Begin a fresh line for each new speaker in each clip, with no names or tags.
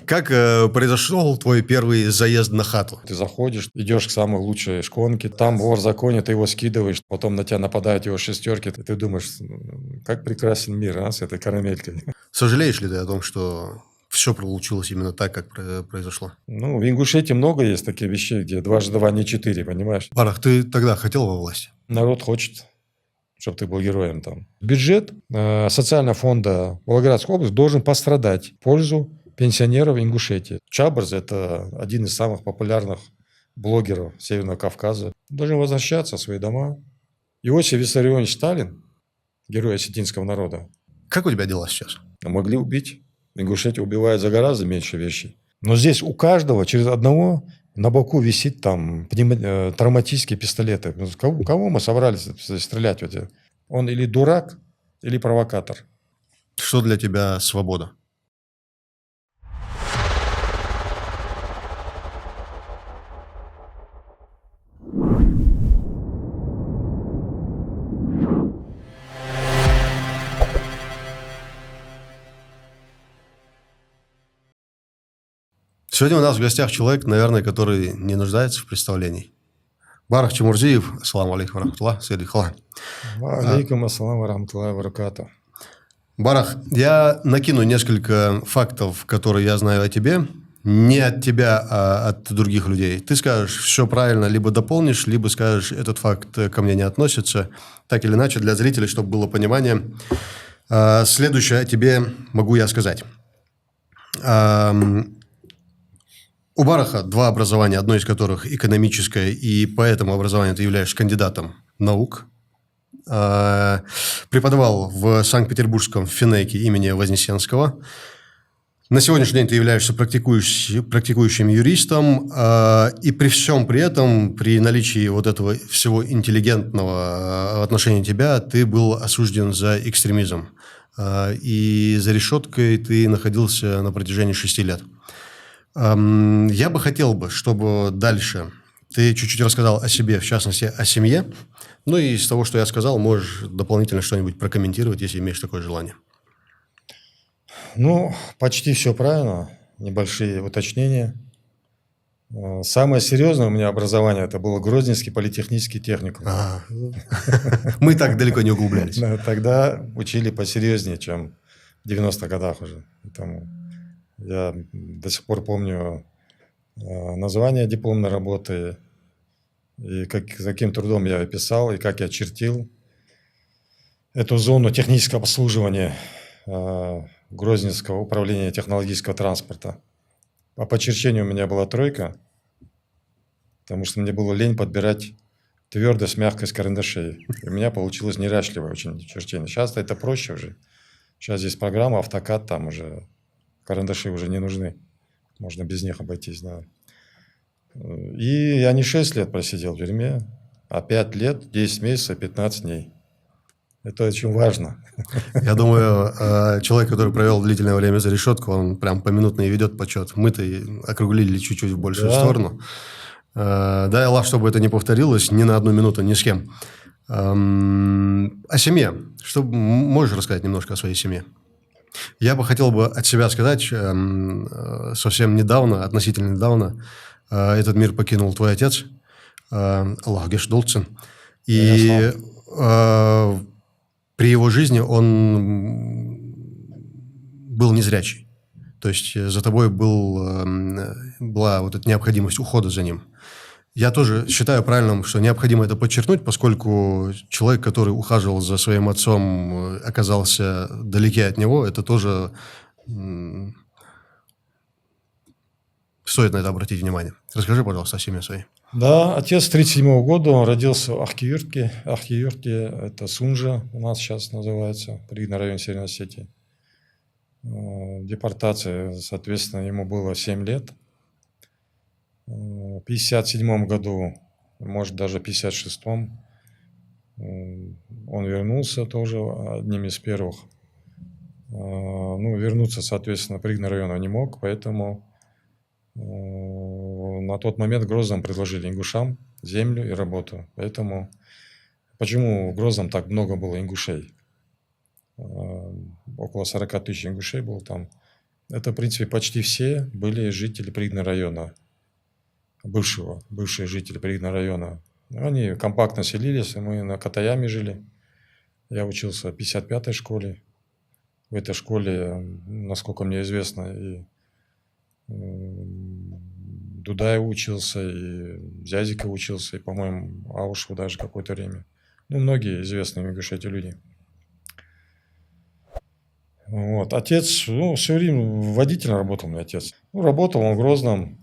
Как произошел твой первый заезд на хату?
Ты заходишь, идешь к самой лучшей шконке, там вор в законе, ты его скидываешь, потом на тебя нападают его шестерки, и ты думаешь, как прекрасен мир, с этой карамелькой.
Сожалеешь ли ты о том, что все получилось именно так, как произошло?
Ну, в Ингушетии много есть таких вещей, где дважды два не четыре, понимаешь?
Барах, ты тогда хотел во власти?
Народ хочет, чтобы ты был героем там. Бюджет социального фонда Волгоградской области должен пострадать в пользу пенсионеров Ингушетии. Чабрз – это один из самых популярных блогеров Северного Кавказа. Должен возвращаться в свои дома. Иосиф Виссарионович Сталин, герой осетинского народа,
Как у тебя дела сейчас?
могли убить. В Ингушетии убивают за гораздо меньше вещей. Но здесь у каждого через одного на боку висит там травматические пистолеты. Кого мы собрались стрелять? Он или дурак, или провокатор.
Что для тебя свобода? Сегодня у нас в гостях человек, наверное, который не нуждается в представлении. Барах Чемурзиев, ассаламу алейкум рахматуллах, сейди хала.
Алейкум ассалам ва рахматуллахи ва баракатух.
Барах, я накину несколько фактов, которые я знаю о тебе. Не от тебя, а от других людей. Ты скажешь все правильно, либо дополнишь, либо скажешь, этот факт ко мне не относится. Так или иначе, для зрителей, чтобы было понимание. Следующее о тебе могу я сказать. У Бараха два образования, одно из которых экономическое, и по этому образованию ты являешься кандидатом наук. Преподавал в Санкт-Петербургском финеке имени Вознесенского. На сегодняшний день ты являешься практикующим юристом, и при всем при этом, при наличии вот этого всего интеллигентного в отношении тебя, ты был осужден за экстремизм. И за решеткой ты находился на протяжении 6 лет. Я бы хотел, чтобы дальше ты чуть-чуть рассказал о себе, в частности, о семье. Ну и из того, что я сказал, можешь дополнительно что-нибудь прокомментировать, если имеешь такое желание.
Ну, почти все правильно. Небольшие уточнения. Самое серьезное у меня образование – это было Грозненский политехнический техникум.
Мы так далеко не углублялись.
Тогда учили посерьезнее, чем в 90-х годах уже. Поэтому я до сих пор помню название дипломной работы, и каким трудом я писал, и как я чертил эту зону технического обслуживания Грозненского управления технологического транспорта. По черчению у меня была 3, потому что мне было лень подбирать твердость, мягкость карандашей. И у меня получилось неряшливое очень черчение. Сейчас это проще уже. Сейчас здесь программа, автокад, там уже карандаши уже не нужны. Можно без них обойтись, да. И я не 6 лет просидел в тюрьме, а 5 лет, 10 месяцев, 15 дней. Это очень важно.
Я думаю, человек, который провел длительное время за решетку, он прям поминутно и ведет подсчет. Мы-то округлили чуть-чуть в большую сторону. Дай Аллах, чтобы это не повторилось ни на одну минуту, ни с кем. О семье. Что можешь рассказать немножко о своей семье? Я бы хотел от себя сказать, совсем недавно, относительно недавно, этот мир покинул твой отец, Аллах Гешдолцин. И при его жизни он был незрячий. То есть за тобой была вот эта необходимость ухода за ним. Я тоже считаю правильным, что необходимо это подчеркнуть, поскольку человек, который ухаживал за своим отцом, оказался далеке от него, это тоже стоит на это обратить внимание. Расскажи, пожалуйста, о семье своей.
Да, отец 1937 года, он родился в Ахтиюртке. Ахтиюртке – это Сунжа, у нас сейчас называется, пригородный район Северной Осетии. Депортация, соответственно, ему было 7 лет. В 1957 году, может, даже в 1956, он вернулся тоже одним из первых. Ну, вернуться, соответственно, в пригородный район он не мог, поэтому на тот момент в Грозном предложили ингушам землю и работу. Поэтому почему в Грозном так много было ингушей? Около 40 тысяч ингушей было там. Это, в принципе, почти все были жители Пригородного района, бывшие жители Пригородного района. Они компактно селились, мы на Катаяме жили. Я учился в 55-й школе. В этой школе, насколько мне известно, и Дудаев учился, и Зязиков учился, и, по-моему, Аушев даже какое-то время. Ну, многие известные в Ингушетии люди. Вот. Отец, ну, все время водителем работал, мой отец. Ну, работал он в Грозном.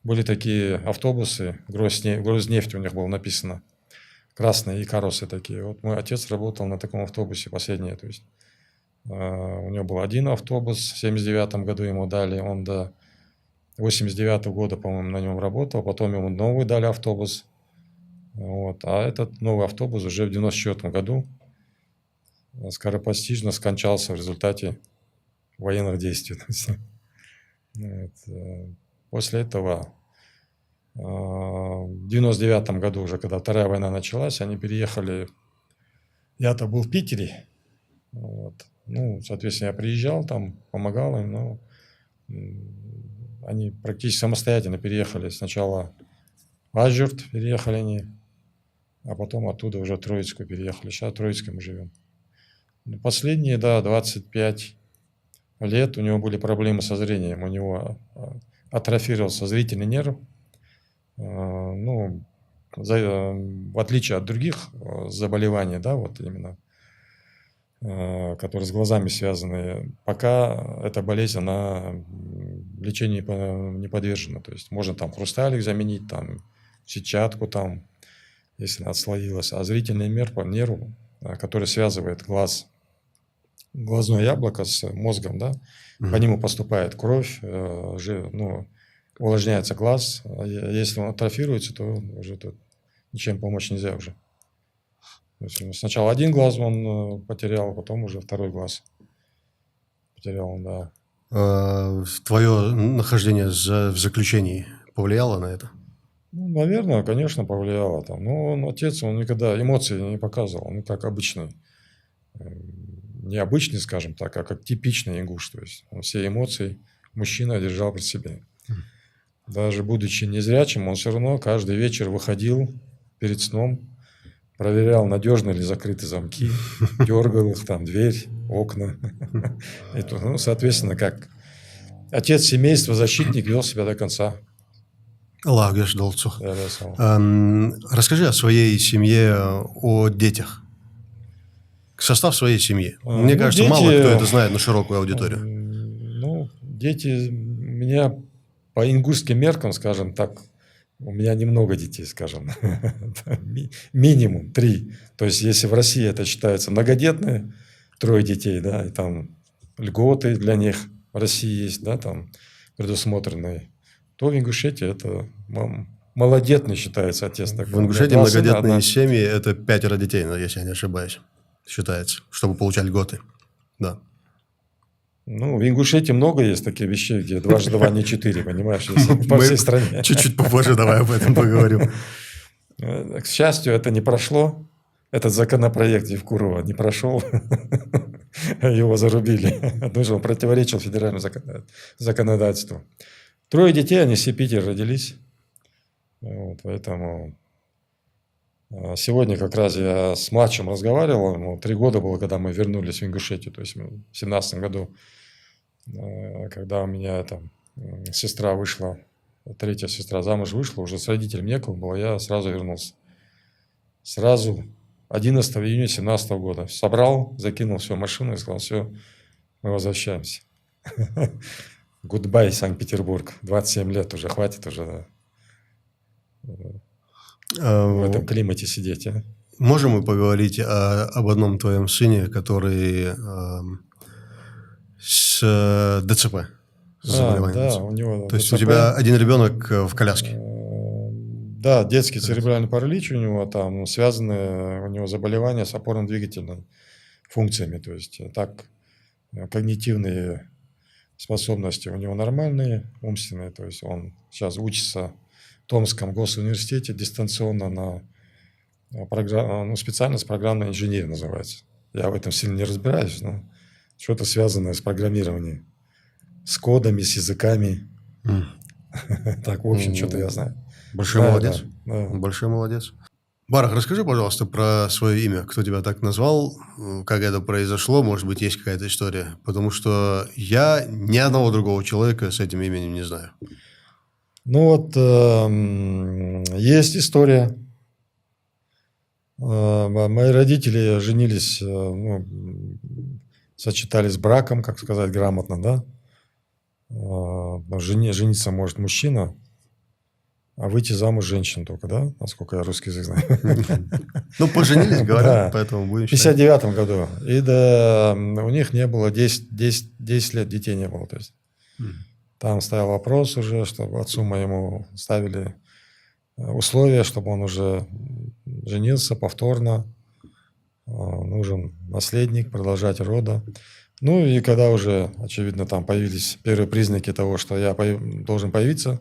Были такие автобусы, Грознефть у них было написано. Красные икаросы такие. Вот мой отец работал на таком автобусе последнее. То есть у него был один автобус, в 79 году ему дали, он до 89 года, по-моему, на нем работал, потом ему новый дали автобус. Вот. А этот новый автобус уже в 94 году скоропостижно скончался в результате военных действий. Вот. После этого в 99 году уже, когда Вторая война началась, они переехали. Я-то был в Питере. Вот. Ну, соответственно, я приезжал там, помогал им, но они практически самостоятельно переехали. Сначала в Ажурт переехали они, а потом оттуда уже в Троицкую переехали. Сейчас в Троицкой мы живем. Последние, да, 25 лет у него были проблемы со зрением. У него атрофировался зрительный нерв. Ну, в отличие от других заболеваний, да, вот именно, которые с глазами связаны, пока эта болезнь, она лечению не подвержена. То есть можно там хрусталик заменить, там сетчатку, там, если она отслоилась. А зрительный нерв, который связывает глазное яблоко с мозгом, да, по нему поступает кровь, ну, увлажняется глаз. А если он атрофируется, то уже тут ничем помочь нельзя уже. То есть сначала один глаз он потерял, потом уже второй глаз потерял, да.
Твое нахождение в заключении повлияло на это?
Ну, наверное, конечно, повлияло. Там. Но отец, он никогда эмоций не показывал, ну, как обычный. Не обычный, скажем так, а как типичный ингуш. То есть он все эмоции мужчина держал при себе. Даже будучи незрячим, он все равно каждый вечер выходил перед сном, проверял, надежно ли закрыты замки, дергал их, там, дверь, окна. Ну, соответственно, как отец семейства, защитник, вел себя до конца.
Аллах долцу. Расскажи о своей семье, о детях. Состав своей семьи. Мне кажется, дети, мало кто это знает на широкую аудиторию.
Ну, дети у меня по ингушским меркам, скажем так, у меня немного детей, скажем. Минимум 3. То есть, если в России это считается многодетные, 3 детей, да, и там льготы для них в России есть, да, там предусмотренные, то в Ингушетии это малодетный считается отец.
В Ингушетии многодетные семьи – это 5 детей, если я не ошибаюсь, считается, чтобы получать льготы. Да.
Ну, в Ингушетии много есть таких вещей, где 2 × 2 не 4, понимаешь, по всей стране.
Чуть-чуть попозже давай об этом поговорим.
К счастью, это не прошло. Этот законопроект Евкурова не прошел. Его зарубили. Потому что он противоречил федеральному законодательству. 3 детей, они все в Питере родились. Вот, поэтому сегодня как раз я с младшим разговаривал. Ему 3 года было, когда мы вернулись в Ингушетию. То есть в 2017 году, когда у меня там сестра вышла, 3-я сестра замуж вышла, уже с родителями некого было, я сразу вернулся. Сразу 11 июня 2017 года. Собрал, закинул все в машину и сказал: все, мы возвращаемся. Гудбай, Санкт-Петербург. 27 лет уже, хватит уже в этом климате сидеть. А?
Можем мы поговорить об одном твоем сыне, который с ДЦП?
Да, у него
То есть у тебя один ребенок в коляске?
Да, детский церебральный паралич у него, там связаны у него заболевания с опорно-двигательными функциями. То есть так когнитивные способности у него нормальные, умственные. То есть он сейчас учится в Томском госуниверситете дистанционно на специальность программная инженерия называется. Я в этом сильно не разбираюсь, но что-то связанное с программированием. с кодами, с языками.
М.
Так, в общем, что-то я знаю.
Большой
Да,
молодец.
да, да.
Большой молодец. Барах, расскажи, пожалуйста, про свое имя. Кто тебя так назвал? Как это произошло? Может быть, есть какая-то история? Потому что я ни одного другого человека с этим именем не знаю.
Ну вот, есть история. Мои родители женились, ну, сочетались браком, как сказать грамотно, да. Жениться может мужчина, а выйти замуж женщина только, да, насколько я русский язык знаю.
Ну, поженились,
Да.
говорят, поэтому будем
В
считать.
59 году. И да, у них не было 10 лет, детей не было. То есть там стоял вопрос уже, чтобы отцу моему ставили условия, чтобы он уже женился повторно, нужен наследник, продолжатель рода. Ну и когда уже, очевидно, там появились первые признаки того, что я должен появиться,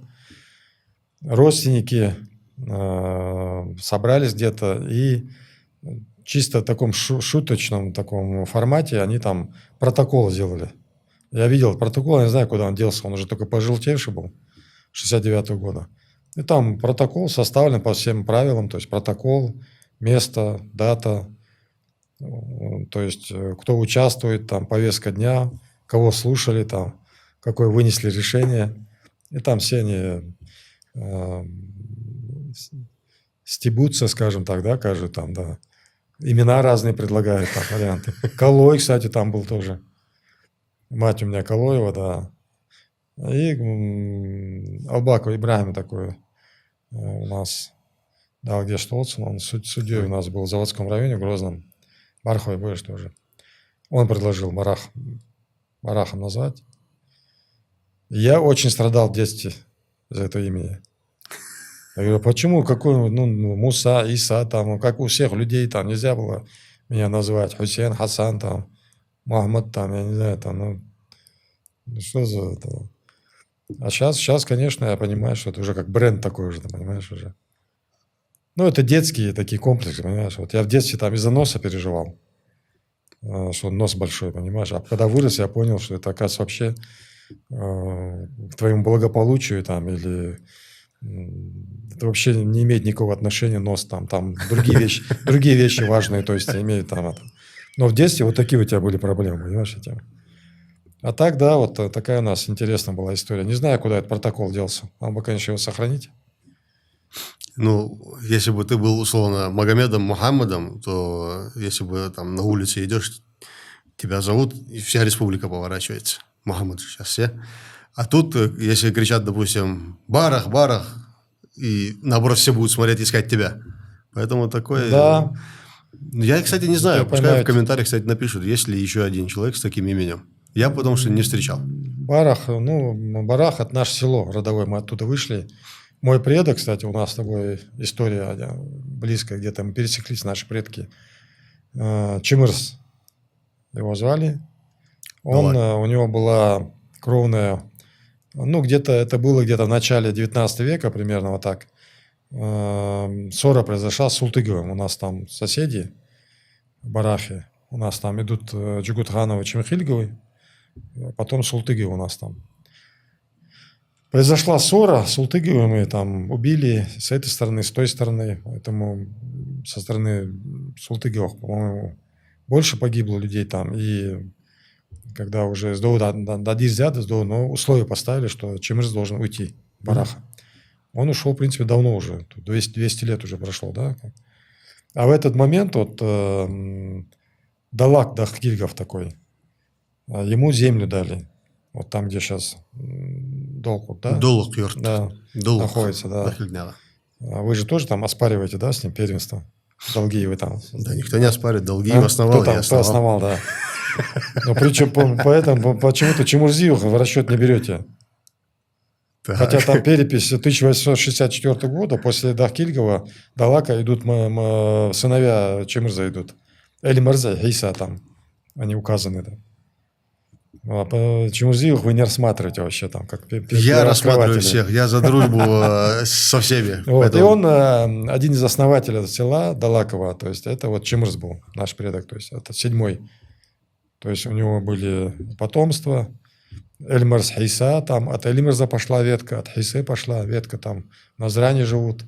родственники собрались где-то и чисто в таком шуточном таком формате они там протокол сделали. Я видел протокол, я не знаю, куда он делся, он уже только пожелтевший был, 69-го года. И там протокол составлен по всем правилам, то есть протокол, место, дата, то есть кто участвует, там повестка дня, кого слушали, там, какое вынесли решение. И там все они стебутся, скажем так, да, кажут там, да. Имена разные предлагают, там, варианты. Калой, кстати, там был тоже. Мать у меня Калоева, да. И Албаков Ибрагим такой у нас, да, где Штолцин, он судьей у нас был в заводском районе, в Грозном. Барховый будешь тоже. Он предложил Барахом назвать. Я очень страдал в детстве за это имя. Я говорю, почему, какой, ну, Муса, Иса, там, как у всех людей, там, нельзя было меня назвать, Хусейн, Хасан, там, Махмад, там, я не знаю, там, ну что за это? А сейчас, конечно, я понимаю, что это уже как бренд такой уже, ты понимаешь, уже. Ну, это детские такие комплексы, понимаешь, вот я в детстве там из-за носа переживал, что нос большой, понимаешь, а когда вырос, я понял, что это, оказывается, вообще к твоему благополучию, там, или... Это вообще не имеет никакого отношения нос там другие вещи важные, то есть имеют там это. Но в детстве вот такие у тебя были проблемы, понимаешь, эти. А так, да, вот такая у нас интересная была история. Не знаю, куда этот протокол делся. Надо бы, конечно, его сохранить.
Ну, если бы ты был, условно, Магомедом Мухаммадом, то если бы там на улице идешь, тебя зовут, и вся республика поворачивается. Мухаммад же сейчас все. А тут, если кричат, допустим, Барах, Барах, и наоборот все будут смотреть, искать тебя. Поэтому такое...
Да.
Я, кстати, не знаю,
Я
пускай
понимаю.
в комментариях, кстати, напишут, есть ли еще один человек с таким именем. Я потому что не встречал.
Барах, ну, Барах – это наше село родовое, мы оттуда вышли. Мой предок, кстати, у нас с тобой история близкая, где-то мы пересеклись, наши предки. Чимырс его звали. Он, у него была кровная, ну, где-то это было где-то в начале 19 века, примерно вот так. Ссора произошла с Султыговым. У нас там соседи в Барахе. У нас там идут Джугутхановы, Чемхильговы, потом Султыгов у нас там. Произошла ссора с Султыговым, и там убили с этой стороны, с той стороны. Поэтому со стороны Султыговых, по-моему, больше погибло людей там. И когда уже сдоу дадир зяда, но условия поставили, что Чемырс должен уйти, Бараха. Он ушел, в принципе, давно уже, 200 лет уже прошло, да. А в этот момент вот Далак Дахкильгов такой, ему землю дали, вот там, где сейчас Долкут, да?
Долук-Йорт.
Да, находится, да. Вы же тоже там оспариваете, да, с ним первенство? Долги вы там.
Да, никто не оспаривает, долги основал, я
Кто основал, да. Но причем поэтому почему-то Чемурзиева в расчет не берете.
Так.
Хотя там перепись 1864 года, после Дахкильгова, Далака идут сыновья Чемырза идут. Эли Марза, Иса там, они указаны, да. А по Чемурзиевых вы не рассматриваете вообще там, как
Я рассматриваю всех, я за дружбу со всеми.
Вот. И он один из основателей села Далакова, то есть это вот Чемырз был, наш предок, то есть это 7-й. То есть у него были потомства, Эльмарс Хейса, там от Эльмарза пошла ветка, от Хейсы пошла ветка, там на Зране живут.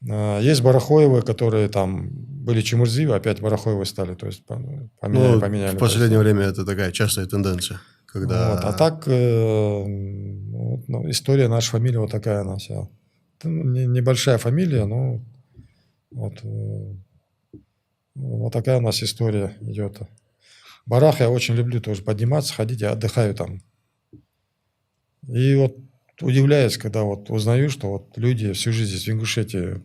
Есть Барахоевы, которые там были Чемурзиевы, опять Барахоевы стали, то есть
Ну,
поменяли.
в последнее время это такая частая тенденция, когда...
Вот. А так, история нашей фамилии вот такая она вся. Небольшая фамилия, но вот такая у нас история идет. Барах я очень люблю тоже подниматься, ходить, я отдыхаю там. И вот удивляюсь, когда вот узнаю, что вот люди всю жизнь здесь в Ингушетии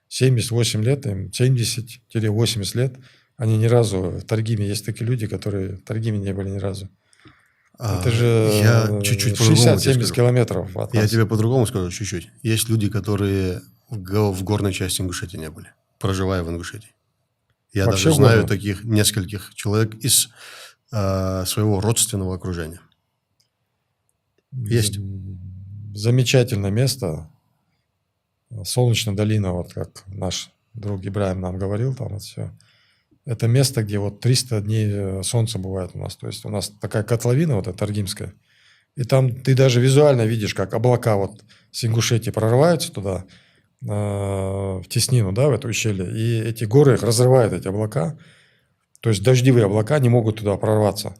78 лет, им 70-80 лет, они ни разу в Таргиме, есть такие люди, которые в Таргиме не были ни разу. Это же
Я чуть-чуть по-другому тебе
60-70
скажу.
километров от
Я
нас.
тебе по-другому скажу чуть-чуть. Есть люди, которые в горной части Ингушетии не были, проживая в Ингушетии. Я
Вообще
даже знаю
горно.
таких нескольких человек из своего родственного окружения. Есть.
Замечательное место. Солнечная долина, вот как наш друг Ибраим нам говорил, там вот все. Это место, где вот 300 дней солнца бывает у нас. То есть у нас такая котловина вот эта Таргимская. И там ты даже визуально видишь, как облака вот с Ингушетии прорываются туда, в теснину, да, в это ущелье. И эти горы их разрывают, эти облака. То есть дождевые облака не могут туда прорваться.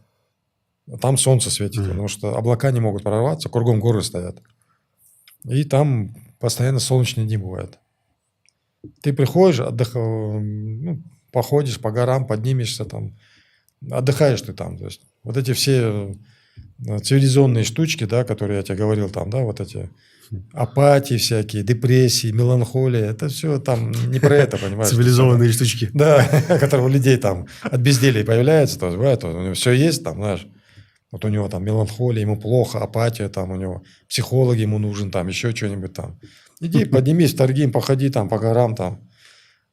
Там солнце светит, потому что облака не могут прорваться, кругом горы стоят. И там постоянно солнечные дни бывают. Ты приходишь, походишь по горам, поднимешься там, отдыхаешь ты там. То есть вот эти все цивилизационные штучки, да, которые я тебе говорил там, да, вот эти апатии всякие, депрессии, меланхолия, это все там не про это, понимаешь?
Цивилизованные штучки.
Да, которые у людей там от безделия появляются, то есть бывает, у него все есть там, знаешь, вот у него там меланхолия, ему плохо, апатия там у него, психолог ему нужен там, еще что-нибудь там. Иди, поднимись в Таргим, походи там по горам там,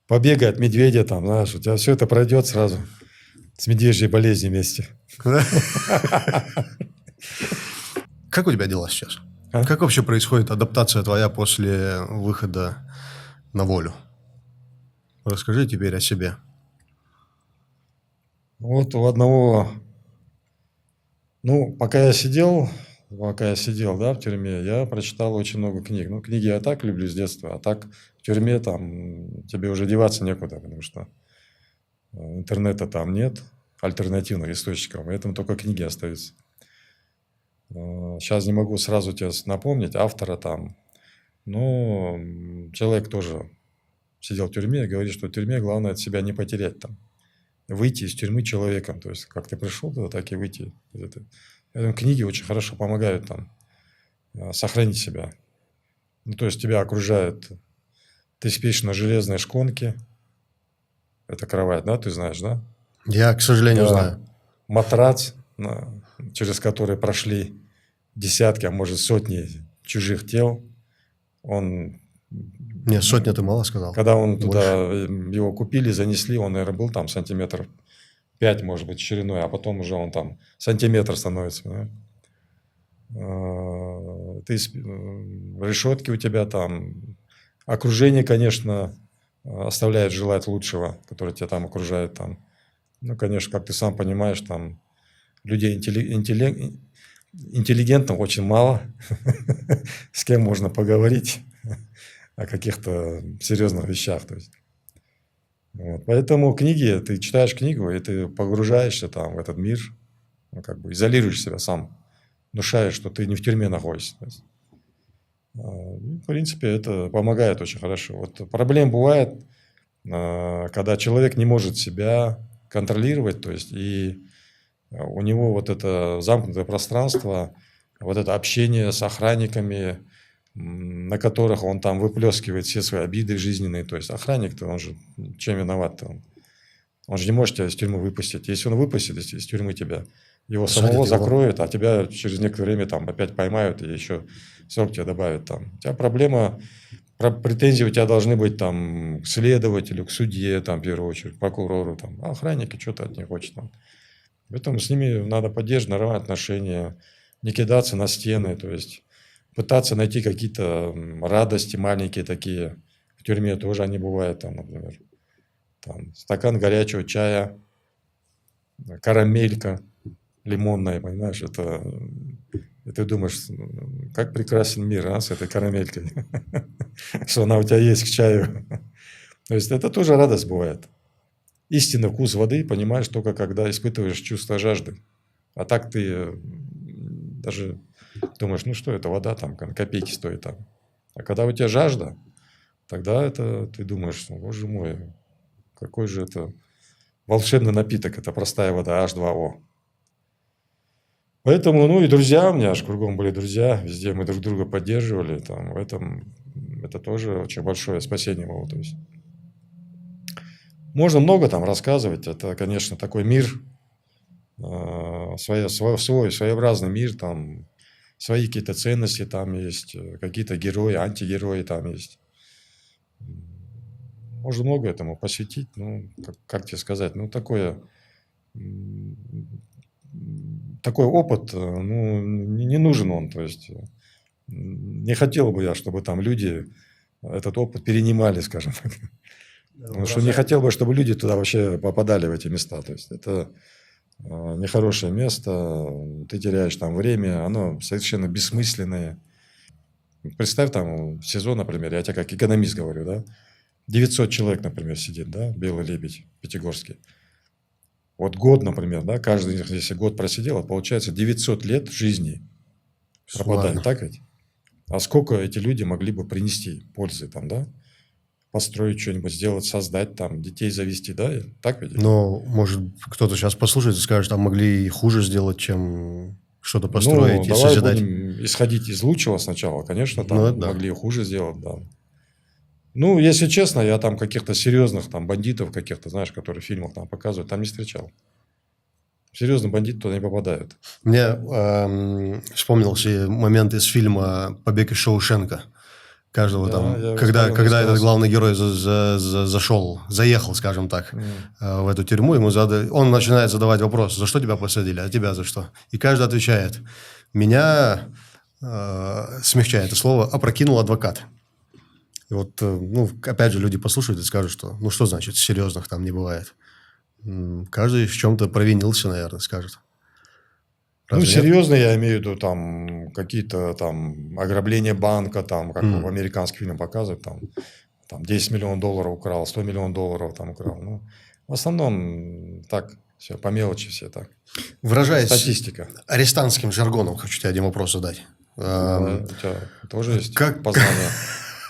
побегай от медведя там, знаешь, у тебя все это пройдет сразу с медвежьей болезнью вместе.
Как у тебя дела сейчас?
А?
Как вообще происходит адаптация твоя после выхода на волю? Расскажи теперь о себе.
Вот у одного, пока я сидел, да, в тюрьме, я прочитал очень много книг. Ну, книги я так люблю с детства, а так в тюрьме там тебе уже деваться некуда, потому что интернета там нет, альтернативных источников, поэтому только книги остаются. Сейчас не могу сразу тебе напомнить автора там, но человек тоже сидел в тюрьме и говорит, что в тюрьме главное от себя не потерять там. Выйти из тюрьмы человеком. То есть, как ты пришел туда, так и выйти. Книги очень хорошо помогают там сохранить себя. Ну, то есть, тебя окружают. Ты спишь на железной шконке. Это кровать, да, ты знаешь, да?
Я, к сожалению, знаю.
Матрац, через который прошли десятки, а может сотни чужих тел.
Не, сотня ты мало сказал.
Когда он
Больше.
туда его купили, занесли, он, наверное, был там сантиметров 5, может быть, шириной, а потом уже он там сантиметр становится. Да? Решетки у тебя там. Окружение, конечно, оставляет желать лучшего, которое тебя там окружает. Там. Ну, конечно, как ты сам понимаешь, там людей интеллигентных очень мало, с кем можно поговорить о каких-то серьезных вещах. То есть. Вот. Поэтому книги, ты читаешь книгу, и ты погружаешься там в этот мир, изолируешь себя сам, внушаешь, что ты не в тюрьме находишься. То есть, в принципе, это помогает очень хорошо. Вот проблем бывает, когда человек не может себя контролировать, то есть и у него вот это замкнутое пространство, вот это общение с охранниками, на которых он там выплескивает все свои обиды жизненные. То есть охранник-то, он же чем виноват-то? Он же не может тебя из тюрьмы выпустить. Если он выпустит из тюрьмы тебя, его самого закроют, а тебя через некоторое время там опять поймают и еще срок тебе добавят там. У тебя претензии у тебя должны быть там к следователю, к судье, там, в первую очередь, к прокурору, там, а охранники что-то от них хочет там. Поэтому с ними надо поддерживать нормальные отношения, не кидаться на стены, то есть пытаться найти какие-то радости маленькие такие. В тюрьме тоже они бывают, там, например, там, стакан горячего чая, карамелька, лимонная, понимаешь, и ты думаешь, как прекрасен мир, с этой карамелькой, что она у тебя есть к чаю. То есть это тоже радость бывает. Истинный вкус воды понимаешь только когда испытываешь чувство жажды. А так ты даже думаешь, ну что это, вода там копейки стоит там. А когда у тебя жажда, тогда это ты думаешь, боже мой, какой же это волшебный напиток, это простая вода H2O. Поэтому, ну и друзья у меня аж кругом были друзья, везде мы друг друга поддерживали, там, в этом это тоже очень большое спасение было. То есть можно много там рассказывать, это, конечно, такой мир, свой своеобразный мир, там свои какие-то ценности там есть, какие-то герои, антигерои там есть. Можно много этому посвятить, ну, как тебе сказать, ну, такой опыт, ну, не нужен он, то есть не хотел бы я, чтобы там люди этот опыт перенимали, скажем так. Потому что не хотел бы, чтобы люди туда вообще попадали, в эти места. То есть это нехорошее место, ты теряешь там время, оно совершенно бессмысленное. Представь там сезон, например, я тебе как экономист говорю, да, 900 человек, например, сидит, да, Белый лебедь, Пятигорский. Вот год, например, да, каждый из них, если год просидел, получается 900 лет жизни пропадает,
Ладно.
так ведь? А сколько эти люди могли бы принести пользы там, да? Построить что-нибудь, сделать, создать там, детей завести, да? Так ведь?
Но, может, кто-то сейчас послушает и скажет, там могли и хуже сделать, чем что-то построить и
давай
созидать.
будем исходить из лучшего сначала. Конечно,
Ну,
там
это да.
могли и хуже сделать, да. Ну, если честно, я там каких-то серьезных там бандитов каких-то, знаешь, которые в фильмах там показывают, там не встречал. Серьезно, бандиты туда не попадают.
Мне вспомнился момент из фильма «Побег из Шоушенка». Каждого
Да,
там,
я
когда
смотрел несколько
этот
раз.
главный герой заехал, скажем так, в эту тюрьму, он начинает задавать вопрос, за что тебя посадили, а тебя за что? И каждый отвечает, меня, смягчая это слово, опрокинул адвокат. И вот, ну, опять же, люди послушают и скажут, что, ну, что значит, серьезных там не бывает. Каждый в чем-то провинился, наверное, скажет.
Ну,
Разве нет?
серьезно, я имею в виду там какие-то там ограбления банка, там, как в американских фильмах показывают, там 10 миллионов долларов украл, 100 миллионов долларов там украл. Ну, в основном так, все, по мелочи все так.
Выражаясь
Статистика.
арестантским жаргоном, хочу тебе один вопрос задать.
Да, у тебя тоже есть
как-
познание.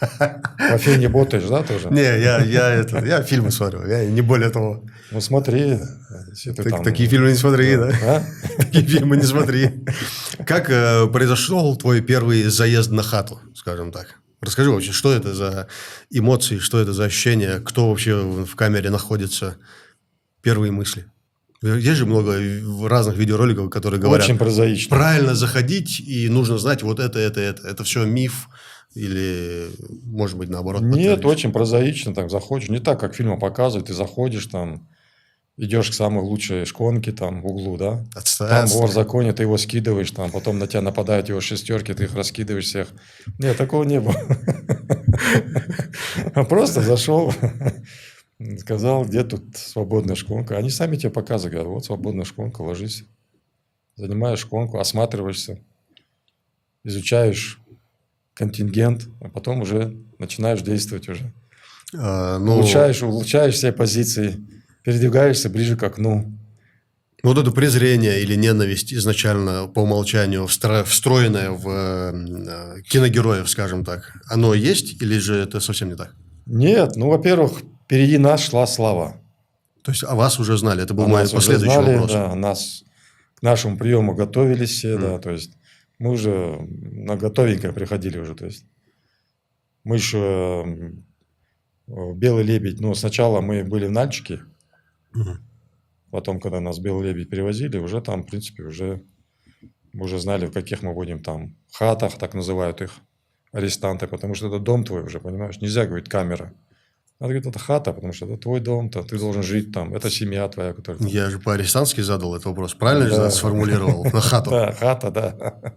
В Афине работаешь, да, тоже?
Не, я фильмы смотрю, я не более того.
Ну, смотри, если ты там...
Такие фильмы не смотри, да?
А?
Такие фильмы не смотри. Как произошел твой первый заезд на хату, скажем так? Расскажи вообще, что это за эмоции, что это за ощущения, кто вообще в камере находится, первые мысли. Есть же много разных видеороликов, которые говорят,
Очень прозаично.
правильно заходить и нужно знать вот это. Это все миф или, может быть, наоборот?
Нет,
подтвердишь?
очень прозаично так заходишь. Не так, как фильмы показывают, ты заходишь там, идешь к самой лучшей шконке там в углу, да? Там вор в законе, ты его скидываешь, там потом на тебя нападают его шестерки, ты их раскидываешь всех. Нет, такого не было. Просто зашел, сказал, где тут свободная шконка. Они сами тебе показывают, говорят, вот свободная шконка, ложись. Занимаешь шконку, осматриваешься, изучаешь контингент, а потом уже начинаешь действовать уже. Улучшаешь все позиции, передвигаешься ближе к окну.
Вот это презрение или ненависть изначально по умолчанию встроенное в киногероев, скажем так, оно есть или же это совсем не так?
Нет, ну, во-первых, впереди нас шла слава.
То есть о вас уже знали, это был мой
Нас уже
последующий
знали,
вопрос.
да, к нашему приему готовились все, да, то есть мы уже на готовенькое приходили уже, то есть мы еще «Белый лебедь», ну, сначала мы были в Нальчике, потом, когда нас «Белый лебедь» перевозили, уже там, в принципе, мы уже знали, в каких мы будем там хатах, так называют их, арестанты, потому что это дом твой уже, понимаешь, нельзя говорить камера. Надо говорить, это хата, потому что это твой дом, ты должен жить там, это семья твоя, которая...
Я же по-арестантски задал этот вопрос, правильно же сформулировал? На хату.
Да, хата, да.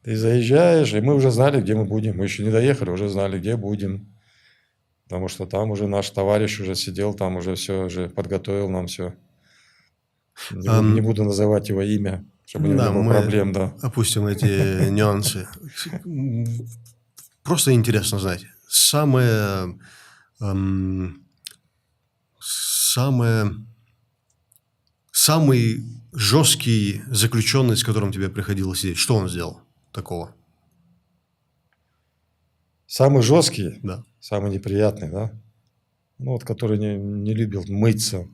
Ты заезжаешь, и мы уже знали, где мы будем. Мы еще не доехали, уже знали, где будем. Потому что там уже наш товарищ уже сидел, там уже все, уже подготовил нам все. Не буду называть его имя, чтобы не
Да,
было
мы
проблем, да.
опустим эти нюансы. Просто интересно знать. Самый жесткий заключенный, с которым тебе приходилось сидеть, что он сделал такого?
Самый жесткий,
Да.
самый неприятный, да? Ну, вот который не любил мыться,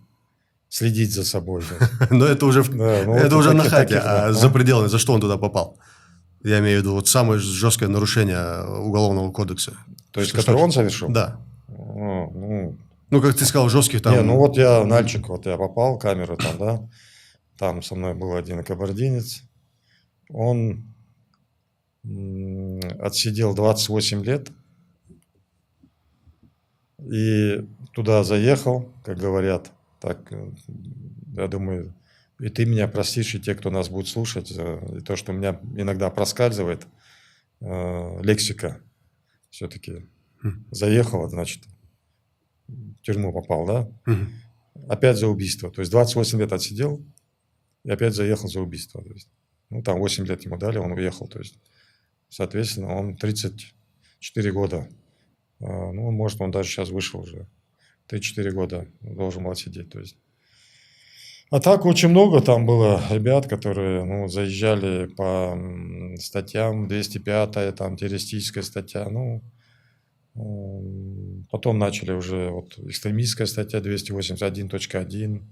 следить за собой.
Но это уже,
Да, ну,
это
вот
уже на
таких,
хате,
да.
за пределами, за что он туда попал? Я имею в виду вот самое жесткое нарушение Уголовного кодекса.
То есть, который он совершил?
Да.
Ну,
как ты сказал, жестких там...
Не, ну вот я, Нальчик, вот я попал в камеру там, да, там со мной был один кабардинец, он отсидел 28 лет и туда заехал, как говорят, так, я думаю, и ты меня простишь, и те, кто нас будет слушать, и то, что у меня иногда проскальзывает, лексика все-таки заехала, значит, в тюрьму попал, да? Опять за убийство. То есть 28 лет отсидел и опять заехал за убийство. То есть, ну, там 8 лет ему дали, он уехал. То есть, соответственно, он 34 года. Ну, может, он даже сейчас вышел уже. 3-4 года должен был отсидеть. То есть. А так очень много там было ребят, которые, ну, заезжали по статьям 205, там террористическая статья, ну, потом начали уже вот экстремистская статья 281.1.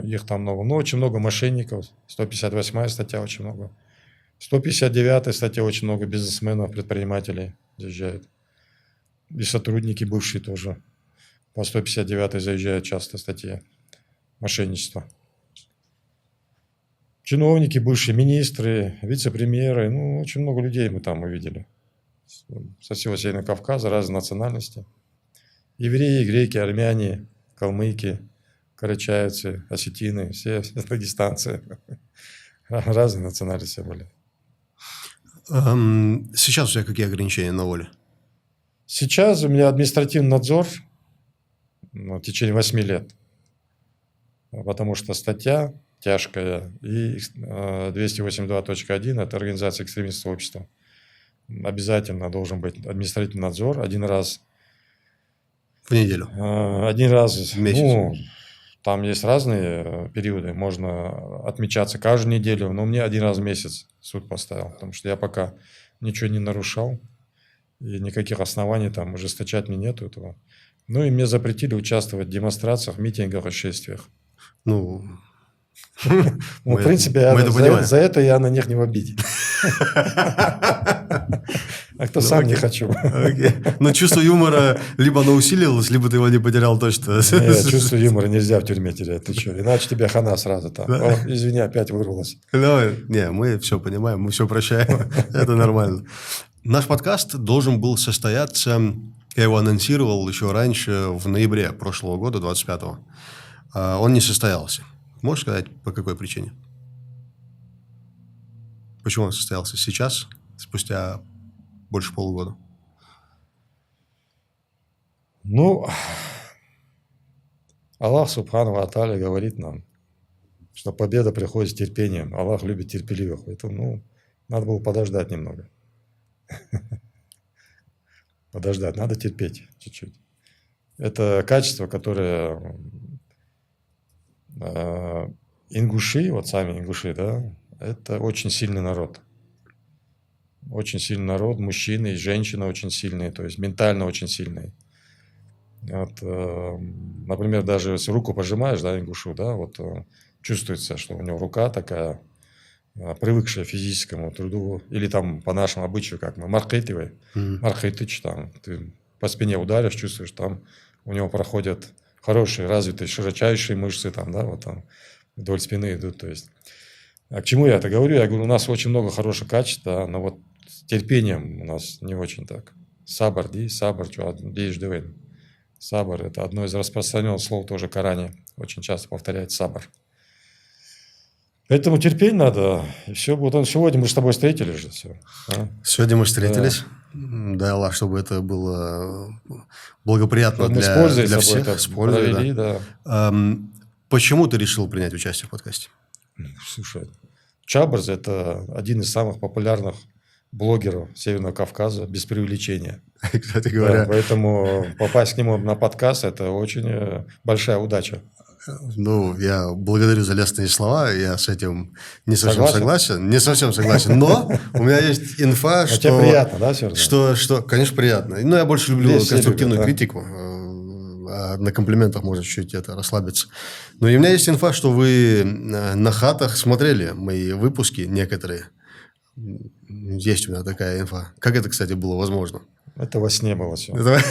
Их там много. Ну, очень много мошенников. 158 статья очень много. 159 статья очень много бизнесменов, предпринимателей заезжают. И сотрудники бывшие тоже. По 159 заезжают часто статьи. Мошенничество. Чиновники, бывшие министры, вице-премьеры. Ну, очень много людей мы там увидели. Со всего Северного Кавказа, разной национальности. Евреи, греки, армяне, калмыки, карачаевцы, осетины, все дагестанцы. Разные национальности были.
Сейчас у тебя какие ограничения на воле?
Сейчас у меня административный надзор в течение 8 лет. Потому что статья тяжкая и 282.1 – это организация экстремистского общества. Обязательно должен быть административный надзор один раз.
В неделю?
Один раз
в месяц?
Ну, там есть разные периоды. Можно отмечаться каждую неделю, но мне один раз в месяц суд поставил. Потому что я пока ничего не нарушал. И никаких оснований там ужесточать мне нету этого. Ну и мне запретили участвовать в демонстрациях, митингах и шествиях.
Ну,
в принципе, за это я на них не в обиде. А кто сам не хочу.
Но чувство юмора либо оно усиливалось, либо ты его не потерял точно.
Нет, чувство юмора нельзя в тюрьме терять. Ты что? Иначе тебя хана сразу там. О, извини, опять вырвалось.
Не, мы все понимаем, мы все прощаем. Это нормально. Наш подкаст должен был состояться, я его анонсировал еще раньше, в ноябре прошлого года, 25-го. Он не состоялся. Можешь сказать, по какой причине? Почему он состоялся сейчас, спустя больше полугода?
Ну, Аллах Субхану ва Тааля говорит нам, что победа приходит с терпением. Аллах любит терпеливых. Поэтому, надо было подождать немного. Подождать, надо терпеть чуть-чуть. Это качество, которое ингуши, вот сами ингуши, да, это очень сильный народ. Очень сильный народ, мужчины и женщины очень сильные, то есть ментально очень сильные. Вот, например, даже если руку пожимаешь, да, ингушу, да, вот чувствуется, что у него рука такая, привыкшая к физическому труду, или там по нашему обычаю, как мы, мархейтивый, мархейтыч, там, ты по спине ударишь, чувствуешь, там у него проходят хорошие, развитые, широчайшие мышцы, там, да, вот там вдоль спины идут, то есть. А к чему я это говорю? Я говорю, у нас очень много хороших качеств, да, но вот с терпением у нас не очень так. Сабар, что дейш девен. Сабар – это одно из распространенных слов тоже в Коране. Очень часто повторяется сабар. Поэтому терпеть надо, и все будет. Сегодня мы с тобой встретились же. Все, а?
Сегодня мы встретились. Да. Дай Аллах, чтобы это было благоприятно для всех.
Провели, да.
Почему ты решил принять участие в подкасте?
Слушай, Чабрз – это один из самых популярных блогеров Северного Кавказа, без преувеличения.
Кстати
Да,
говоря,
поэтому попасть к нему на подкаст – это очень большая удача.
ну, я благодарю за лестные слова, я с этим не совсем
Согласен?
согласен. Не совсем согласен, но у меня есть инфа,
А
что...
тебе приятно, да, все равно?
Что, конечно, приятно. Ну, я больше люблю
Здесь все
конструктивную
любят, да.
критику. А на комплиментах можно чуть-чуть это расслабиться. Но и у меня есть инфа, что вы на хатах смотрели мои выпуски некоторые. Есть у меня такая инфа. Как это, кстати, было возможно?
Это во сне было все.
Это-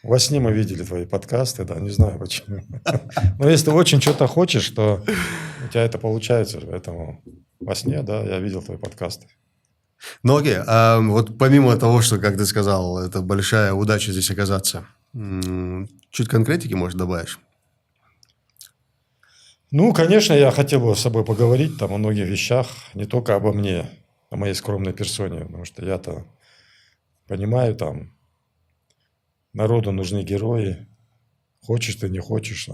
Во сне мы видели твои подкасты, да, не знаю почему. Но если ты очень что-то хочешь, то у тебя это получается. Поэтому во сне, да, я видел твои подкасты.
Ну, окей. А вот помимо того, что, как ты сказал, это большая удача здесь оказаться, чуть конкретики, может, добавишь?
Ну, конечно, я хотел бы с собой поговорить там о многих вещах, не только обо мне, о моей скромной персоне, потому что я-то понимаю, там, народу нужны герои, хочешь ты, не хочешь,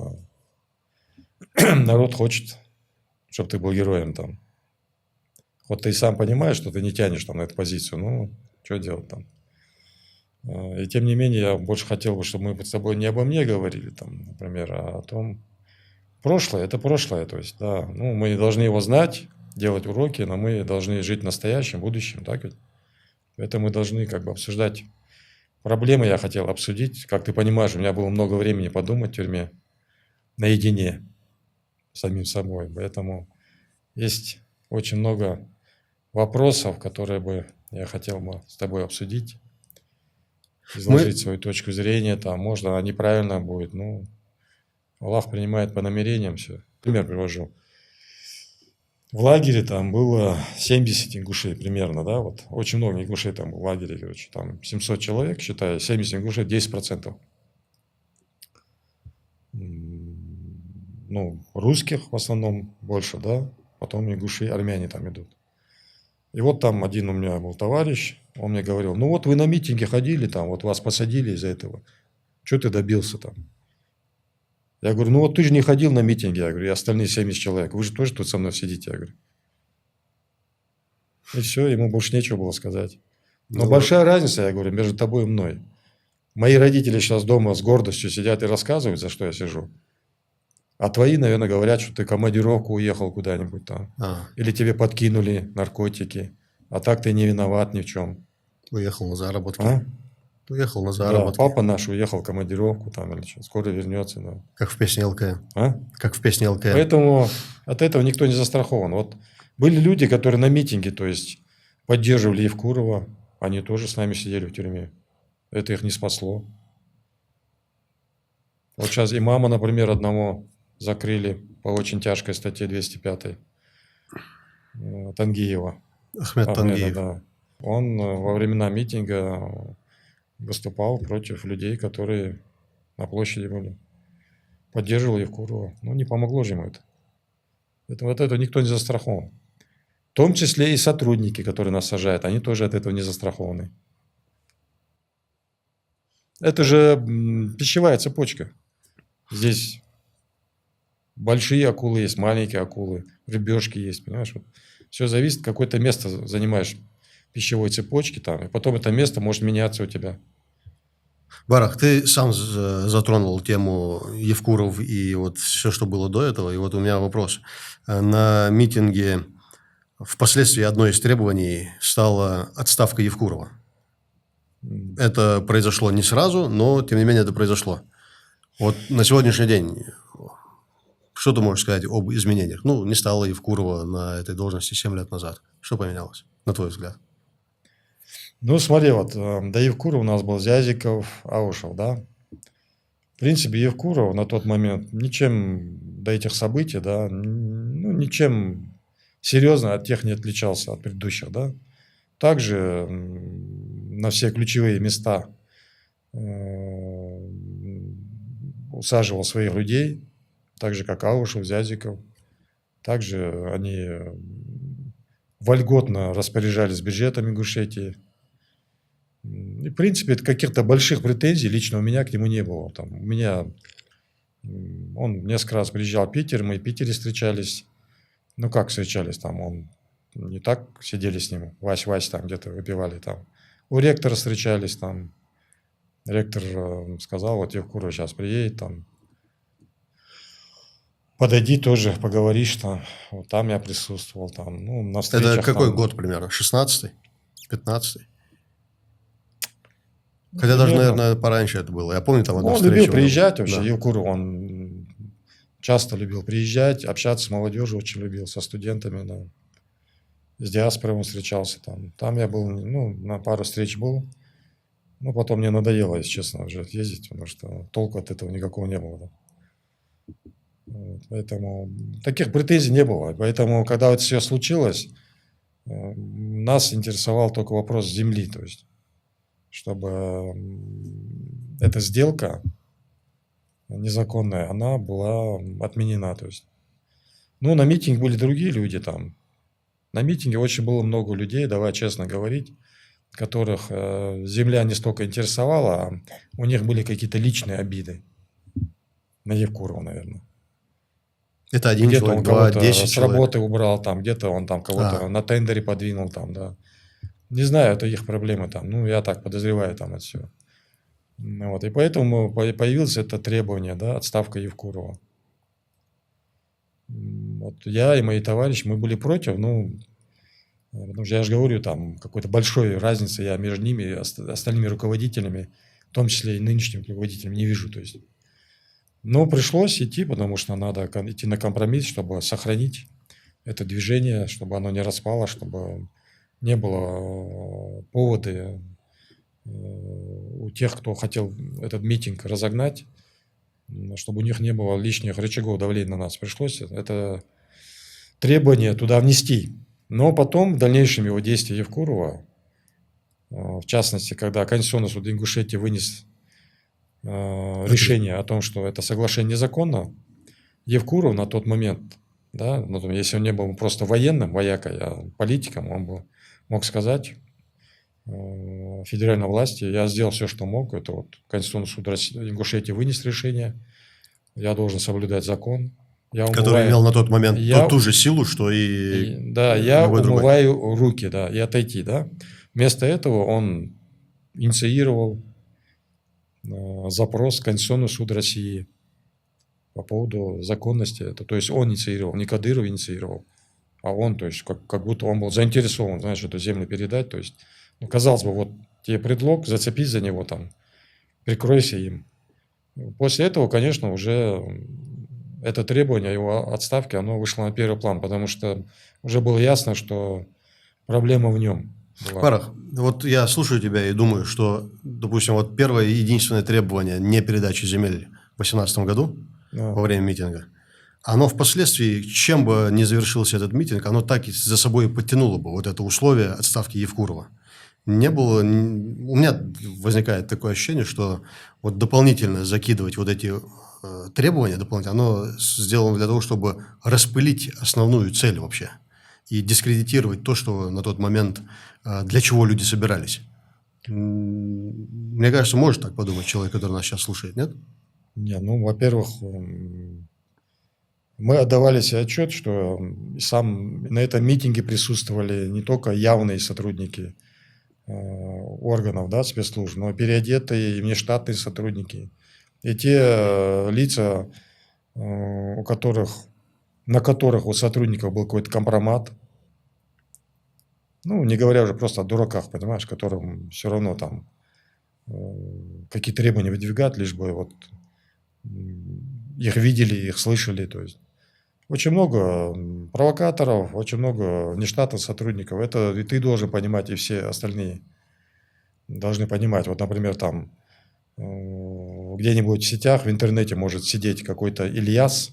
народ хочет, чтобы ты был героем там. Вот ты и сам понимаешь, что ты не тянешь там на эту позицию, ну, что делать там. И тем не менее, я больше хотел бы, чтобы мы с тобой не обо мне говорили, там, например, а о том, прошлое – это прошлое, то есть, да, ну, мы должны его знать, делать уроки, но мы должны жить настоящим, будущим, так ведь? Это мы должны как бы обсуждать проблемы, я хотел обсудить. Как ты понимаешь, у меня было много времени подумать в тюрьме наедине с самим собой, поэтому есть очень много вопросов, которые бы я хотел бы с тобой обсудить, изложить свою точку зрения, там, можно она неправильно будет, ну, Аллах принимает по намерениям все. Пример привожу. В лагере там было 70 ингушей примерно, да, вот. Очень много ингушей там в лагере, короче, там 700 человек, считаю, 70 ингушей, 10%. Ну, русских в основном больше, да, потом ингуши, армяне там идут. И вот там один у меня был товарищ, он мне говорил, ну вот вы на митинге ходили, там, вот вас посадили из-за этого, что ты добился там? Я говорю, ну вот ты же не ходил на митинги, я говорю, и остальные 70 человек, вы же тоже тут со мной сидите, я говорю. И все, ему больше нечего было сказать. Но
Ну,
большая разница, я говорю, между тобой и мной. Мои родители сейчас дома с гордостью сидят и рассказывают, за что я сижу. А твои, наверное, говорят, что ты командировку уехал куда-нибудь там. Или тебе подкинули наркотики. А так ты не виноват ни в чем.
Уехал на заработки.
А?
Уехал на
Да,
заработки.
папа наш уехал в командировку там или что, скоро вернется. Да.
Как в песне ЛК.
А?
Как в песне ЛК.
Поэтому от этого никто не застрахован. Вот были люди, которые на митинге, то есть поддерживали Евкурова, они тоже с нами сидели в тюрьме. Это их не спасло. Вот сейчас имама, например, одного закрыли по очень тяжкой статье 205 Тангиева.
Ахмед
Ахмеда,
Тангиев.
да. Он во времена митинга выступал против людей, которые на площади были. Поддерживал Евкурова. Ну, не помогло же ему это. Вот это никто не застрахован. В том числе и сотрудники, которые нас сажают, они тоже от этого не застрахованы. Это же пищевая цепочка. Здесь большие акулы есть, маленькие акулы, рыбешки есть, понимаешь? Вот. Все зависит, какое-то место занимаешь в пищевой цепочке, там, и потом это место может меняться у тебя.
Барах, ты сам затронул тему Евкуров и вот все, что было до этого. И вот у меня вопрос. На митинге впоследствии одно из требований стала отставка Евкурова. Это произошло не сразу, но тем не менее это произошло. Вот на сегодняшний день что ты можешь сказать об изменениях? Ну, не стало Евкурова на этой должности 7 лет назад. Что поменялось, на твой взгляд?
Ну, смотри, вот до Евкурова у нас был Зязиков, Аушев, да. В принципе, Евкуров на тот момент ничем до этих событий, да, ну, ничем серьезно от тех не отличался, от предыдущих, да. Также на все ключевые места усаживал своих людей, так же, как Аушев, Зязиков. Также они вольготно распоряжались бюджетом Ингушетии. И, в принципе, каких-то больших претензий лично у меня к нему не было. Там, у меня Он несколько раз приезжал в Питер, мы в Питере встречались. Ну, как встречались там, он не так сидели с ним, Вась там где-то выпивали там. У ректора встречались там. Ректор сказал, вот Евкуров сейчас приедет там. Подойди тоже, поговоришь там. Вот там я присутствовал там. Ну, на встречах.
Это какой
там,
год примерно? 16-й? 15-й? Хотя
примерно.
даже, наверное, пораньше это было. Я помню, там одна
Он
встреча
любил
была.
приезжать вообще,
Да.
Евкуров, он часто любил приезжать, общаться с молодежью очень любил, со студентами, да. С диаспорой он встречался там. Там я был, ну, на пару встреч был. Ну, потом мне надоело, если честно, уже ездить, потому что толку от этого никакого не было. Да. Вот, поэтому таких претензий не было. Поэтому, когда это все случилось, нас интересовал только вопрос земли, то есть, чтобы эта сделка незаконная, она была отменена. То есть. Ну, на митинге были другие люди там. На митинге очень было много людей, давай честно говорить, которых земля не столько интересовала, а у них были какие-то личные обиды на Евкурова, наверное.
Это один
Где-то
человек,
он
два,
кого-то
10
с
человек.
работы убрал, там, где-то он там кого-то на тендере подвинул, там, да. Не знаю, это их проблемы там. Ну, я так подозреваю там от всего. Вот. И поэтому появилось это требование, да, отставка Евкурова. Вот я и мои товарищи, мы были против, ну, потому что я же говорю, там какой-то большой разницы я между ними и остальными руководителями, в том числе и нынешним руководителем, не вижу. То есть. Но пришлось идти, потому что надо идти на компромисс, чтобы сохранить это движение, чтобы оно не распало, чтобы не было повода у тех, кто хотел этот митинг разогнать, чтобы у них не было лишних рычагов давления на нас. Пришлось это требование туда внести. Но потом, в дальнейшем его действия Евкурова, в частности, когда Конституционный суд Ингушетии вынес решение о том, что это соглашение незаконно, Евкуров на тот момент, да, если он не был просто военным, воякой, а политиком, он бы мог сказать федеральной власти, я сделал все, что мог, это вот Конституционный суд Ингушетии вынес решение, я должен соблюдать закон.
Который имел на тот момент ту же силу, что и
да, я
любой другой.
умываю руки, да, и отойти, да. Вместо этого он инициировал запрос в Конституционный суд России по поводу законности. Это, то есть он инициировал, не Кадыров инициировал, а он, то есть как будто он был заинтересован, знаешь, эту землю передать. То есть, ну, казалось бы, вот тебе предлог, зацепись за него там, прикройся им. После этого, конечно, уже это требование его отставки, оно вышло на первый план, потому что уже было ясно, что проблема в нем была.
Марах, вот я слушаю тебя и думаю, что, допустим, вот первое и единственное требование не передачи земель в 2018 году во время митинга, оно впоследствии, чем бы ни завершился этот митинг, оно так и за собой подтянуло бы вот это условие отставки Евкурова. Не было, у меня возникает такое ощущение, что вот дополнительно закидывать вот эти требования, дополнительно, оно сделано для того, чтобы распылить основную цель вообще и дискредитировать то, что на тот момент, для чего люди собирались. Мне кажется, может так подумать человек, который нас сейчас слушает, нет?
Не, ну, во-первых, мы отдавали себе отчет, что сам на этом митинге присутствовали не только явные сотрудники органов, да, спецслужб, но переодетые и внештатные сотрудники. И те лица, на которых у сотрудников был какой-то компромат, ну, не говоря уже просто о дураках, понимаешь, которым все равно там какие требования выдвигать, лишь бы вот их видели, их слышали, то есть. Очень много провокаторов, очень много внештатных сотрудников. Это и ты должен понимать, и все остальные должны понимать. Вот, например, там где-нибудь в сетях, в интернете может сидеть какой-то Ильяс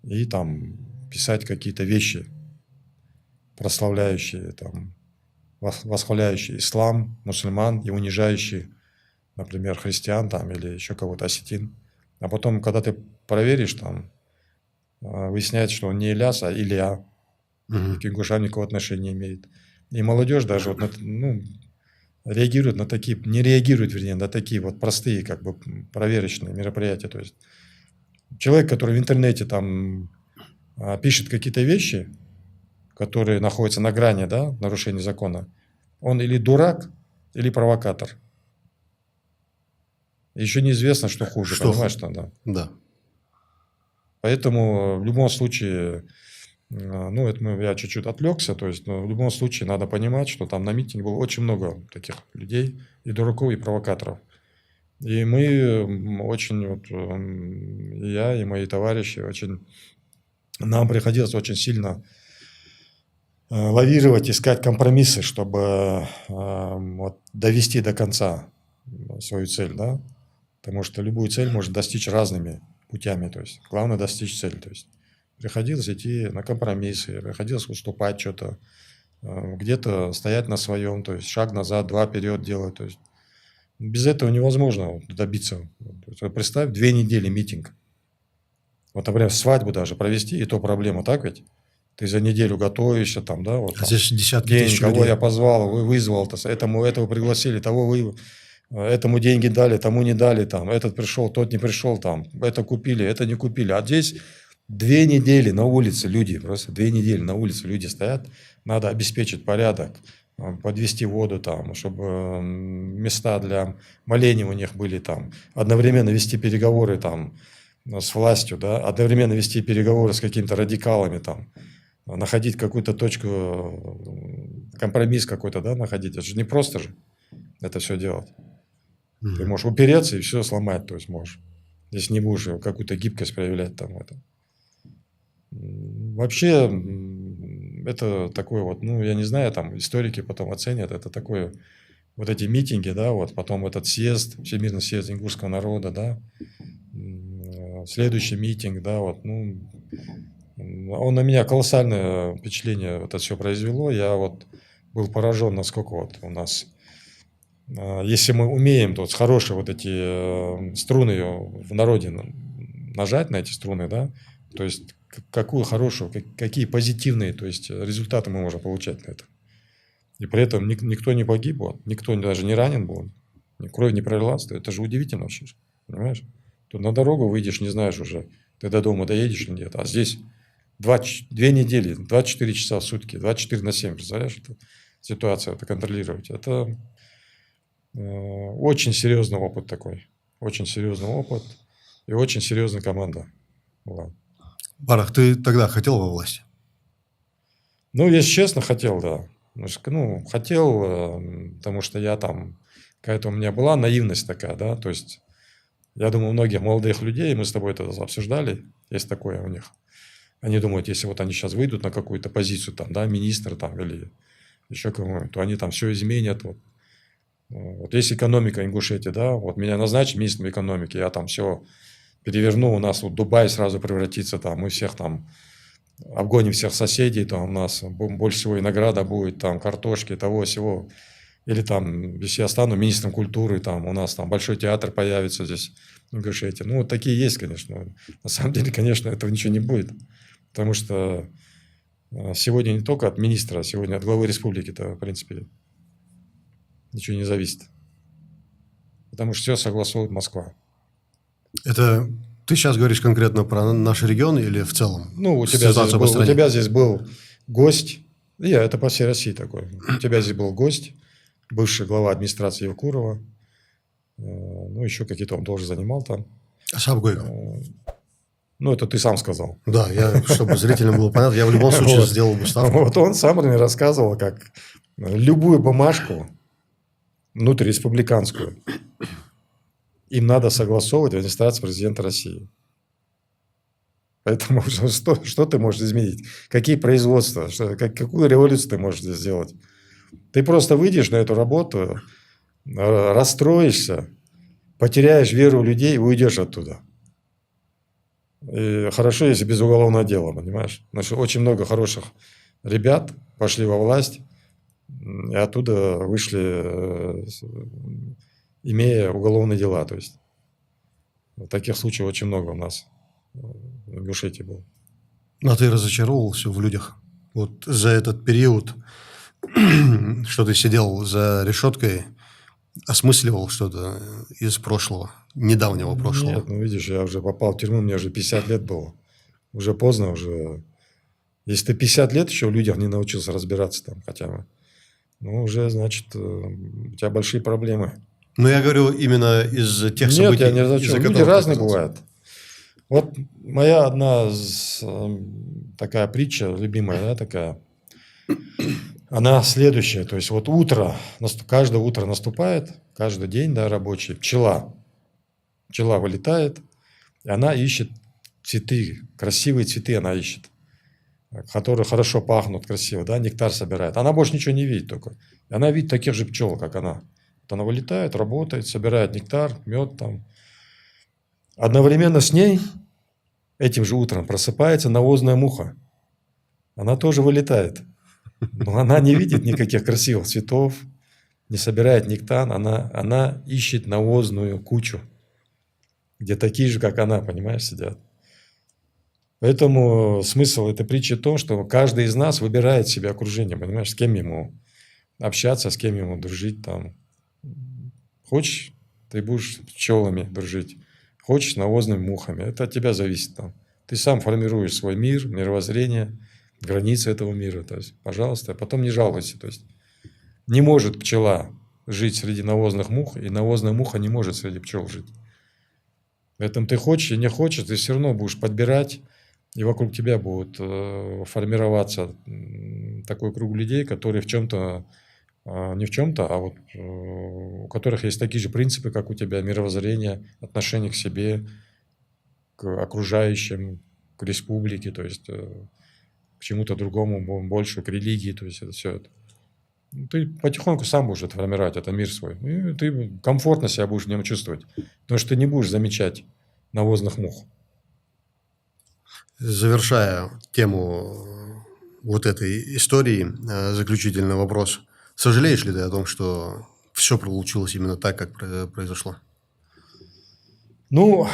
и там писать какие-то вещи, прославляющие, там, восхваляющие ислам, мусульман и унижающие, например, христиан там или еще кого-то, осетин. А потом, когда ты проверишь, там, выясняется, что он не Ильяс, а Илья. К ингушам никакого отношения не имеет. И молодежь даже, вот, ну, реагируют на такие, не реагируют, вернее, на такие вот простые, как бы, проверочные мероприятия. То есть человек, который в интернете там пишет какие-то вещи, которые находятся на грани, да, нарушения закона, он или дурак, или провокатор. Еще неизвестно, что хуже,
Что
понимаешь,
хуже?
что да.
Да.
Поэтому в любом случае, ну, это я чуть-чуть отвлекся, то есть, но в любом случае надо понимать, что там на митинге было очень много таких людей, и дураков, и провокаторов. И мы очень, вот, и я, и мои товарищи, очень, нам приходилось очень сильно лавировать, искать компромиссы, чтобы вот, довести до конца свою цель, да, потому что любую цель можно достичь разными путями, то есть главное достичь цели, то есть приходилось идти на компромиссы, приходилось уступать что-то, где-то стоять на своем, то есть шаг назад, два вперед делать, то есть без этого невозможно добиться. Представь, 2 недели митинг. Вот, например, свадьбу даже провести, и то проблема, так ведь? Ты за неделю готовишься, там, да, вот
А
там,
здесь десятки
день,
тысяч
кого
людей.
я позвал, вызвал, этого пригласили, того вы, этому деньги дали, тому не дали, там, этот пришел, тот не пришел, там, это купили, это не купили. А здесь 2 недели на улице люди, просто 2 недели на улице люди стоят, надо обеспечить порядок, подвести воду там, чтобы места для моления у них были там, одновременно вести переговоры там с властью, да, одновременно вести переговоры с какими-то радикалами там, находить какую-то точку, компромисс какой-то, да, находить. Это же не просто же это все делать. Ты можешь упереться и все сломать, то есть можешь, если не будешь какую-то гибкость проявлять там это. Вообще, это такое вот, ну, я не знаю, там историки потом оценят, это такое, вот эти митинги, да, вот потом этот съезд, Всемирный съезд ингушского народа, да, следующий митинг, да, вот, ну, он на меня колоссальное впечатление вот это все произвело. Я вот был поражен, насколько вот у нас, если мы умеем то с хорошие вот эти струны в народе нажать на эти струны, да, то есть какую хорошую, какие позитивные, то есть результаты мы можем получать на это. И при этом никто не погиб, вот, никто даже не ранен был, кровь не пролилась, это же удивительно вообще, понимаешь? Тут на дорогу выйдешь, не знаешь уже, ты до дома доедешь или нет, а здесь 2 недели, 24 часа в сутки, 24/7, представляешь, это ситуация, это контролировать. Это очень серьезный опыт такой, очень серьезный опыт и очень серьезная команда была.
Барах, ты тогда хотел во власти?
Ну, если честно, хотел, да. Ну, хотел, потому что я там, какая-то у меня была наивность такая, да, то есть я думаю, у многих молодых людей, мы с тобой это обсуждали, есть такое у них. Они думают, если вот они сейчас выйдут на какую-то позицию, там, да, министра там, или еще кого-нибудь, то они там все изменят. Вот есть экономика Ингушетии, да, вот меня назначат министром экономики, я там все переверну, у нас вот Дубай сразу превратится, там, мы всех там обгоним всех соседей, там у нас больше всего и награда будет, там, картошки, того, всего. Или там, если я стану министром культуры, там, у нас там большой театр появится здесь в Ингушетии. Ну, вот такие есть, конечно. На самом деле, конечно, этого ничего не будет. Потому что сегодня не только от министра, сегодня от главы республики-то, в принципе, ничего не зависит. Потому что все согласует Москва.
Это ты сейчас говоришь конкретно про наш регион или в целом?
Ну, у тебя здесь был гость, это по всей России такой. У тебя здесь был гость, бывший глава администрации Евкурова. Ну, еще какие-то он тоже занимал там.
Асхаб Гойко.
Ну, это ты сам сказал.
Да, чтобы зрителям было понятно, я в любом случае сделал бы ставку.
Вот он сам мне рассказывал, как любую бумажку внутриреспубликанскую им надо согласовывать в администрации президента России. Поэтому что ты можешь изменить? Какие производства? Какую революцию ты можешь здесь сделать? Ты просто выйдешь на эту работу, расстроишься, потеряешь веру в людей и уйдешь оттуда. И хорошо, если без уголовного дела, понимаешь? Потому что очень много хороших ребят пошли во власть и оттуда вышли, имея уголовные дела. То есть таких случаев очень много у нас в Ингушетии было.
А ты разочаровывался в людях? Вот за этот период, что ты сидел за решеткой, осмысливал что-то из прошлого, недавнего прошлого?
Нет, ну видишь, я уже попал в тюрьму, мне уже 50 лет было. Уже поздно, уже. Если ты 50 лет еще в людях не научился разбираться там хотя бы, ну уже, значит, у тебя большие проблемы.
Но я говорю именно из тех
Нет,
событий,
я не
из-за
зачем. Люди
которых ты
разные
оказался.
бывают. Вот моя одна такая притча любимая, да, такая. Она следующая. То есть вот утро, каждое утро наступает, каждый день, да, рабочий, пчела. Пчела вылетает, и она ищет цветы, красивые цветы она ищет, которые хорошо пахнут, красиво, да, нектар собирает. Она больше ничего не видит только. И она видит таких же пчел, как она. Вот она вылетает, работает, собирает нектар, мед там. Одновременно с ней этим же утром просыпается навозная муха. Она тоже вылетает. Но она не видит никаких красивых цветов, не собирает нектар. Она ищет навозную кучу, где такие же, как она, понимаешь, сидят. Поэтому смысл этой притчи в том, что каждый из нас выбирает себе окружение, понимаешь, с кем ему общаться, с кем ему дружить там. Хочешь, ты будешь с пчелами дружить, хочешь, навозными мухами. Это от тебя зависит там. Ты сам формируешь свой мир, мировоззрение, границы этого мира. То есть, пожалуйста, потом не жалуйся. То есть, не может пчела жить среди навозных мух, и навозная муха не может среди пчел жить. Поэтому ты хочешь и не хочешь, ты все равно будешь подбирать, и вокруг тебя будет формироваться такой круг людей, которые в чем-то, не в чем-то, а вот у которых есть такие же принципы, как у тебя, мировоззрение, отношение к себе, к окружающим, к республике, то есть к чему-то другому, больше к религии, то есть это все это. Ты потихоньку сам будешь это формировать, это мир свой. И ты комфортно себя будешь в нем чувствовать, потому что ты не будешь замечать навозных мух.
Завершая тему вот этой истории, заключительный вопрос. Сожалеешь ли ты о том, что все получилось именно так, как произошло?
Ну,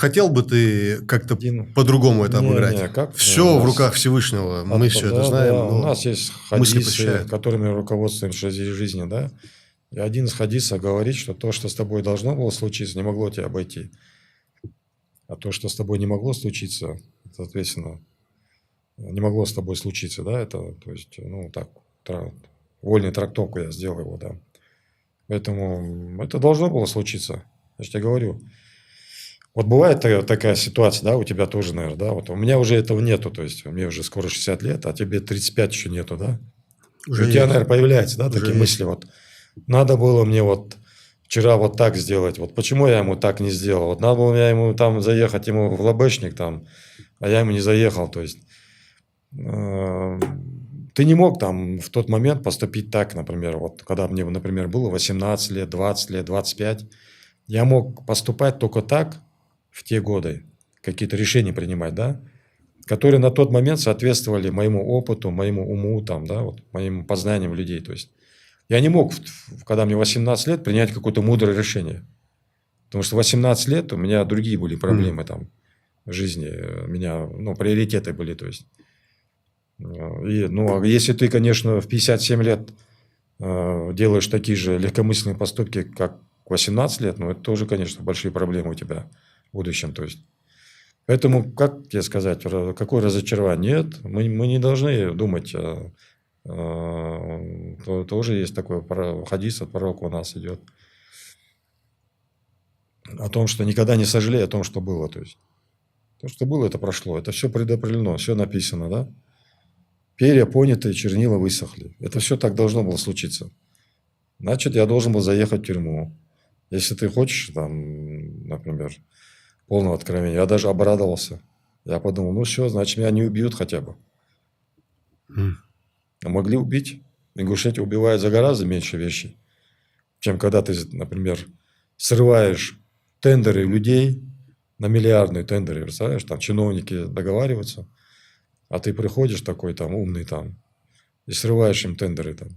Хотел бы ты как-то
один.
по-другому это
Не,
обыграть?
как у
Все в
нас
руках Всевышнего, мы все это
да,
знаем,
да, у
но
нас есть
мысли
хадисы,
посещают.
которыми руководствуемся в жизни, да. И один из хадисов говорит, что то, что с тобой должно было случиться, не могло тебя обойти. А то, что с тобой не могло случиться, соответственно, не могло с тобой случиться, да, это, то есть, ну, так, вольную трактовку я сделал его, да. Поэтому это должно было случиться, я же тебе говорю. Вот бывает такая ситуация, да, у тебя тоже, наверное, да, вот у меня уже этого нету, то есть мне уже скоро 60 лет, а тебе 35 еще нету, да. И
Уже
у тебя,
есть.
наверное, появляются, да,
Уже
такие
есть.
мысли, вот, надо было мне вот вчера вот так сделать, вот почему я ему так не сделал, вот надо было ему там заехать ему в лобешник там, а я ему не заехал, то есть ты не мог там в тот момент поступить так, например, вот когда мне, например, было 18 лет, 20 лет, 25, я мог поступать только так в те годы, какие-то решения принимать, да, которые на тот момент соответствовали моему опыту, моему уму, там, да, вот, моим познаниям людей. То есть я не мог, когда мне 18 лет, принять какое-то мудрое решение. Потому что 18 лет у меня другие были проблемы там в жизни, у меня, ну, приоритеты были, то есть. И, ну, а если ты, конечно, в 57 лет делаешь такие же легкомысленные поступки, как 18 лет, ну, это тоже, конечно, большие проблемы у тебя в будущем, то есть. Поэтому, как тебе сказать, какое разочарование? Нет, мы не должны думать, тоже есть такой хадис от пророка у нас идет, о том, что никогда не сожалей о том, что было. То есть, то, что было, это прошло. Это все предопределено, все написано, да? Перья понятые, чернила высохли. Это все так должно было случиться. Значит, я должен был заехать в тюрьму. Если ты хочешь, там, например, полного откровения, я даже обрадовался. Я подумал, ну все, значит, меня не убьют хотя бы. А могли убить. В Ингушетии убивают за гораздо меньше вещей, чем когда ты, например, срываешь тендеры людей на миллиардные тендеры, представляешь, там чиновники договариваются, а ты приходишь такой там умный там и срываешь им тендеры там.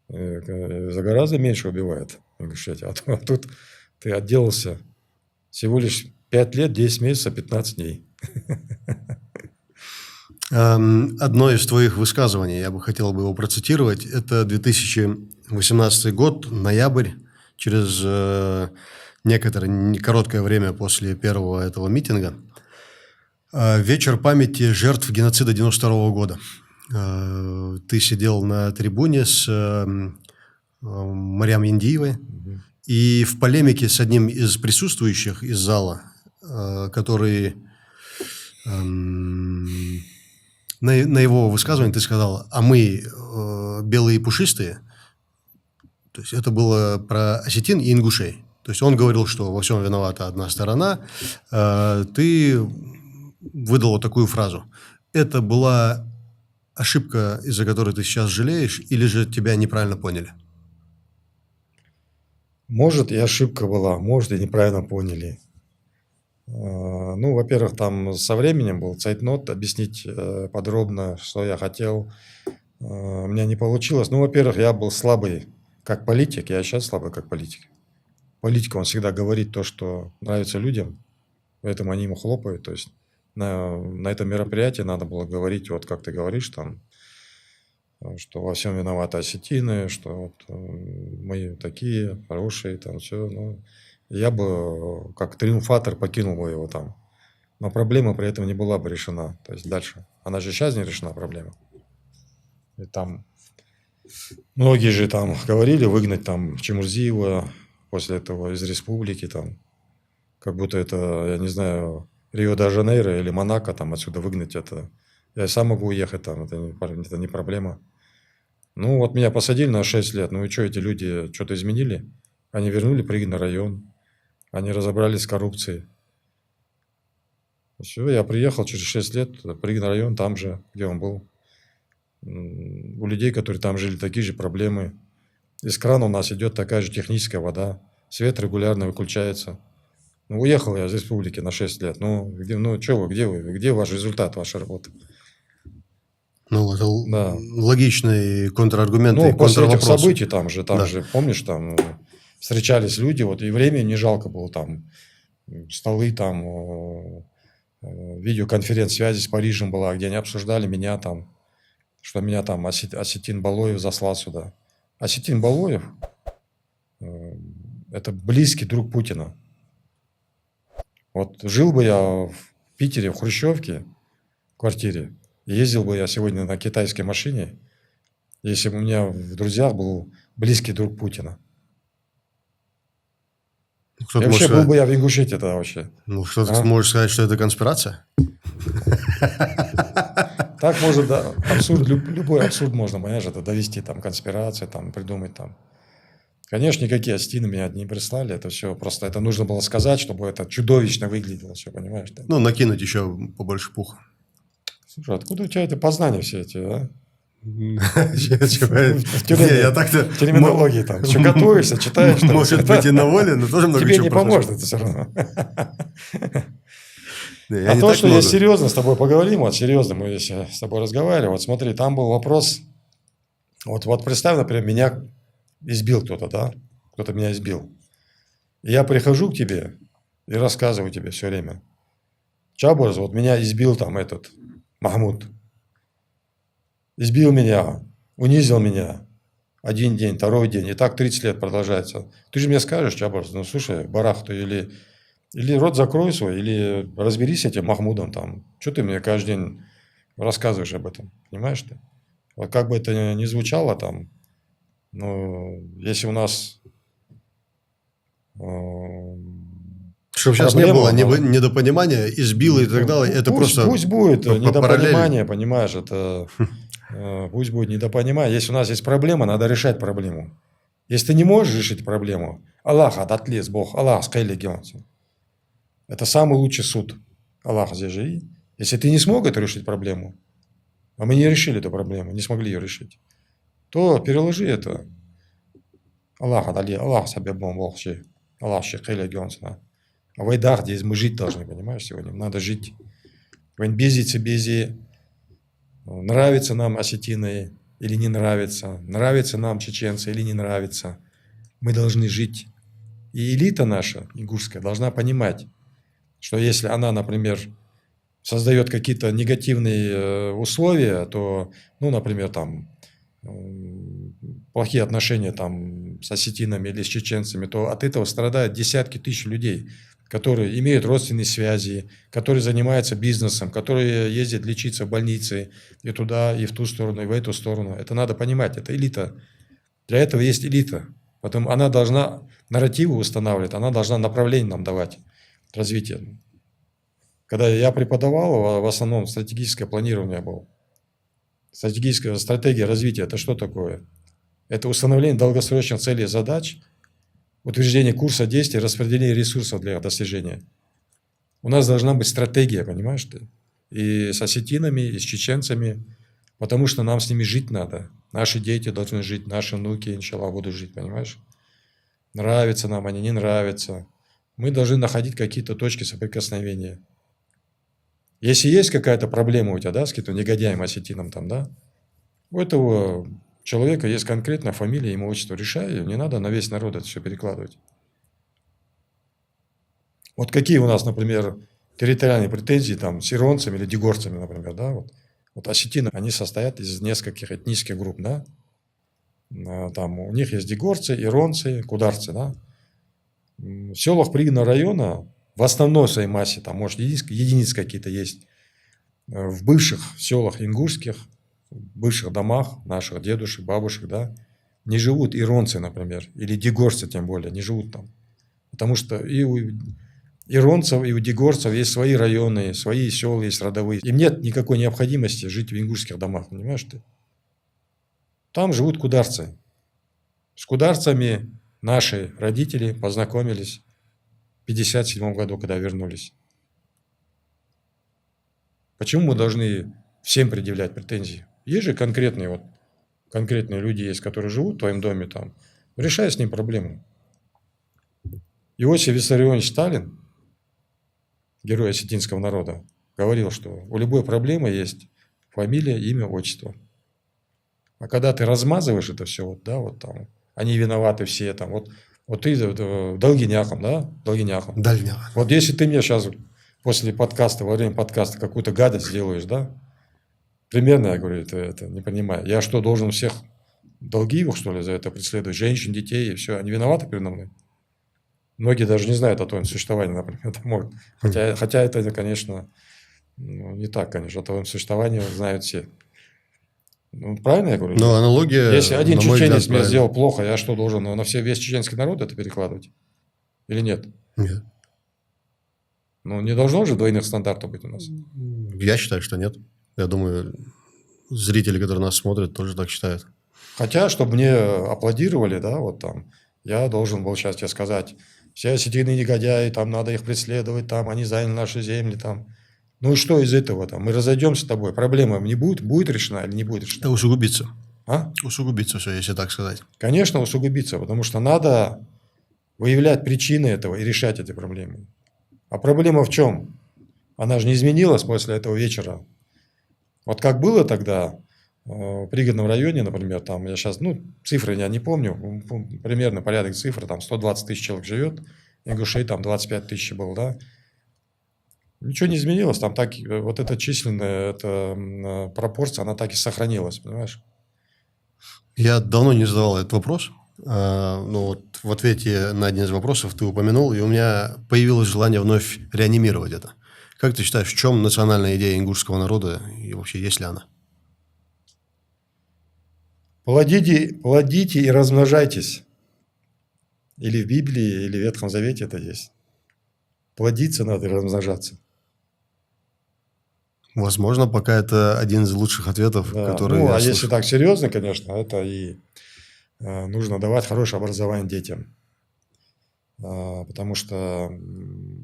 За гораздо меньше убивает в Ингушетии. А тут ты отделался всего лишь 5 лет, 10 месяцев, 15 дней.
Одно из твоих высказываний, я бы хотел бы его процитировать, это 2018 год, ноябрь, через некоторое короткое время после первого этого митинга. Вечер памяти жертв геноцида 92 года. Ты сидел на трибуне с Марьям Яндиевой, и в полемике с одним из присутствующих из зала, который на его высказывание ты сказал: а мы белые и пушистые. То есть это было про осетин и ингушей. То есть он говорил, что во всем виновата одна сторона. Ты выдал вот такую фразу. Это была ошибка, из-за которой ты сейчас жалеешь, или же тебя неправильно поняли?
Может, и ошибка была, может, и неправильно поняли. Ну, во-первых, там со временем был цейтнот, объяснить подробно, что я хотел. У меня не получилось. Ну, во-первых, я был слабый как политик, я сейчас слабый как политик. Политик, он всегда говорит то, что нравится людям, поэтому они ему хлопают. То есть на этом мероприятии надо было говорить, вот как ты говоришь, там, что во всем виноваты осетины, что вот мы такие хорошие, там все. Ну, я бы как триумфатор покинул бы его там. Но проблема при этом не была бы решена. То есть дальше. Она же сейчас не решена, проблема. И там многие же там говорили выгнать там Чемурзиева после этого из республики, там, как будто это, я не знаю, Рио-де-Жанейро или Монако, там отсюда выгнать это. Я сам могу уехать там, это не проблема. Ну, вот меня посадили на 6 лет. Ну и что, эти люди что-то изменили? Они вернули Пригородный район. Они разобрались с коррупцией. Все, я приехал через 6 лет, Пригородный район, там же, где он был. У людей, которые там жили, такие же проблемы. Из крана у нас идет такая же техническая вода. Свет регулярно выключается. Ну, уехал я из республики на 6 лет. Ну, что вы, где ваш результат, вашей работы?
Ну, это
Да.
логичные контраргументы,
Ну, после этих
контрвопросы.
событий там же, помнишь, там встречались люди, вот и времени не жалко было, там столы, там видеоконференц-связи с Парижем была, где они обсуждали меня там, что меня там Осетин Балоев заслал сюда. Осетин Балоев это близкий друг Путина. Вот жил бы я в Питере, в Хрущевке, в квартире, ездил бы я сегодня на китайской машине, если бы у меня в друзьях был близкий друг Путина. И вообще был бы я в Ингушетии тогда вообще.
Ну, кто-то может сказать, что это конспирация?
Так может, да, абсурд, любой абсурд можно, понимаешь, это довести, там, конспирации, там, придумать, там. Конечно, никакие осетины меня не прислали, это все просто, это нужно было сказать, чтобы это чудовищно выглядело, все, понимаешь? Да?
Ну, накинуть еще побольше пуха.
Слушай, откуда у тебя это познания все эти, а?
Я так-то...
Терминологии там. Что, готовишься, читаешь?
Может быть, и на воле, но тоже много
чего
чего
тебе не поможет это все равно.
А
то, что я серьезно с тобой поговорим, вот серьезно мы с тобой разговаривали, вот смотри, там был вопрос, вот представь, например, меня избил кто-то, да? Кто-то меня избил. И я прихожу к тебе и рассказываю тебе все время. Чабурз, вот меня избил там этот Махмуд. Избил меня, унизил меня. Один день, второй день. И так 30 лет продолжается. Ты же мне скажешь, Чабурз, ну слушай, барах, ты или рот закрой свой, или разберись с этим Махмудом там. Что ты мне каждый день рассказываешь об этом? Понимаешь ты? Вот как бы это ни звучало там, но если у нас...
Чтобы сейчас не было недопонимания, избило и так далее. Это просто
пусть будет недопонимание, понимаешь, это... Пусть будет недопонимание. Если у нас есть проблема, надо решать проблему. Если ты не можешь решить проблему, Аллах, атлес, Бог, Аллах, скайлегионся. Это самый лучший суд. Аллах здесь же. Если ты не смог эту решить проблему, а мы не решили эту проблему, не смогли ее решить, то переложи это. Аллах, Аллах, себе Бог, Аллах, скайлегионся. А в Айдах, здесь мы жить должны, понимаешь, сегодня. Надо жить. Бези, нравится нам осетины или не нравится, нравится нам чеченцы или не нравится. Мы должны жить. И элита наша, ингушская, должна понимать, что если она, например, создает какие-то негативные условия, то, ну, например, там плохие отношения там с осетинами или с чеченцами, то от этого страдают десятки тысяч людей, которые имеют родственные связи, которые занимаются бизнесом, которые ездят лечиться в больницы и туда, и в ту сторону, и в эту сторону. Это надо понимать, это элита. Для этого есть элита. Потом она должна нарративы устанавливать, она должна направление нам давать развитие. Когда я преподавал, в основном стратегическое планирование было. Стратегия развития – это что такое? Это установление долгосрочных целей и задач, утверждение курса действий, распределение ресурсов для их достижения. У нас должна быть стратегия, понимаешь ты? И с осетинами, и с чеченцами, потому что нам с ними жить надо. Наши дети должны жить, наши внуки, иншаллах, будут жить, понимаешь? Нравятся нам они, не нравятся. Мы должны находить какие-то точки соприкосновения. Если есть какая-то проблема у тебя, да, с каким-то негодяем, осетином там, да, у этого человека есть конкретная фамилия, имя, отчество, решай, не надо на весь народ это все перекладывать. Вот какие у нас, например, территориальные претензии там с иронцами или дегорцами, например, да, вот осетины, они состоят из нескольких этнических групп, да, там у них есть дегорцы, иронцы, кударцы, да. В селах Пригородного района в основной своей массе, там, может, единицы какие-то есть, в бывших селах ингушских, в бывших домах наших дедушек, бабушек, да, не живут иронцы, например, или дегорцы, тем более, не живут там. Потому что и у иронцев, и у дегорцев есть свои районы, свои села есть родовые. Им нет никакой необходимости жить в ингушских домах, понимаешь ты? Там живут кударцы. С кударцами наши родители познакомились в 1957 году, когда вернулись. Почему мы должны всем предъявлять претензии? Есть же конкретные люди есть, которые живут в твоем доме там. Решай с ним проблему. Иосиф Виссарионович Сталин, герой осетинского народа, говорил, что у любой проблемы есть фамилия, имя, отчество. А когда ты размазываешь это все, вот, да, вот там, они виноваты все, там, вот ты долгиняхом, да, долгиняхом.
Дальняк.
Вот если ты мне сейчас после подкаста, во время подкаста какую-то гадость сделаешь, да, примерно, я говорю, это не понимаю. Я что, должен всех долги их, что ли, за это преследовать? Женщин, детей и все, они виноваты передо мной? Многие даже не знают о твоем существовании, например. Хотя это, конечно, не так, конечно. О твоем существовании знают все. Ну, правильно я говорю?
Но аналогия,
Если один
на мой
чеченец
взгляд,
мне
правильно.
сделал плохо, я что, должен на весь чеченский народ это перекладывать? Или нет?
Нет.
Ну, не должно же двойных стандартов быть у нас.
Я считаю, что нет. Я думаю, зрители, которые нас смотрят, тоже так считают.
Хотя, чтобы мне аплодировали, да, вот там, я должен был сейчас тебе сказать, все осетины негодяи, там надо их преследовать, там они заняли наши земли, там. Ну и что из этого там? Мы разойдемся с тобой, проблема не будет решена или не будет решена?
Это усугубится.
А?
Усугубится все, если так сказать.
Конечно, усугубиться, потому что надо выявлять причины этого и решать эти проблемы. А проблема в чем? Она же не изменилась после этого вечера. Вот как было тогда в Пригородном районе, например, там я сейчас, цифры я не помню, примерно порядок цифр, там 120 тысяч человек живет, ингушей там 25 тысяч было, да. Ничего не изменилось, там так, вот эта численная пропорция, она так и сохранилась, понимаешь?
Я давно не задавал этот вопрос, но вот в ответе на один из вопросов ты упомянул, и у меня появилось желание вновь реанимировать это. Как ты считаешь, в чем национальная идея ингушского народа и вообще есть ли она?
Плодите и размножайтесь. Или в Библии, или в Ветхом Завете это есть. Плодиться надо и размножаться.
Возможно, пока это один из лучших ответов,
Да.
которые я
если
слышу.
так серьезно, конечно, это и нужно давать хорошее образование детям. Потому что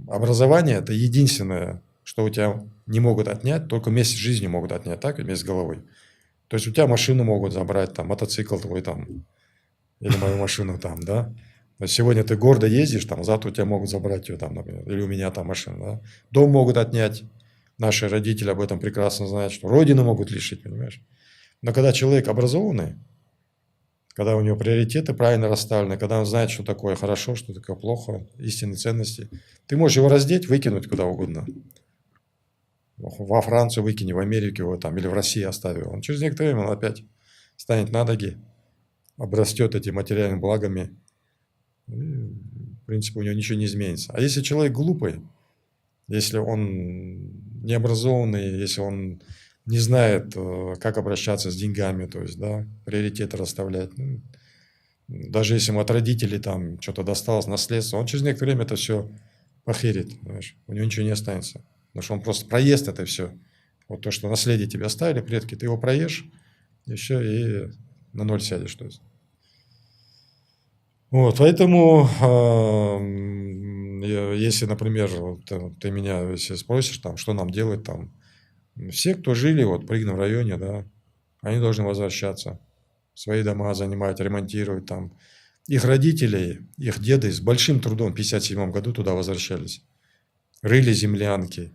образование – это единственное, что у тебя не могут отнять, только вместе с жизнью могут отнять, так, и вместе с головой. То есть у тебя машину могут забрать, там, мотоцикл твой там, или мою машину там, да. То есть сегодня ты гордо ездишь, там, завтра у тебя могут забрать ее там, например, или у меня там машина, да. Дом могут отнять, наши родители об этом прекрасно знают, что родину могут лишить, понимаешь. Но когда человек образованный, когда у него приоритеты правильно расставлены, когда он знает, что такое хорошо, что такое плохо, истинные ценности, ты можешь его раздеть, выкинуть куда угодно. во Францию выкини, в Америку его там, или в России оставил. Он через некоторое время он опять станет на ноги, обрастет этими материальными благами. И, в принципе, у него ничего не изменится. А если человек глупый, если он необразованный, если он не знает, как обращаться с деньгами, то есть, да, приоритеты расставлять, ну, даже если ему от родителей там что-то досталось, наследство, он через некоторое время это все похерит, знаешь, у него ничего не останется. Потому что он просто проест это все. Вот то, что наследие тебе оставили, предки, ты его проешь, и все, и на ноль сядешь. То есть. Вот, поэтому, если, например, ты меня если спросишь, там, что нам делать, там, все, кто жили вот, в Пригном районе, да, они должны возвращаться, свои дома занимать, ремонтировать там. Их родители, их деды с большим трудом в 1957 году туда возвращались. Рыли землянки.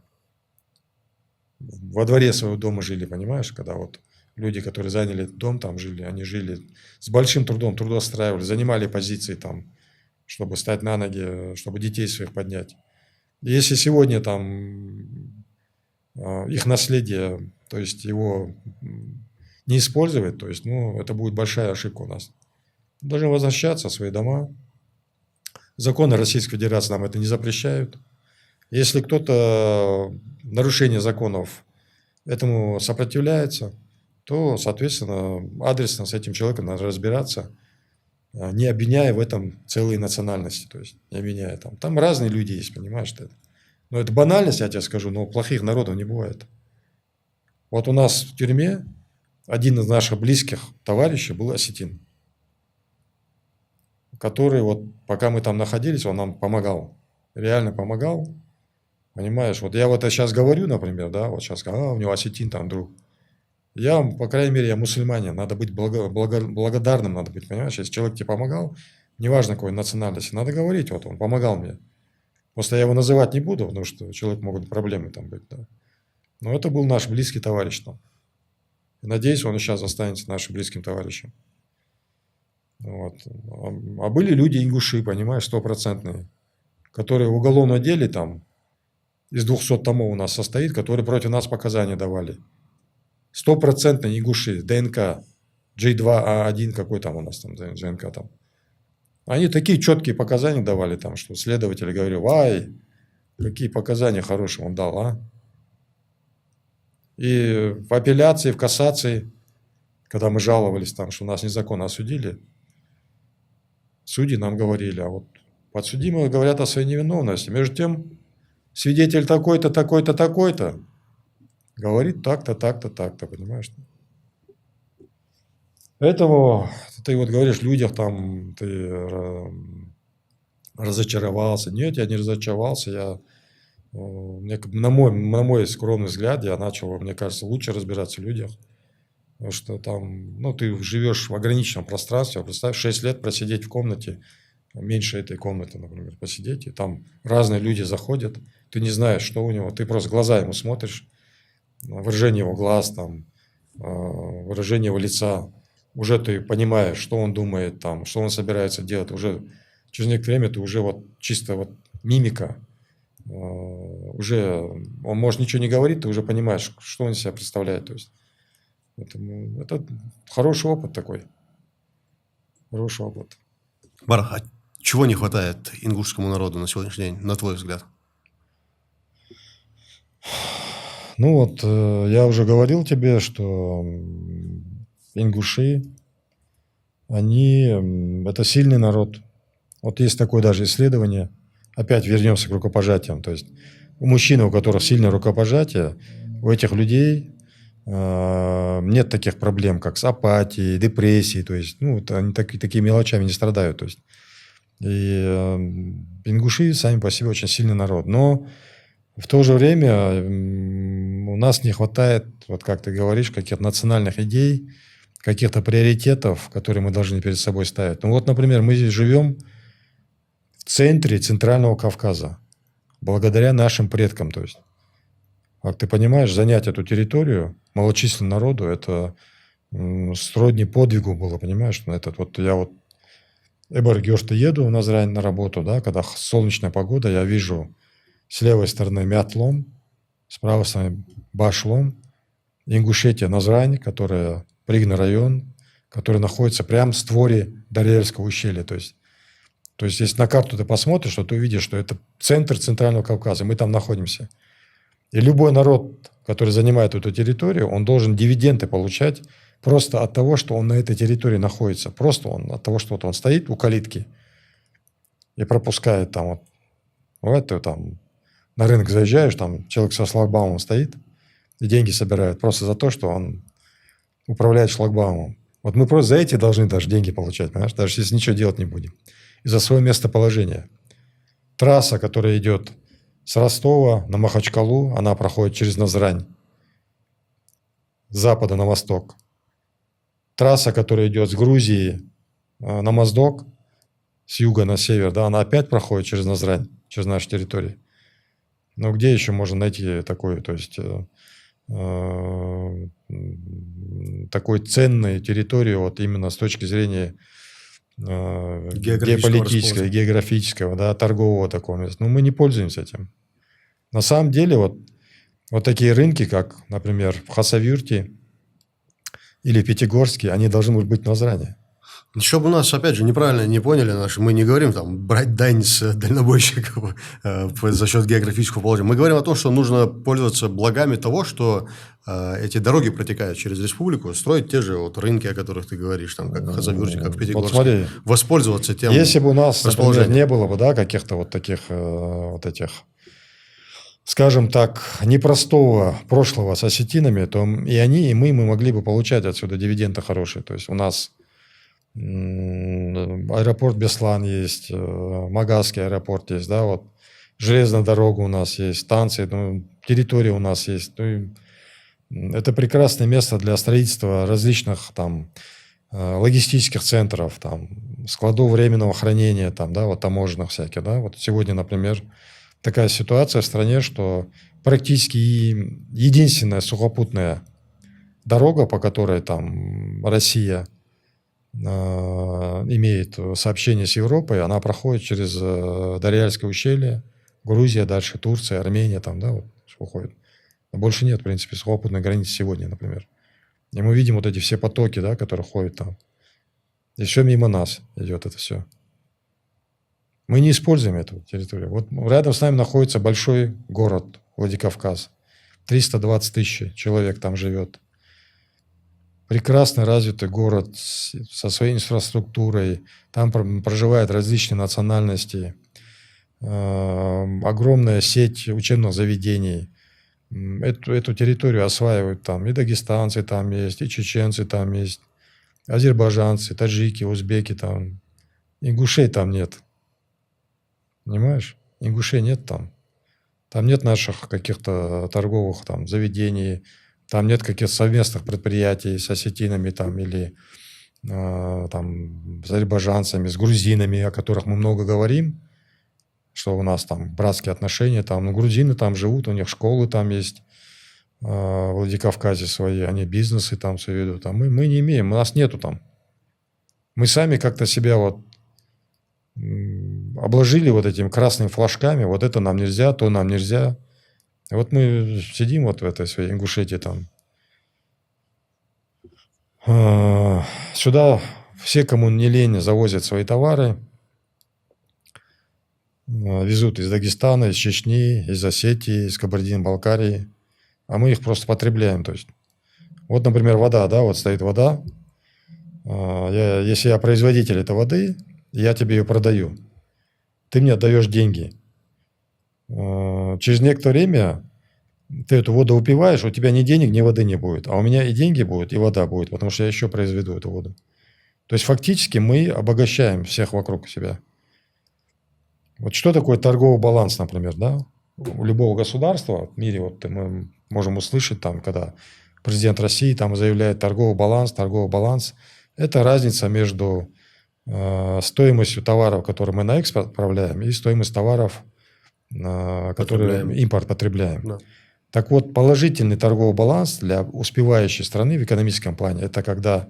Во дворе своего дома жили, понимаешь, когда вот люди, которые заняли дом, там жили, они жили с большим трудом, трудоустраивали, занимали позиции там, чтобы стать на ноги, чтобы детей своих поднять. Если сегодня там их наследие, то есть его не использовать, то есть, ну, это будет большая ошибка у нас. Должны возвращаться в свои дома. Законы Российской Федерации нам это не запрещают. Если кто-то нарушение законов этому сопротивляется, то, соответственно, адресно с этим человеком надо разбираться, не обвиняя в этом целые национальности, то есть не обвиняя там. Там разные люди есть, понимаешь, что это. Но это банальность, я тебе скажу, но плохих народов не бывает. Вот у нас в тюрьме один из наших близких товарищей был осетин, который вот пока мы там находились, он нам помогал, реально помогал. Понимаешь, вот я вот сейчас говорю, например, да, вот сейчас, у него осетин там друг. Я, по крайней мере, я мусульманин, надо быть благодарным, надо быть, понимаешь, если человек тебе помогал, неважно какой национальности, надо говорить, вот он помогал мне. Просто я его называть не буду, потому что у человека могут проблемы там быть, да. Но это был наш близкий товарищ там. И надеюсь, он и сейчас останется нашим близким товарищем. Вот. А были люди ингуши, понимаешь, стопроцентные, которые в уголовном деле там из 200 томов у нас состоит, которые против нас показания давали. Стопроцентные ингуши, ДНК, J2A1, какой там у нас там ДНК там. Они такие четкие показания давали там, что следователь говорил, какие показания хорошие он дал, а? И в апелляции, в кассации, когда мы жаловались там, что нас незаконно осудили, судьи нам говорили, а вот подсудимые говорят о своей невиновности. Между тем, свидетель такой-то, такой-то, такой-то говорит так-то, так-то, так-то, понимаешь? Поэтому ты вот говоришь, в людях там ты разочаровался. Нет, я не разочаровался. На мой скромный взгляд, я начал, мне кажется, лучше разбираться в людях. Потому что там, ну, ты живешь в ограниченном пространстве. Представь, 6 лет просидеть в комнате, меньше этой комнаты, например, посидеть. И там разные люди заходят. Ты не знаешь, что у него. Ты просто глаза ему смотришь. Выражение его глаз, там, выражение его лица. Уже ты понимаешь, что он думает, там, что он собирается делать. Уже через некоторое время ты уже вот чисто вот мимика. Уже он может ничего не говорить, ты уже понимаешь, что он из себя представляет. То есть, это хороший опыт такой. Хороший опыт.
Барх, а чего не хватает ингушскому народу на сегодняшний день, на твой взгляд?
Ну вот, я уже говорил тебе, что ингуши, это сильный народ. Вот есть такое даже исследование. Опять вернемся к рукопожатиям. То есть у мужчин, у которых сильное рукопожатие, у этих людей нет таких проблем, как с апатией, депрессией. То есть, ну, они такими мелочами не страдают. То есть, и ингуши сами по себе очень сильный народ. Но в то же время у нас не хватает, вот как ты говоришь, каких-то национальных идей, каких-то приоритетов, которые мы должны перед собой ставить. Ну вот, например, мы здесь живем в центре Центрального Кавказа, благодаря нашим предкам. То есть, как ты понимаешь, занять эту территорию малочисленному народу, это сродни подвигу было, понимаешь? Я вот Эбер-Гёшта еду в Назрань на работу, да, когда солнечная погода, я вижу с левой стороны мятлом, с правой стороны Башлом, Ингушетия, Назрань, которая Пригный район, который находится прямо в створе Дарьяльского ущелья. То есть, если на карту ты посмотришь, то ты увидишь, что это центр Центрального Кавказа, мы там находимся. И любой народ, который занимает эту территорию, он должен дивиденды получать просто от того, что он на этой территории находится. Просто от того, что он стоит у калитки и пропускает там ты там на рынок заезжаешь, там человек со шлагбаумом стоит и деньги собирает просто за то, что он управляет шлагбаумом. Вот мы просто за эти должны даже деньги получать, понимаешь, даже если ничего делать не будем. Из-за своего местоположения. Трасса, которая идет с Ростова на Махачкалу, она проходит через Назрань, с запада на восток. Трасса, которая идет с Грузии на Моздок, с юга на север, да, она опять проходит через Назрань, через наши территории. Но где еще можно найти такой, то есть такой ценной территорию вот именно с точки зрения геополитического, географического, да, торгового такого места. Но мы не пользуемся этим. На самом деле вот такие рынки, как, например, в Хасавюрте или в Пятигорске, они должны быть в Назране.
Чтобы нас, опять же, неправильно не поняли, мы не говорим там брать дань с дальнобойщиков за счет географического положения. Мы говорим о том, что нужно пользоваться благами того, что эти дороги протекают через республику, строить те же вот рынки, о которых ты говоришь, там, как в Хасавюрте, как в Пятигорске. Вот смотри, воспользоваться тем.
Если бы у нас, например, не было бы, да, каких-то вот таких вот этих, скажем так, непростого прошлого с осетинами, то и они, и мы могли бы получать отсюда дивиденды хорошие. То есть у нас аэропорт Беслан есть, Магазский аэропорт есть, да, вот железная дорога у нас есть, станции, территория у нас есть. Это прекрасное место для строительства различных там логистических центров, там складов временного хранения, там, да, вот таможенных всяких, да. Вот сегодня, например, такая ситуация в стране, что практически единственная сухопутная дорога, по которой там Россия имеет сообщение с Европой, она проходит через Дарьяльское ущелье, Грузия, дальше Турция, Армения, там, да, вот уходит. А больше нет, в принципе, сухопутной границы сегодня, например. И мы видим вот эти все потоки, да, которые ходят там. И все мимо нас идет это все. Мы не используем эту территорию. Вот рядом с нами находится большой город Владикавказ. 320 тысяч человек там живет. Прекрасно развитый город со своей инфраструктурой. Там проживают различные национальности. Огромная сеть учебных заведений. Эту территорию осваивают там и дагестанцы там есть, и чеченцы там есть, азербайджанцы, таджики, узбеки там. Ингушей там нет. Понимаешь? Ингушей нет там. Там нет наших каких-то торговых там заведений. Там нет каких-то совместных предприятий с осетинами там, или там, с азербайджанцами, с грузинами, о которых мы много говорим, что у нас там братские отношения. Там, грузины там живут, у них школы там есть, в Владикавказе свои, они бизнесы там все ведут. А мы не имеем, у нас нету там. Мы сами как-то себя вот обложили вот этими красными флажками, вот это нам нельзя, то нам нельзя. И вот мы сидим вот в этой своей Ингушетии там. Сюда все, кому не лень, завозят свои товары, везут из Дагестана, из Чечни, из Осетии, из Кабардино-Балкарии, а мы их просто потребляем. То есть, вот, например, вода, да, вот стоит вода. Если я производитель этой воды, я тебе ее продаю. Ты мне отдаешь деньги. Через некоторое время ты эту воду выпиваешь, у тебя ни денег, ни воды не будет. А у меня и деньги будут, и вода будет, потому что я еще произведу эту воду. То есть фактически мы обогащаем всех вокруг себя. Вот что такое торговый баланс, например, да? У любого государства в мире, вот мы можем услышать там, когда президент России там заявляет торговый баланс. Это разница между стоимостью товаров, которые мы на экспорт отправляем, и стоимость товаров, которые импорт потребляем. Да. Так вот, положительный торговый баланс для успевающей страны в экономическом плане, это когда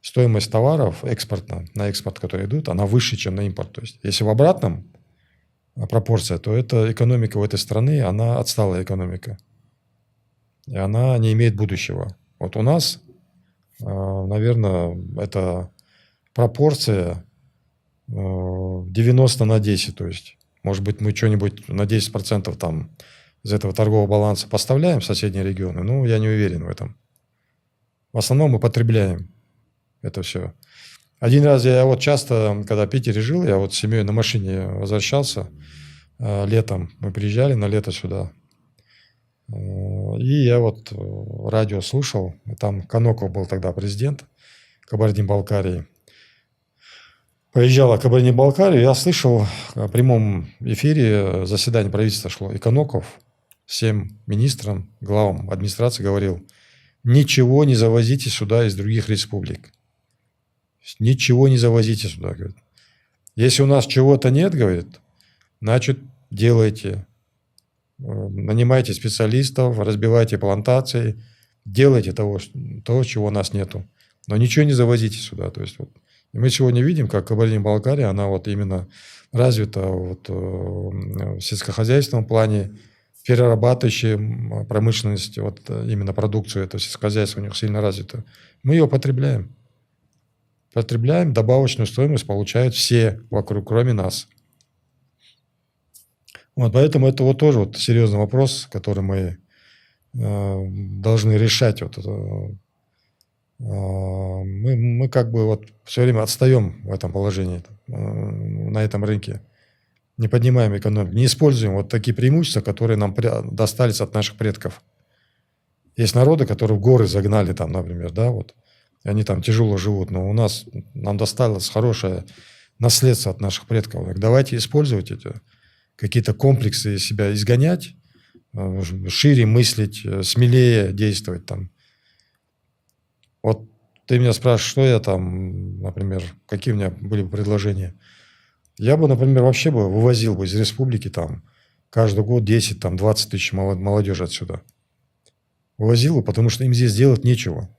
стоимость товаров на экспорт, которые идут, она выше, чем на импорт. То есть, если в обратном пропорция, то эта экономика в этой стране, она отсталая экономика. и она не имеет будущего. Вот у нас, наверное, это пропорция 90/10. То есть, может быть, мы что-нибудь на 10% там из этого торгового баланса поставляем в соседние регионы, но я не уверен в этом. В основном мы потребляем это все. Один раз я вот часто, когда в Питере жил, я вот с семьей на машине возвращался летом. Мы приезжали на лето сюда. И я вот радио слушал. Там Коноков был тогда президент Кабардино-Балкарии. Поезжала в Кабардино-Балкарию, я слышал в прямом эфире заседание правительства шло. И Коноков всем министрам, главам администрации говорил: ничего не завозите сюда из других республик. Ничего не завозите сюда, говорит. Если у нас чего-то нет, говорит, значит, делайте. Нанимайте специалистов, разбивайте плантации, делайте того, чего у нас нету. Но ничего не завозите сюда. То есть, вот. И мы сегодня видим, как Кабардино-Балкария, она вот именно развита вот, в сельскохозяйственном плане, перерабатывающая промышленность, вот именно продукцию, это сельскохозяйство у них сильно развито. Мы ее потребляем. Потребляем, добавочную стоимость получают все вокруг, кроме нас. Вот, поэтому это вот тоже вот серьезный вопрос, который мы должны решать. Вот, мы как бы вот все время отстаем в этом положении, на этом рынке. Не поднимаем экономику, не используем вот такие преимущества, которые нам достались от наших предков. Есть народы, которые в горы загнали там, например, да, вот. И они там тяжело живут, но нам досталось хорошее наследство от наших предков. Так давайте использовать эти какие-то комплексы из себя изгонять, шире мыслить, смелее действовать там. Вот ты меня спрашиваешь, что я там, например, какие у меня были бы предложения. Я бы, например, вообще бы вывозил бы из республики там каждый год 10, там 20 тысяч молодежи отсюда. Вывозил бы, потому что им здесь делать нечего.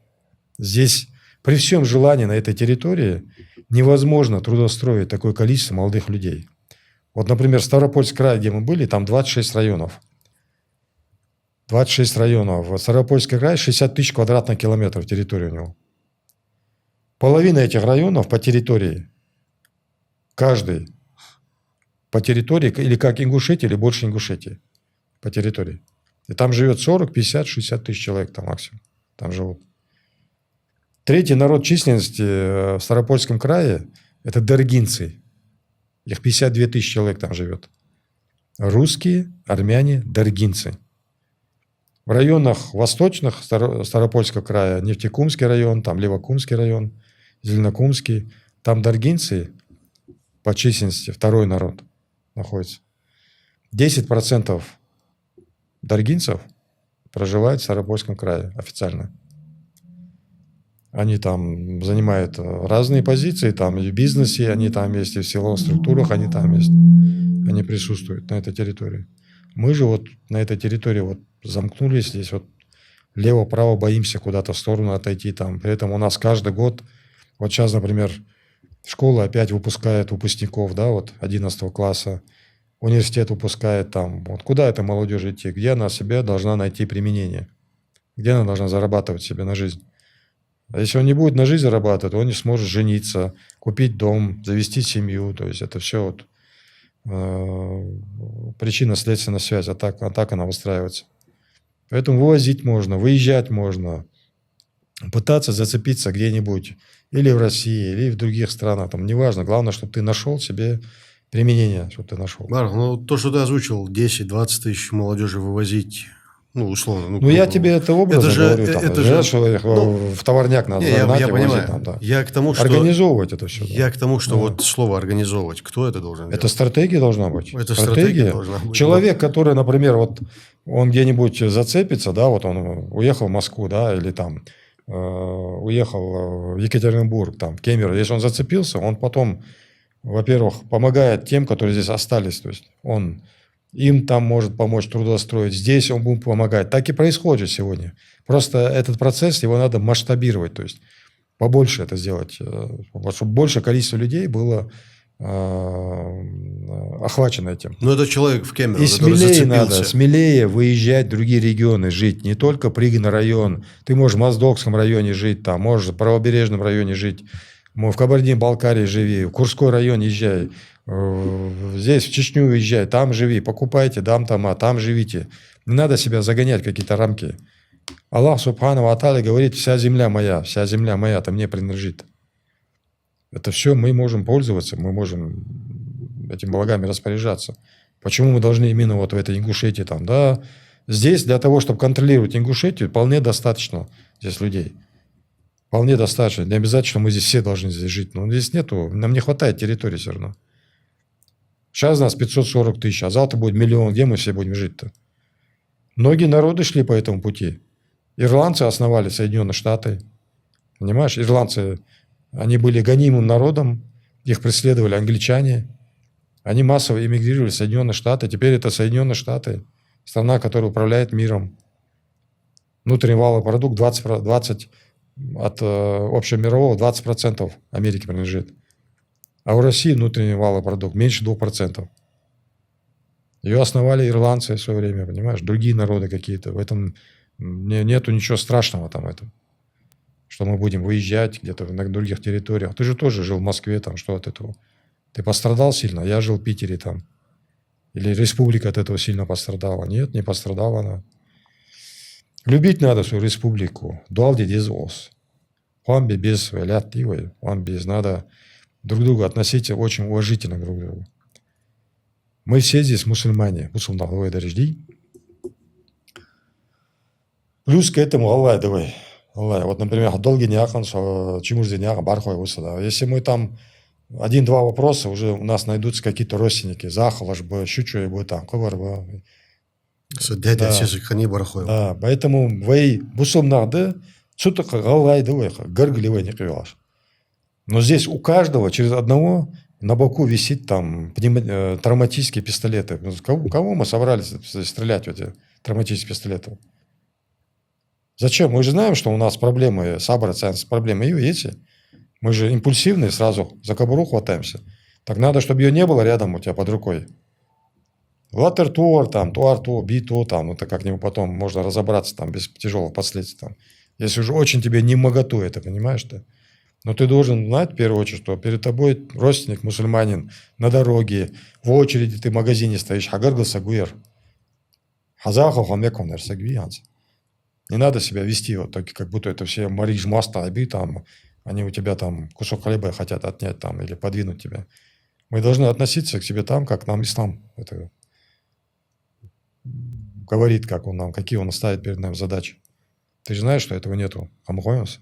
Здесь при всем желании на этой территории невозможно трудоустроить такое количество молодых людей. Вот, например, Ставропольский край, где мы были, там 26 районов. 26 районов. Ставропольский край 60 тысяч квадратных километров территории у него. Половина этих районов по территории, каждый по территории, или как Ингушетия, или больше Ингушетии по территории. И там живет 40, 50, 60 тысяч человек там максимум. Там живут. Третий народ численности в Ставропольском крае – это даргинцы. Их 52 тысячи человек там живет. Русские, армяне, даргинцы. В районах восточных Ставропольского края, Нефтекумский район, там Левокумский район, Зеленокумский, там даргинцы по численности второй народ находится. 10% даргинцев проживает в Ставропольском крае официально. Они там занимают разные позиции, там и в бизнесе, они там есть, и в силовых структурах, они там есть. Они присутствуют на этой территории. Мы же вот на этой территории вот замкнулись здесь, вот лево-право боимся куда-то в сторону отойти там. При этом у нас каждый год, вот сейчас, например, школа опять выпускает выпускников, да, вот 11 класса, университет выпускает там. Вот куда эта молодежь идти? Где она себе должна найти применение? Где она должна зарабатывать себе на жизнь? А если он не будет на жизнь зарабатывать, он не сможет жениться, купить дом, завести семью. То есть это все вот причинно-следственная связь, а так она выстраивается. Поэтому вывозить можно, выезжать можно, пытаться зацепиться где-нибудь или в России, или в других странах, там неважно. Главное, чтобы ты нашел себе применение, чтобы ты нашел.
Марк, ну то, что ты озвучил, 10-20 тысяч молодежи вывозить, ну, условно.
Ну, я тебе это образно говорю.
Это же
в товарняк надо загнать
я
и
понимаю.
возить там, да.
Я к тому, что...
Организовывать это все.
Я к тому, что вот слово «организовывать», кто это должен делать?
Это стратегия должна быть.
Это стратегия должна быть.
Человек, который, например, вот он где-нибудь зацепится, да, вот он уехал в Москву, да, или там уехал в Екатеринбург, там, в Кемерово. Если он зацепился, он потом, во-первых, помогает тем, которые здесь остались. То есть он им там может помочь трудоустроить, здесь он будет помогать. Так и происходит сегодня. Просто этот процесс, его надо масштабировать, то есть побольше это сделать, чтобы большее количество людей было охвачен этим.
Но это человек в Кемерово,
И
который
смелее надо,
зацепился.
смелее выезжать в другие регионы, жить. Не только Пригна район. Ты можешь в Моздокском районе жить, там, можешь в правобережном районе жить. В Кабардино-Балкарии живи, в Курской район езжай. Здесь в Чечню езжай, там живи, покупайте дома, там живите. Не надо себя загонять в какие-то рамки. Аллах Субхану ва Тааля говорит: вся земля моя, это мне принадлежит. Это все мы можем пользоваться, мы можем этими благами распоряжаться. Почему мы должны именно вот в этой Ингушетии там, да? Здесь для того, чтобы контролировать Ингушетию, вполне достаточно здесь людей. Вполне достаточно. Не обязательно, что мы здесь все должны здесь жить. Но здесь нету, нам не хватает территории все равно. Сейчас нас 540 тысяч, а завтра будет миллион. Где мы все будем жить-то? Многие народы шли по этому пути. Ирландцы основали Соединенные Штаты. Понимаешь, ирландцы, они были гонимым народом, их преследовали англичане. Они массово эмигрировали в Соединенные Штаты. Теперь это Соединенные Штаты, страна, которая управляет миром. Внутренний валовый продукт 20 от общемирового 20% Америке принадлежит. А у России внутренний валовый продукт меньше 2%. Ее основали ирландцы в свое время, понимаешь, другие народы какие-то. В этом нету ничего страшного там в этом. Что мы будем выезжать где-то на других территориях. Ты же тоже жил в Москве, там, что от этого? Ты пострадал сильно? Я жил в Питере там. Или республика от этого сильно пострадала? Нет, не пострадала она. Любить надо свою республику. Дуалди дизос. Хуамби без валятивой. Хуамби надо друг к другу относиться очень уважительно друг к другу. Мы все здесь мусульмане. Мусульман дожди. Плюс к этому Аллах давай. Аллах. Вот, например, долгий няхан, чемурзи няхан, бархой усада. Если мы там один-два вопроса, уже у нас найдутся какие-то родственники. Захалаш бы, щучу бы там, ковар бы.
Дядя Сесик Хани Барахоев.
Да, поэтому вы бусумнады, что-то галай давай, гаргливай не криваш. Но здесь у каждого через одного на боку висит там травматические пистолеты. Кого мы собрались стрелять в эти травматические пистолеты? Зачем? Мы же знаем, что у нас проблемы с проблемы есть. Мы же импульсивные, сразу за кобуру хватаемся. Так надо, чтобы ее не было рядом у тебя под рукой. Латер-туар, там, туар-то, би-то, там, это как-нибудь потом можно разобраться там без тяжелых последствий. Там. Если уже очень тебе не моготу это, понимаешь-то? Но ты должен знать, в первую очередь, что перед тобой родственник, мусульманин, на дороге, в очереди ты в магазине стоишь. Хагаргал сагуир. Хазахал хамеконер сагвианс. Не надо себя вести вот так, как будто это все мариж маста аби, там, они у тебя там кусок хлеба хотят отнять там или подвинуть тебя. Мы должны относиться к себе там, как нам ислам это говорит, как он нам, какие он ставит перед нами задачи. Ты же знаешь, что этого нету. Амхойнс.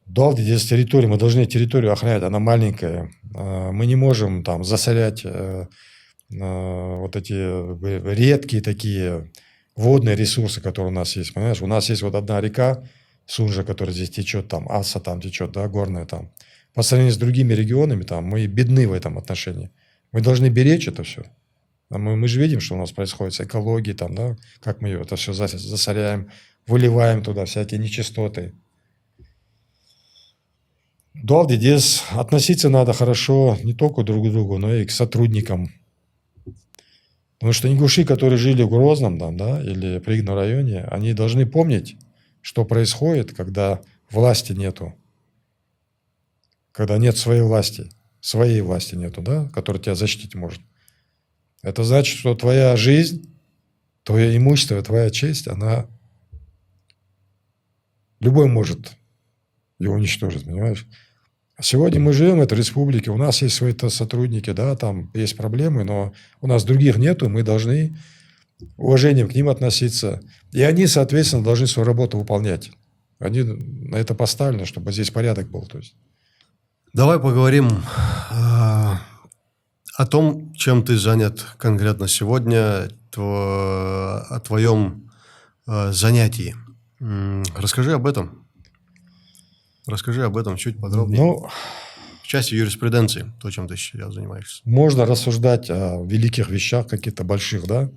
Долги здесь территория, мы должны территорию охранять, она маленькая. Мы не можем там засорять вот эти редкие такие водные ресурсы, которые у нас есть. Понимаешь, у нас есть вот одна река, Сунжа, которая здесь течет, там, Аса там течет, да, горная там. По сравнению с другими регионами, там, мы бедны в этом отношении. Мы должны беречь это все. Мы же видим, что у нас происходит с экологией, там, да, как мы это все засоряем, выливаем туда всякие нечистоты. Долги здесь относиться надо хорошо не только друг к другу, но и к сотрудникам. Потому что ингуши, которые жили в Грозном там, да, или в Пригном районе, они должны помнить, что происходит, когда власти нету. Когда нет своей власти нету, да, которая тебя защитить может. Это значит, что твоя жизнь, твое имущество, твоя честь, она любой может его уничтожить, понимаешь? Сегодня мы живем в этой республике, у нас есть свои сотрудники, да, там есть проблемы, но у нас других нету, мы должны уважением к ним относиться. И они, соответственно, должны свою работу выполнять. Они на это поставлены, чтобы здесь порядок был. То есть.
Давай поговорим о том, чем ты занят конкретно сегодня, о твоем занятии. Расскажи об этом. Расскажи об этом чуть подробнее.
Ну,
в части юриспруденции, то, чем ты сейчас занимаешься.
Можно рассуждать о великих вещах, каких-то больших, да?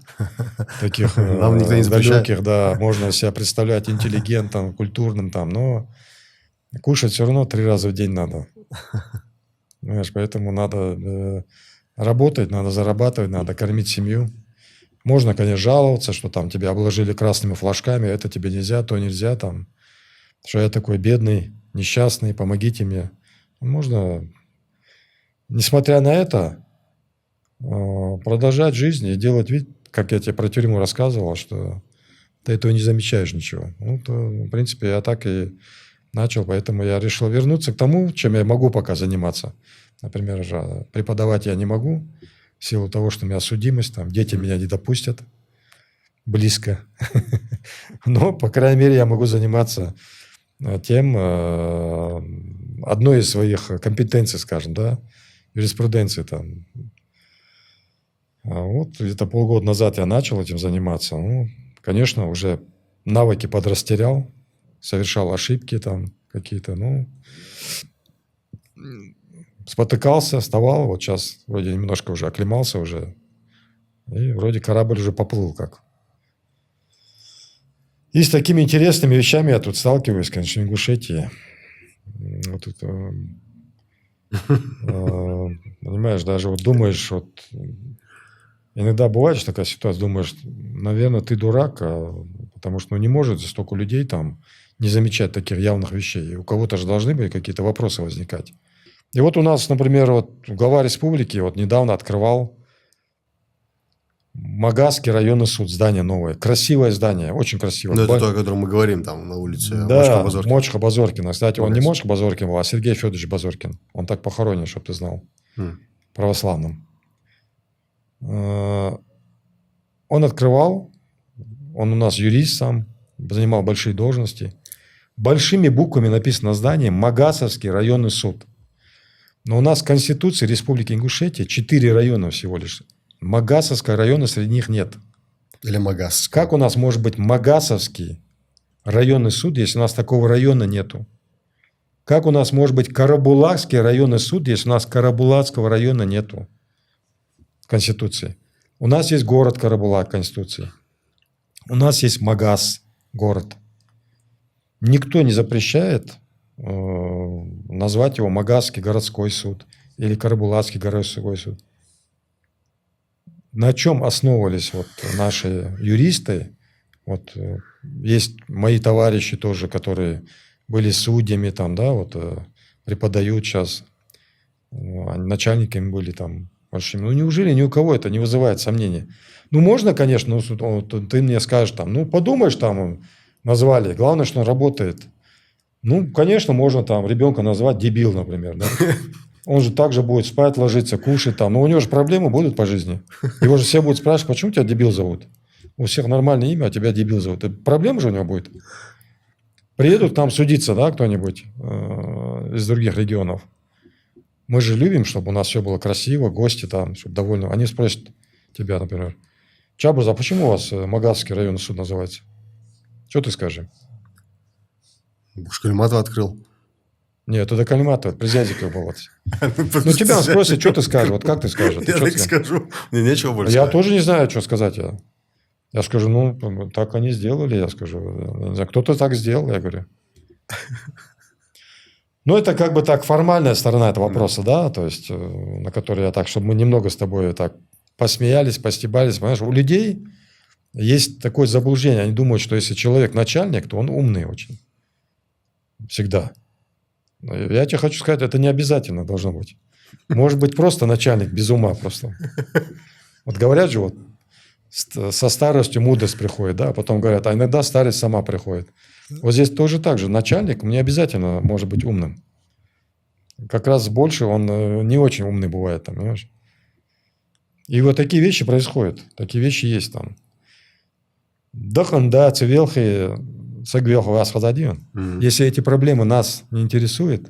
Таких
Нам никто не запрещает.
далеких, да. Можно себя представлять интеллигентом, культурным там, но кушать все равно 3 раза в день надо. Понимаешь, поэтому надо работать, надо зарабатывать, надо кормить семью. Можно, конечно, жаловаться, что там тебя обложили красными флажками, это тебе нельзя, то нельзя, там, что я такой бедный, несчастный, помогите мне. Можно, несмотря на это, продолжать жизнь и делать вид, как я тебе про тюрьму рассказывал, что ты этого не замечаешь ничего. Ну, то, в принципе, я так и начал, поэтому я решил вернуться к тому, чем я могу пока заниматься. Например, преподавать я не могу в силу того, что у меня судимость, там, дети меня не допустят близко. Но, по крайней мере, я могу заниматься тем, одной из своих компетенций, скажем, да, юриспруденции там. Вот где-то полгода назад я начал этим заниматься. Ну, конечно, уже навыки подрастерял, совершал ошибки там какие-то, ну, спотыкался, вставал, вот сейчас вроде немножко уже оклемался уже, и вроде корабль уже поплыл как. И с такими интересными вещами я тут сталкиваюсь, конечно, в Ингушетии. Вот это, понимаешь, даже вот думаешь, вот иногда бывает такая ситуация, думаешь, наверное, ты дурак, потому что ну, не может столько людей там не замечать таких явных вещей. И у кого-то же должны быть какие-то вопросы возникать. И вот у нас, например, вот глава республики вот недавно открывал Магасский районный суд, здание новое. Красивое здание, очень красивое.
Ну, это то, о котором мы говорим там на улице
Да,
Мочко-Базоркина.
Мочко-Базоркина. Кстати, он не Мочко-Базоркин был, а Сергей Федорович Базоркин. Он так похоронен, чтобы ты знал. Православным. Он открывал, он у нас юрист сам, занимал большие должности. Большими буквами написано на здании «Магасовский районный суд». Но у нас в Конституции Республики Ингушетия 4 района всего лишь. Магасовского района среди них нет.
Или Магасский.
Как у нас может быть Магасовский районный суд, если у нас такого района нету? Как у нас может быть Карабулакский районный суд, если у нас Карабулакского района нету в Конституции? У нас есть город Карабулак в Конституции. У нас есть Магас город. Никто не запрещает назвать его Магасский городской суд или Карабулакский городской суд. На чем основывались вот наши юристы? Вот есть мои товарищи тоже, которые были судьями, там, да, вот преподают сейчас, начальниками были там большими. Ну, неужели ни у кого это не вызывает сомнений? Ну, можно, конечно, ну, ты мне скажешь там, ну, подумаешь, там назвали, главное, что он работает. Ну, конечно, можно там ребенка назвать дебил, например, да? Он же также будет спать, ложиться, кушать там. Но у него же проблемы будут по жизни. Его же все будут спрашивать, почему тебя дебил зовут? У всех нормальное имя, а тебя дебил зовут. И проблема же у него будет. Приедут там судиться, да, кто-нибудь из других регионов. Мы же любим, чтобы у нас все было красиво, гости там, чтобы довольны. Они спросят тебя, например, Чабурз, а почему у вас Магасский районный суд называется? Что ты скажешь?
Бушкальматова открыл.
Нет, это Кальматова, это Призязиков был. Ну, тебя спросят, что ты скажешь, вот как ты скажешь?
Я так скажу, мне нечего больше
сказать. Я тоже не знаю, что сказать. Я скажу, ну, так они сделали, я скажу. Не знаю, кто-то так сделал, я говорю. Ну, это как бы так формальная сторона этого вопроса, да, то есть, на которой я так, чтобы мы немного с тобой так посмеялись, постебались. Понимаешь, у людей есть такое заблуждение. Они думают, что если человек начальник, то он умный очень. Всегда. Я тебе хочу сказать, это не обязательно должно быть. Может быть, просто начальник без ума просто. Вот говорят же, вот со старостью мудрость приходит, да, а потом говорят, а иногда старость сама приходит. Вот здесь тоже так же. Начальник не обязательно может быть умным. Как раз больше он не очень умный бывает, там, понимаешь? И вот такие вещи происходят. Такие вещи есть там. Даханда, цивелхи, сагвелху вас хазадион. Если эти проблемы нас не интересуют,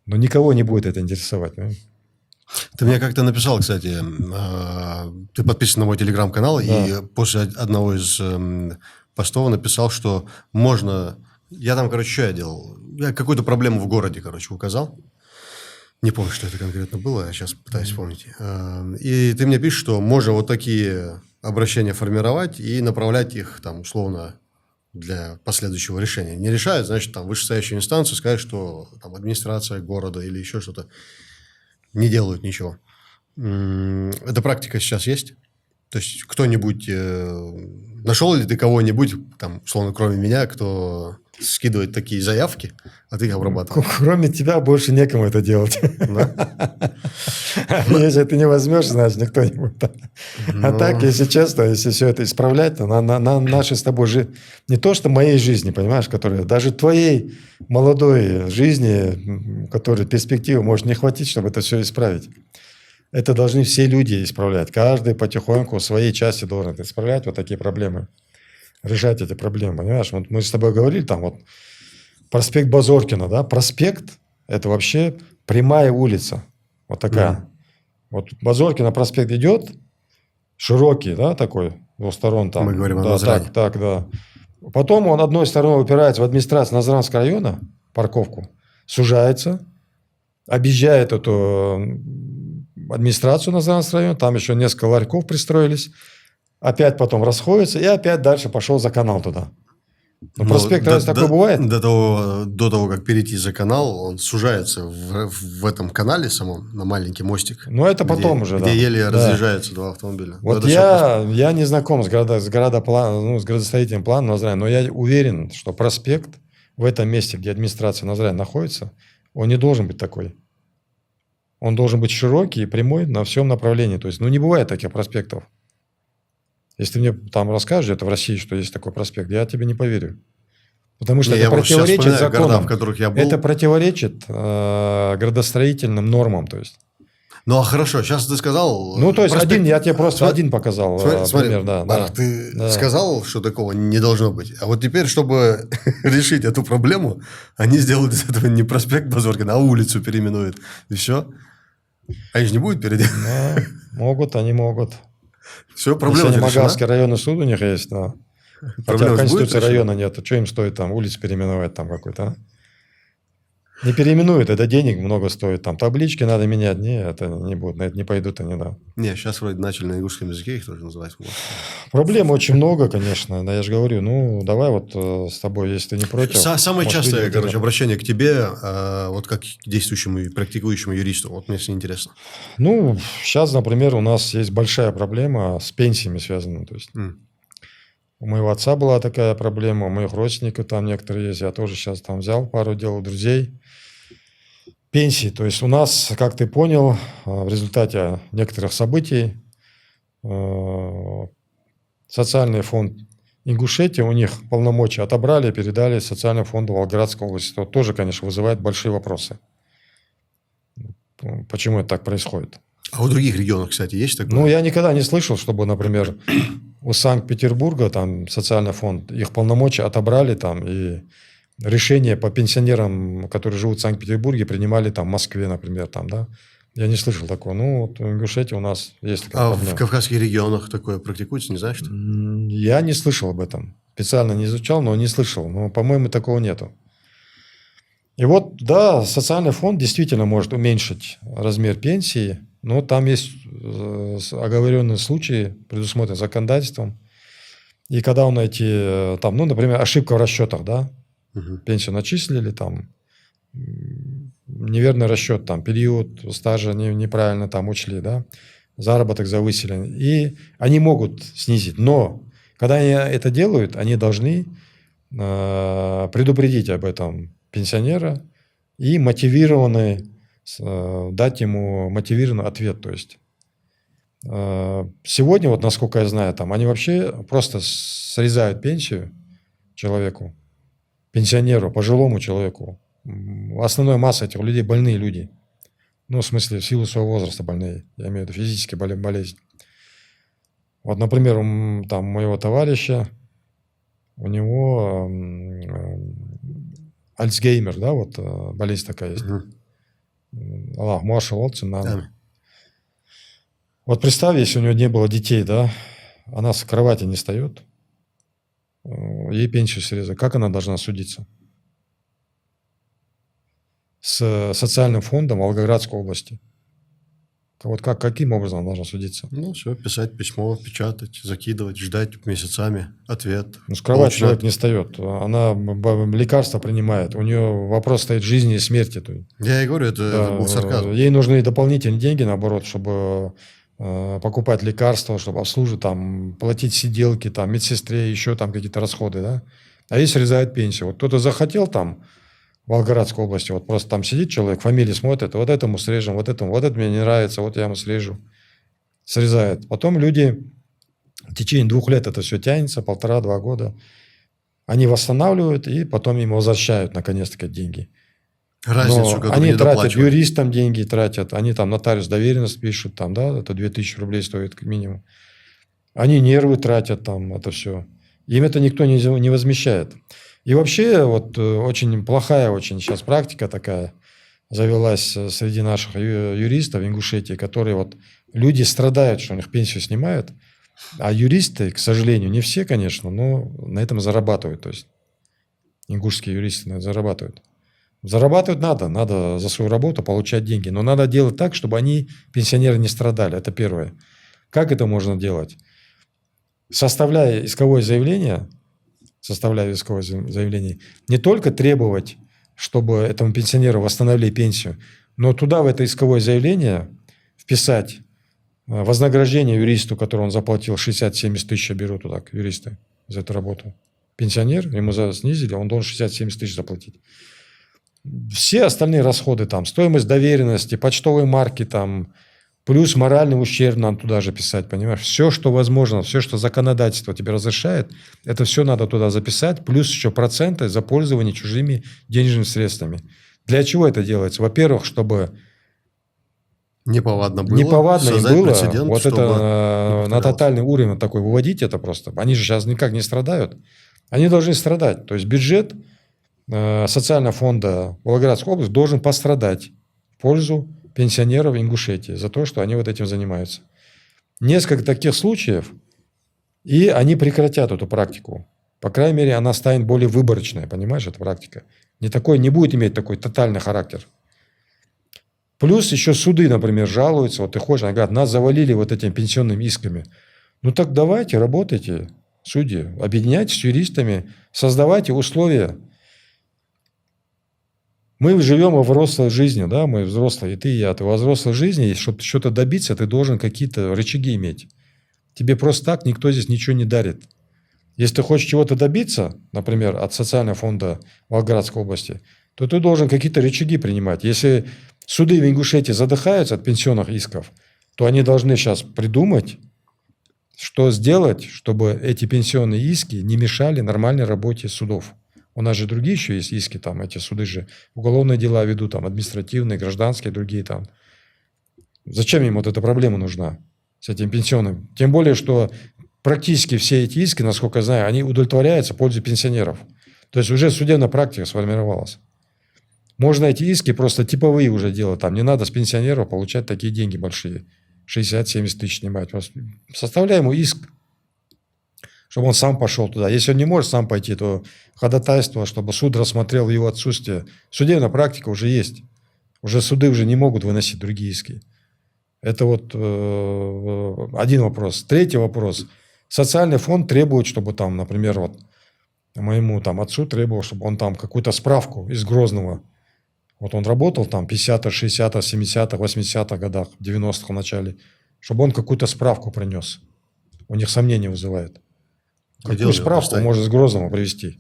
но никого не будет это интересовать. Понимаешь?
Ты мне как-то написал, кстати, ты подписан на мой телеграм-канал, да. И после одного из постов написал, что можно... Я там, короче, что я делал? Я какую-то проблему в городе, короче, указал. Не помню, что это конкретно было, я сейчас пытаюсь вспомнить. И ты мне пишешь, что можно вот такие обращения формировать и направлять их, там, условно, для последующего решения. Не решает, значит, там вышестоящая инстанция скажет, что там администрация города или еще что-то не делают ничего. Эта практика сейчас есть? То есть кто-нибудь... нашел ли ты кого-нибудь, там, условно, кроме меня, кто скидывает такие заявки, а ты их обрабатываешь?
Кроме тебя больше некому это делать. Если ты не возьмешь, значит, никто не будет. А так, если честно, если все это исправлять, то на нашей с тобой жизни, не то что моей жизни, понимаешь, которая, даже твоей молодой жизни, которой перспективы может не хватить, чтобы это все исправить. Это должны все люди исправлять. Каждый потихоньку в своей части должен это исправлять, вот такие проблемы. Решать эти проблемы, понимаешь? Вот мы с тобой говорили, там вот проспект Базоркина, да? Проспект – это вообще прямая улица. Вот такая. Вот Базоркина проспект идет, широкий, да, такой, с двух сторон там.
Мы говорим о
да,
Назране.
так, да. Потом он одной стороной упирается в администрацию Назранского района, парковку, сужается, объезжает эту администрацию Назранского района, там еще несколько ларьков пристроились, опять потом расходится и опять дальше пошел за канал туда. Но проспект разве такой бывает?
До того, как перейти за канал, он сужается в этом канале самом, на маленький мостик.
Ну, это потом уже,
где еле разъезжаются два автомобиля.
Вот я не знаком с градостроительным планом Назрани, но я уверен, что проспект в этом месте, где администрация Назрани находится, он не должен быть такой. Он должен быть широкий и прямой на всем направлении. То есть, не бывает таких проспектов. Если ты мне там расскажешь, это в России, что есть такой проспект, я тебе не поверю. Потому что это противоречит законам.
В которых я был.
Это противоречит градостроительным нормам. То есть.
Ну, а хорошо, сейчас ты сказал...
Ну, то есть, я тебе просто один показал пример.
Марк, ты сказал, что такого не должно быть. А вот теперь, чтобы решить эту проблему, они сделают из этого не проспект Базоркина, а улицу переименуют. И все. Они же не будут переделать.
Могут, они могут.
Все, проблема
решена.
Если
Магаский районный суд у них есть, да. Хотя в Конституции района нет. Что им стоит там улицу переименовать там какой-то, а? Не переименуют, это денег много стоит. Там таблички надо менять. Не, это не будут, на это не пойдут они, да.
Не, сейчас вроде начали на ингушском языке их тоже называть.
Проблем очень много, конечно. Да, я же говорю, давай вот с тобой, если ты не против.
Самое частое, обращение к тебе, вот как к действующему и практикующему юристу. Вот мне все интересно.
Сейчас, например, у нас есть большая проблема с пенсиями связана. То есть у моего отца была такая проблема, у моих родственников там некоторые есть. Я тоже сейчас там взял пару дел у друзей. Пенсии. То есть у нас, как ты понял, в результате некоторых событий социальный фонд Ингушетии, у них полномочия отобрали, передали социальному фонду Волгоградской области. Это тоже, конечно, вызывает большие вопросы. Почему это так происходит?
А у других регионов, кстати, есть такое?
Я никогда не слышал, чтобы, например, у Санкт-Петербурга там социальный фонд, их полномочия отобрали там и решения по пенсионерам, которые живут в Санкт-Петербурге, принимали там в Москве, например, там, да. Я не слышал такого. Вот в Ингушетии у нас есть такая проблема.
В Кавказских регионах такое практикуется, не знаешь? Что?
Я не слышал об этом. Специально не изучал, но не слышал. Но, по-моему, такого нету. И вот, да, социальный фонд действительно может уменьшить размер пенсии, но там есть оговоренные случаи, предусмотренные законодательством. И когда он эти, там, например, ошибка в расчетах, да, пенсию начислили, там, неверный расчет, там, период стажа неправильно там учли, да, заработок завысили. И они могут снизить. Но когда они это делают, они должны предупредить об этом пенсионера и дать ему мотивированный ответ. То есть сегодня, вот насколько я знаю, там, они вообще просто срезают пенсию человеку, пенсионеру, пожилому человеку. Основная масса этих людей больные люди. В смысле, в силу своего возраста больные. Я имею в виду физические болезни. Вот, например, там моего товарища, у него Альцгеймер, да, вот болезнь такая есть. Аллах, Маша Лотцин, надо. Вот представь, если у него не было детей, да, она с кровати не встает, ей пенсию срезать. Как она должна судиться? С социальным фондом Волгоградской области. Вот каким образом он должен судиться?
Ну, все, писать письмо, печатать, закидывать, ждать месяцами ответ.
Ну, с кровати человек не встает. Она лекарства принимает. У нее вопрос стоит жизни и смерти.
Я и говорю, это был сарказм.
Ей нужны дополнительные деньги, наоборот, чтобы покупать лекарства, чтобы обслуживать, там, платить сиделки, там, медсестре, еще там какие-то расходы, да. А ей срезают пенсию. Вот кто-то захотел там в Волгоградской области, вот просто там сидит человек, фамилии смотрит, вот этому срежем, вот это мне не нравится, вот я ему срежу. Срезает. Потом люди в течение 2 лет это все тянется, 1,5-2 года. Они восстанавливают и потом им возвращают наконец-таки деньги.
Разницу,
Но они тратят
недоплачивали.
юристам деньги, тратят, они там нотариус доверенность пишут, там, да, это 2000 рублей стоит как минимум. Они нервы тратят там, это все. Им это никто не возмещает. И вообще вот очень плохая очень сейчас практика такая завелась среди наших юристов в Ингушетии, которые вот люди страдают, что у них пенсию снимают, а юристы, к сожалению, не все, конечно, но на этом зарабатывают. То есть ингушские юристы на это зарабатывают. Зарабатывать надо за свою работу получать деньги, но надо делать так, чтобы они, пенсионеры, не страдали. Это первое. Как это можно делать? Составляя исковое заявление, не только требовать, чтобы этому пенсионеру восстановили пенсию, но туда, в это исковое заявление, вписать вознаграждение юристу, которому он заплатил 60-70 тысяч, берут туда юристы за эту работу. Пенсионер, ему снизили, он должен 60-70 тысяч заплатить. Все остальные расходы, там, стоимость доверенности, почтовые марки, там, плюс моральный ущерб надо туда же писать, понимаешь? Все, что возможно, все, что законодательство тебе разрешает, это все надо туда записать, плюс еще проценты за пользование чужими денежными средствами. Для чего это делается? Во-первых, чтобы
неповадно было,
неповадно им было,
прецедент,
вот это на тотальный
повторялось.
уровень такой выводить это просто. Они же сейчас никак не страдают. Они должны страдать. То есть бюджет социального фонда Волгоградской области должен пострадать в пользу пенсионеров Ингушетии за то, что они вот этим занимаются. Несколько таких случаев, и они прекратят эту практику. По крайней мере, она станет более выборочной, понимаешь, эта практика. Не будет иметь такой тотальный характер. Плюс еще суды, например, жалуются. Вот ты хочешь, они говорят, нас завалили вот этими пенсионными исками. Ну так давайте, работайте, судьи, объединяйтесь с юристами, создавайте условия. Мы живем во взрослой жизни, да, мы взрослые, и ты, и я. Ты во взрослой жизни, и чтобы что-то добиться, ты должен какие-то рычаги иметь. Тебе просто так никто здесь ничего не дарит. Если ты хочешь чего-то добиться, например, от социального фонда Волгоградской области, то ты должен какие-то рычаги принимать. Если суды в Ингушетии задыхаются от пенсионных исков, то они должны сейчас придумать, что сделать, чтобы эти пенсионные иски не мешали нормальной работе судов. У нас же другие еще есть иски, там, эти суды же уголовные дела ведут, там, административные, гражданские, другие там. Зачем им вот эта проблема нужна с этим пенсионным? Тем более, что практически все эти иски, насколько я знаю, они удовлетворяются в пользу пенсионеров. То есть уже судебная практика сформировалась. Можно эти иски просто типовые уже делать. Там не надо с пенсионеров получать такие деньги большие. 60-70 тысяч снимать. Составляй ему иск, чтобы он сам пошел туда. Если он не может сам пойти, то ходатайство, чтобы суд рассмотрел его отсутствие. Судебная практика уже есть. Уже суды уже не могут выносить другие иски. Это вот один вопрос. Третий вопрос. Социальный фонд требует, чтобы там, например, вот моему там отцу требовал, чтобы он там какую-то справку из Грозного. Вот он работал там в 50-х, 60-х, 70-х, 80-х годах, в 90-х в начале, чтобы он какую-то справку принес. У них сомнения вызывает. Какую справку можно с Грозного привезти?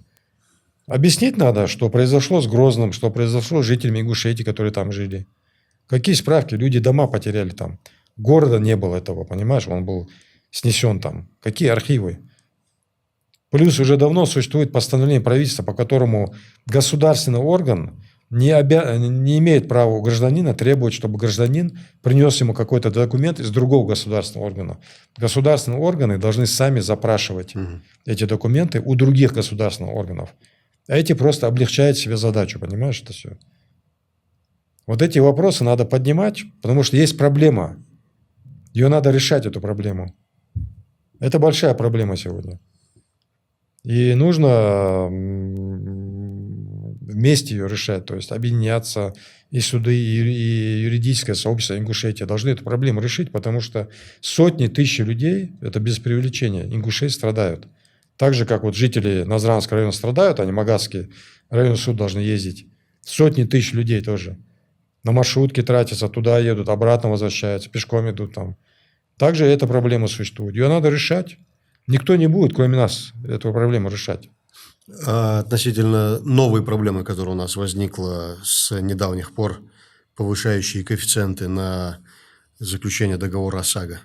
Объяснить надо, что произошло с Грозным, что произошло с жителями Ингушетии, которые там жили. Какие справки? Люди дома потеряли там. Города не было этого, понимаешь? Он был снесен там. Какие архивы? Плюс уже давно существует постановление правительства, по которому государственный орган не имеет права у гражданина требовать, чтобы гражданин принес ему какой-то документ из другого государственного органа. Государственные органы должны сами запрашивать эти документы у других государственных органов. А эти просто облегчают себе задачу, понимаешь, это все. Вот эти вопросы надо поднимать, потому что есть проблема. Ее надо решать, эту проблему. Это большая проблема сегодня. И нужно вместе ее решать, то есть объединяться и суды, и юридическое сообщество Ингушетии должны эту проблему решить, потому что сотни тысяч людей, это без преувеличения, Ингушетии страдают. Так же, как вот жители Назранского района страдают, они Магазский районный суд должны ездить. Сотни тысяч людей тоже. На маршрутке тратятся, туда едут, обратно возвращаются, пешком идут там. Также эта проблема существует. Ее надо решать. Никто не будет, кроме нас, эту проблему решать.
А относительно новой проблемы, которая у нас возникла с недавних пор, повышающие коэффициенты на заключение договора ОСАГО.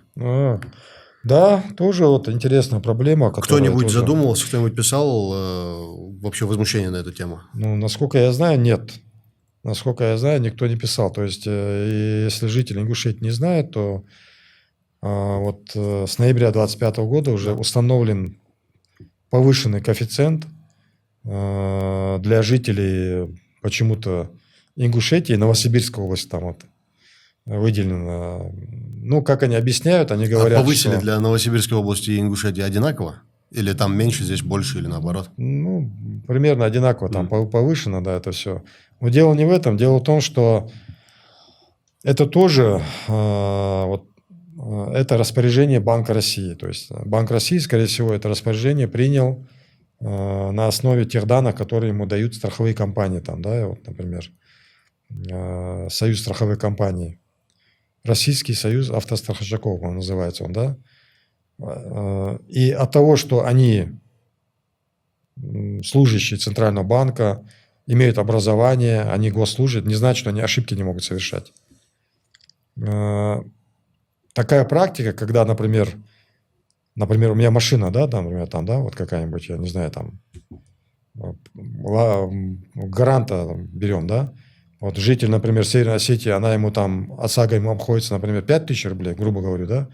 Да, тоже вот интересная проблема.
Кто-нибудь
тоже...
задумывался, кто-нибудь писал вообще возмущение на эту тему?
Ну, насколько я знаю, нет. Насколько я знаю, никто не писал. То есть, если жители Ингушетии не знают, то вот с ноября 2025 года уже установлен повышенный коэффициент для жителей почему-то Ингушетии и Новосибирской области там вот выделено. Ну, как они объясняют, они говорят,
повысили
что...
для Новосибирской области и Ингушетии одинаково? Или там меньше, здесь больше, или наоборот?
Ну, примерно одинаково там повышено, да, это все. Но дело не в этом. Дело в том, что это тоже это распоряжение Банка России. То есть Банк России, скорее всего, это распоряжение принял на основе тех данных, которые ему дают страховые компании. Там, да, вот, например, Союз страховых компаний. Российский союз автостраховщиков, он называется, он, да? И от того, что они, служащие Центрального банка, имеют образование, они госслужат, не значит, что они ошибки не могут совершать. Такая практика, когда, например, у меня машина, да, там, например, там, да, вот какая-нибудь, я не знаю, там, гаранта там, берем, да, вот житель, например, Северной Осетии, она ему там, ОСАГО ему обходится, например, 5000 рублей, грубо говоря, да,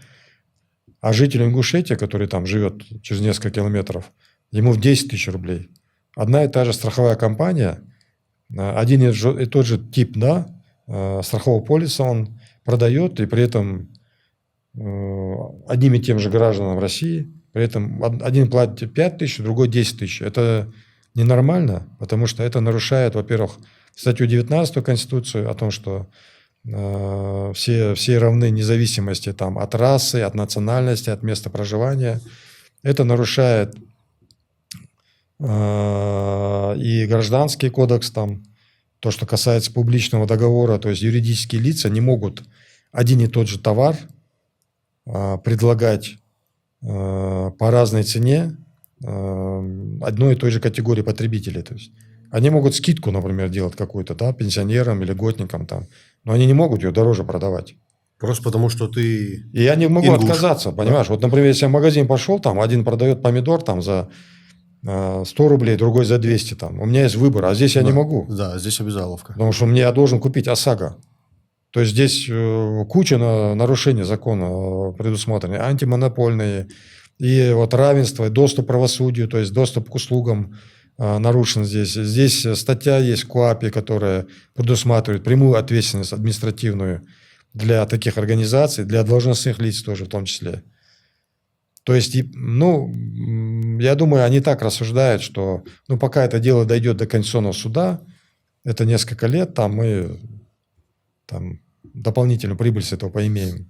а житель Ингушетии, который там живет через несколько километров, ему в 10 тысяч рублей. Одна и та же страховая компания, один и тот же тип, да, страхового полиса он продает, и при этом одним и тем же гражданам России, при этом один платит 5 тысяч, другой 10 тысяч. Это ненормально, потому что это нарушает, во-первых, статью 19 Конституции о том, что все равны независимости там, от расы, от национальности, от места проживания. Это нарушает и Гражданский кодекс, там, то, что касается публичного договора, то есть юридические лица не могут один и тот же товар предлагать по разной цене одной и той же категории потребителей. То есть они могут скидку, например, делать какую-то, да, пенсионерам или льготникам, там, но они не могут ее дороже продавать.
Просто потому, что ты...
И я не могу
ингуш.
отказаться, понимаешь? Да. Вот, например, если я в магазин пошел, там один продает помидор там, за 100 рублей, другой за 200. Там. У меня есть выбор, а здесь я не могу.
Да, здесь обязаловка.
Потому что я должен купить ОСАГО. То есть здесь куча нарушений закона предусмотрены, антимонопольные, и вот равенство, и доступ к правосудию, то есть доступ к услугам нарушен здесь. Здесь статья есть в КоАПе, которая предусматривает прямую ответственность административную для таких организаций, для должностных лиц тоже в том числе. То есть, ну, я думаю, они так рассуждают, что пока это дело дойдет до Конституционного суда, это несколько лет, там мы там, дополнительную прибыль с этого поимеем.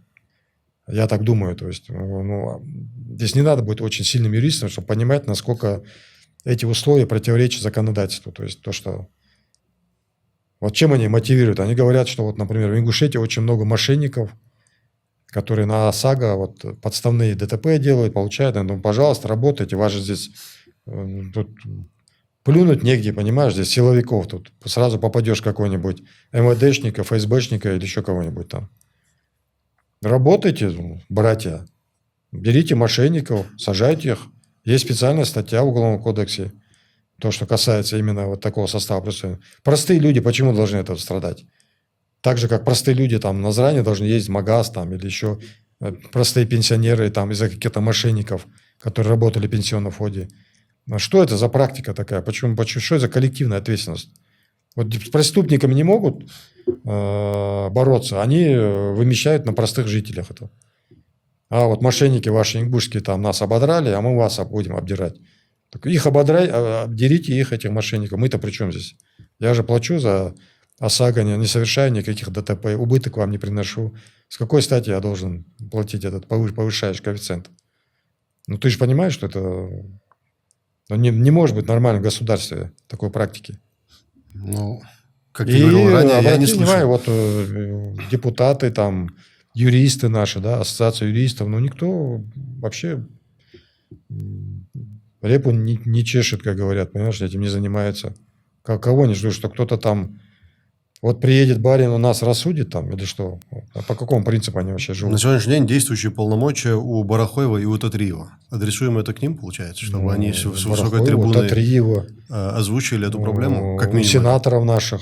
Я так думаю. То есть, здесь не надо быть очень сильным юристом, чтобы понимать, насколько эти условия противоречат законодательству. То есть, то, что... Вот чем они мотивируют? Они говорят, что, вот, например, в Ингушетии очень много мошенников, которые на ОСАГО вот, подставные ДТП делают, получают. Ну, пожалуйста, работайте. Вас же здесь тут плюнуть негде, понимаешь? Здесь силовиков. Тут сразу попадешь какой-нибудь МВДшника, ФСБшника или еще кого-нибудь там. Работайте, братья. Берите мошенников, сажайте их. Есть специальная статья в Уголовном кодексе, то, что касается именно вот такого состава преступления. Простые люди почему должны этого страдать? Так же, как простые люди там на Назране должны ездить в магаз там, или еще простые пенсионеры там, из-за каких-то мошенников, которые работали в пенсионном фонде. Что это за практика такая? Почему? Что это за коллективная ответственность? Вот с преступниками не могут бороться, они вымещают на простых жителях это. А вот мошенники ваши ингушские там нас ободрали, а мы вас будем обдирать. Так их обдерите, их, этих мошенников. Мы-то при чем здесь? Я же плачу за ОСАГО, не совершаю никаких ДТП, убыток вам не приношу. С какой стати я должен платить этот повышающий коэффициент? Ну, ты же понимаешь, что это не может быть нормально в государстве такой практики.
Ну, как ты говорил ранее, я не слышал.
Внимание, вот депутаты, там, юристы наши, да, ассоциация юристов, ну, никто вообще репу не чешет, как говорят, понимаешь, этим не занимается. Кого не жду, что кто-то там вот приедет барин, у нас рассудит там или что? А по какому принципу они вообще живут?
На сегодняшний день действующие полномочия у Барахоева и у Татриева. Адресуем это к ним, получается, чтобы они с высокой трибуны
Татриева,
озвучили эту проблему, как
у
минимум.
сенаторов наших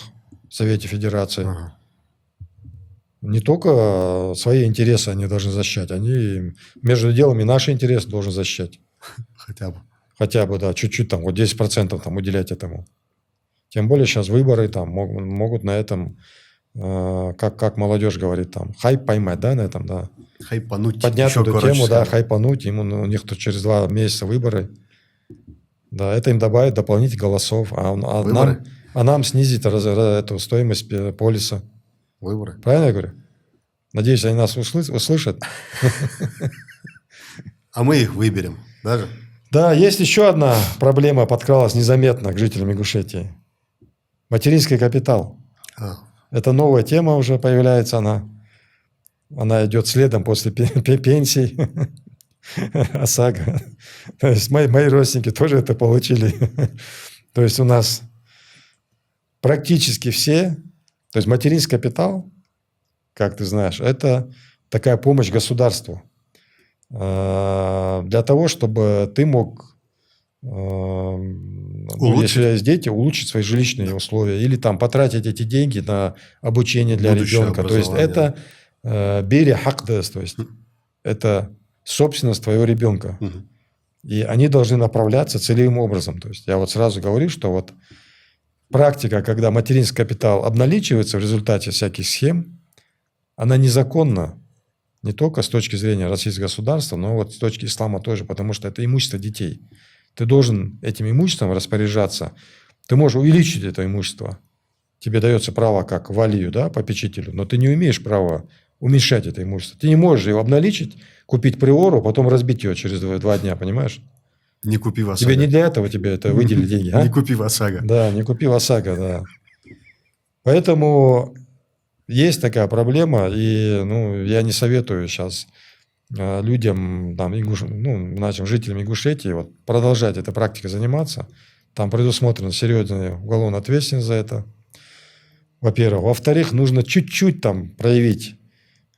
в Совете Федерации.
Ага.
Не только свои интересы они должны защищать, они между делом и наши интересы должны защищать.
Хотя бы.
Хотя бы, да, чуть-чуть там, вот 10% там уделять этому. Тем более сейчас выборы там могут на этом, как молодежь говорит, там, хайп поймать, да, на этом, да.
Хайпануть.
Поднять
еще
эту
короче
тему, да,
сказать.
хайпануть. У них тут через 2 месяца выборы. Да, это им добавит дополнительных голосов.
Выборы?
Нам снизит эту стоимость полиса.
Выборы.
Правильно я говорю? Надеюсь, они нас услышат.
А мы их выберем, даже?
Да, есть еще одна проблема, подкралась незаметно к жителям Ингушетии. Материнский капитал. Это новая тема уже появляется, она идет следом после пенсий, ОСАГО. То есть мои родственники тоже это получили. То есть у нас практически все, то есть материнский капитал, как ты знаешь, это такая помощь государству для того, чтобы ты мог, если есть дети, улучшить свои жилищные условия или там потратить эти деньги на обучение для ребенка. То есть это бери хакдес, то есть это собственность твоего ребенка. И они должны направляться целевым образом. То есть я вот сразу говорю, что вот практика, когда материнский капитал обналичивается в результате всяких схем, она незаконна не только с точки зрения российского государства, но вот с точки ислама тоже, потому что это имущество детей. Ты должен этим имуществом распоряжаться. Ты можешь увеличить это имущество. Тебе дается право как валию, да, попечителю, но ты не имеешь права уменьшать это имущество. Ты не можешь его обналичить, купить приору, потом разбить ее через 2 дня, понимаешь?
Не купи в ОСАГО.
Тебе не для этого тебе это выделили деньги.
Не купи в ОСАГО.
Да, не купи в ОСАГО, да. Поэтому есть такая проблема, и я не советую сейчас людям, там, нашим жителям Ингушетии вот, продолжать этой практикой заниматься. Там предусмотрена серьезная уголовная ответственность за это. Во-первых. Во-вторых, нужно чуть-чуть там проявить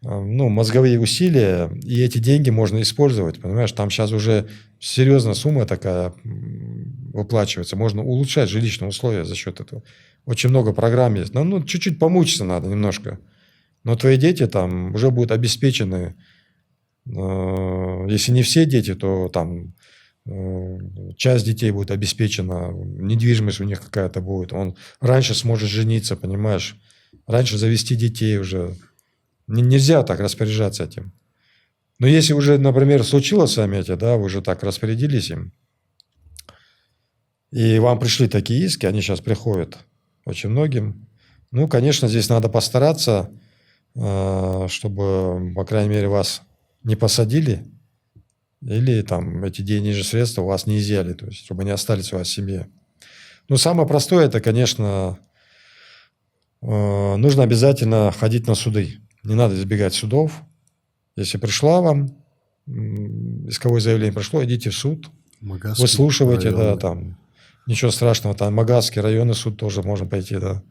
мозговые усилия, и эти деньги можно использовать. Понимаешь, там сейчас уже серьезная сумма такая выплачивается. Можно улучшать жилищные условия за счет этого. Очень много программ есть. Но чуть-чуть помучиться надо немножко. Но твои дети там уже будут обеспечены. Если не все дети, то там часть детей будет обеспечена. Недвижимость у них какая-то будет. Он раньше сможет жениться, понимаешь. Раньше завести детей уже. Нельзя так распоряжаться этим. Но если уже, например, случилось с вами это, да, вы уже так распорядились им, и вам пришли такие иски, они сейчас приходят очень многим. Конечно, здесь надо постараться, чтобы, по крайней мере, вас не посадили или там эти денежные средства у вас не изъяли, то есть, чтобы они остались у вас в семье. Самое простое, это, конечно, нужно обязательно ходить на суды. Не надо избегать судов. Если пришло вам исковое заявление, пришло, идите в суд, выслушивайте, да, там, ничего страшного, там Магадский районный суд тоже можно пойти, да.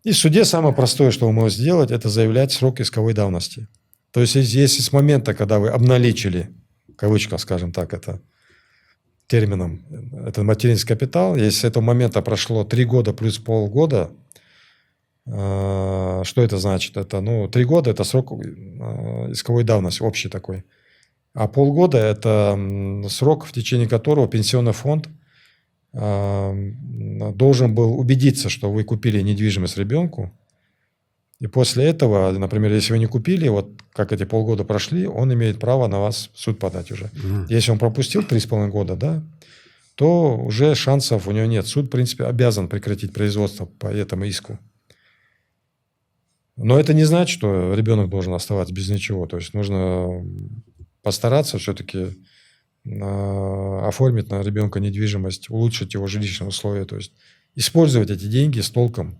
И в суде самое простое, что вы можете сделать, это заявлять срок исковой давности. То есть, если с момента, когда вы обналичили, в кавычках, скажем так, это термином, это материнский капитал, если с этого момента прошло 3 года плюс полгода, что это значит? Это, 3 года – это срок исковой давности, общий такой. А полгода – это срок, в течение которого пенсионный фонд должен был убедиться, что вы купили недвижимость ребенку. И после этого, например, если вы не купили, вот как эти полгода прошли, он имеет право на вас в суд подать уже. Если он пропустил 3,5 года, да, то уже шансов у него нет. Суд, в принципе, обязан прекратить производство по этому иску. Но это не значит, что ребенок должен оставаться без ничего. То есть нужно постараться все-таки оформить на ребенка недвижимость, улучшить его жилищные условия. То есть использовать эти деньги с толком.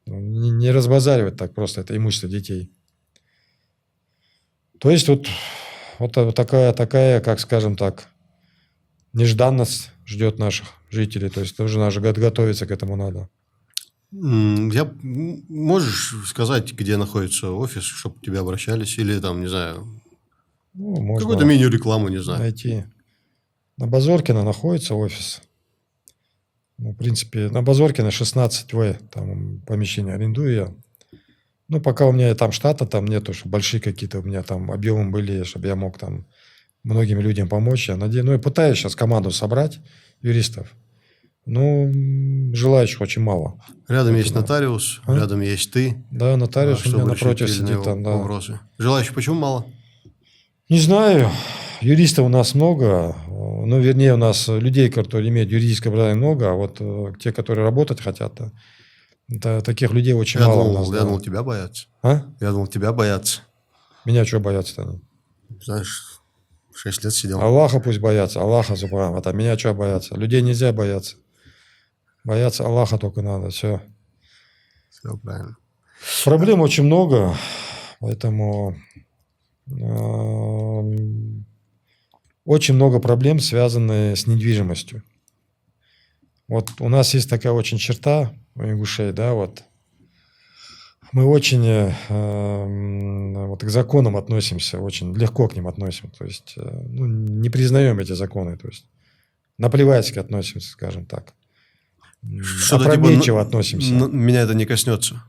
Не разбазаривать так просто это имущество детей. То есть вот такая, как скажем так, нежданность ждет наших жителей. То есть тоже надо готовиться к этому надо.
Можешь сказать, где находится офис, чтобы к тебе обращались? Или там, не знаю,
Можно
какую-то мини-рекламу, не знаю.
найти. На Базоркина находится офис. В принципе, на Базоркина 16В, там помещение арендую я. Пока у меня там штата там нету, чтобы большие какие-то у меня там объемы были, чтобы я мог там многим людям помочь. Я надеюсь, и пытаюсь сейчас команду собрать юристов. Желающих очень мало.
Рядом есть нотариус, рядом есть ты.
Да, нотариус у меня напротив сидит там. Да.
Вопросы. Желающих почему мало?
Не знаю. Юристов у нас много. Вернее, у нас людей, которые имеют юридическое образование, много, а вот те, которые работать хотят, таких людей очень мало у нас.
Я думал, тебя боятся.
А?
Я думал, тебя боятся.
Меня чего боятся-то?
Знаешь, 6 лет сидел.
Аллаха пусть боятся, Аллаха Субхана. А меня чего бояться? Людей нельзя бояться. Бояться Аллаха только надо, все.
Все правильно.
Проблем очень много, поэтому очень много проблем, связанных с недвижимостью. Вот у нас есть такая очень черта у ингушей, да, вот. Мы очень вот к законам относимся, очень легко к ним относимся, то есть не признаем эти законы, то есть наплевательски относимся, скажем так. Опрометчиво относимся.
Меня это не коснется.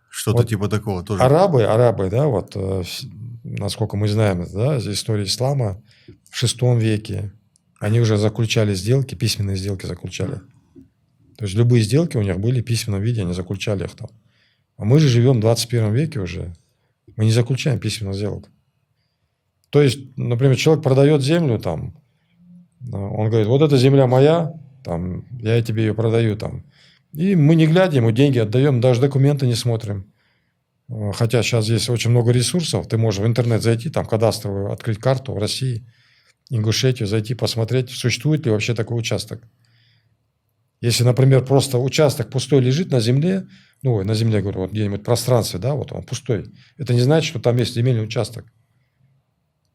Что-то вот типа такого тоже.
Арабы, да, вот, насколько мы знаем, да, из истории ислама, в VI веке они уже заключали сделки, письменные сделки заключали. То есть любые сделки у них были в письменном виде, они заключали их там. А мы же живем в 21 веке уже, мы не заключаем письменных сделок. То есть, например, человек продает землю, там, он говорит, вот эта земля моя, там, я тебе ее продаю, там. И мы не глядя, ему деньги отдаем, даже документы не смотрим. Хотя сейчас есть очень много ресурсов, ты можешь в интернет зайти, там, кадастровую, открыть карту в России, Ингушетию, зайти, посмотреть, существует ли вообще такой участок. Если, например, просто участок пустой лежит на земле, на земле, говорю, вот где-нибудь в пространстве, да, вот он пустой, это не значит, что там есть земельный участок.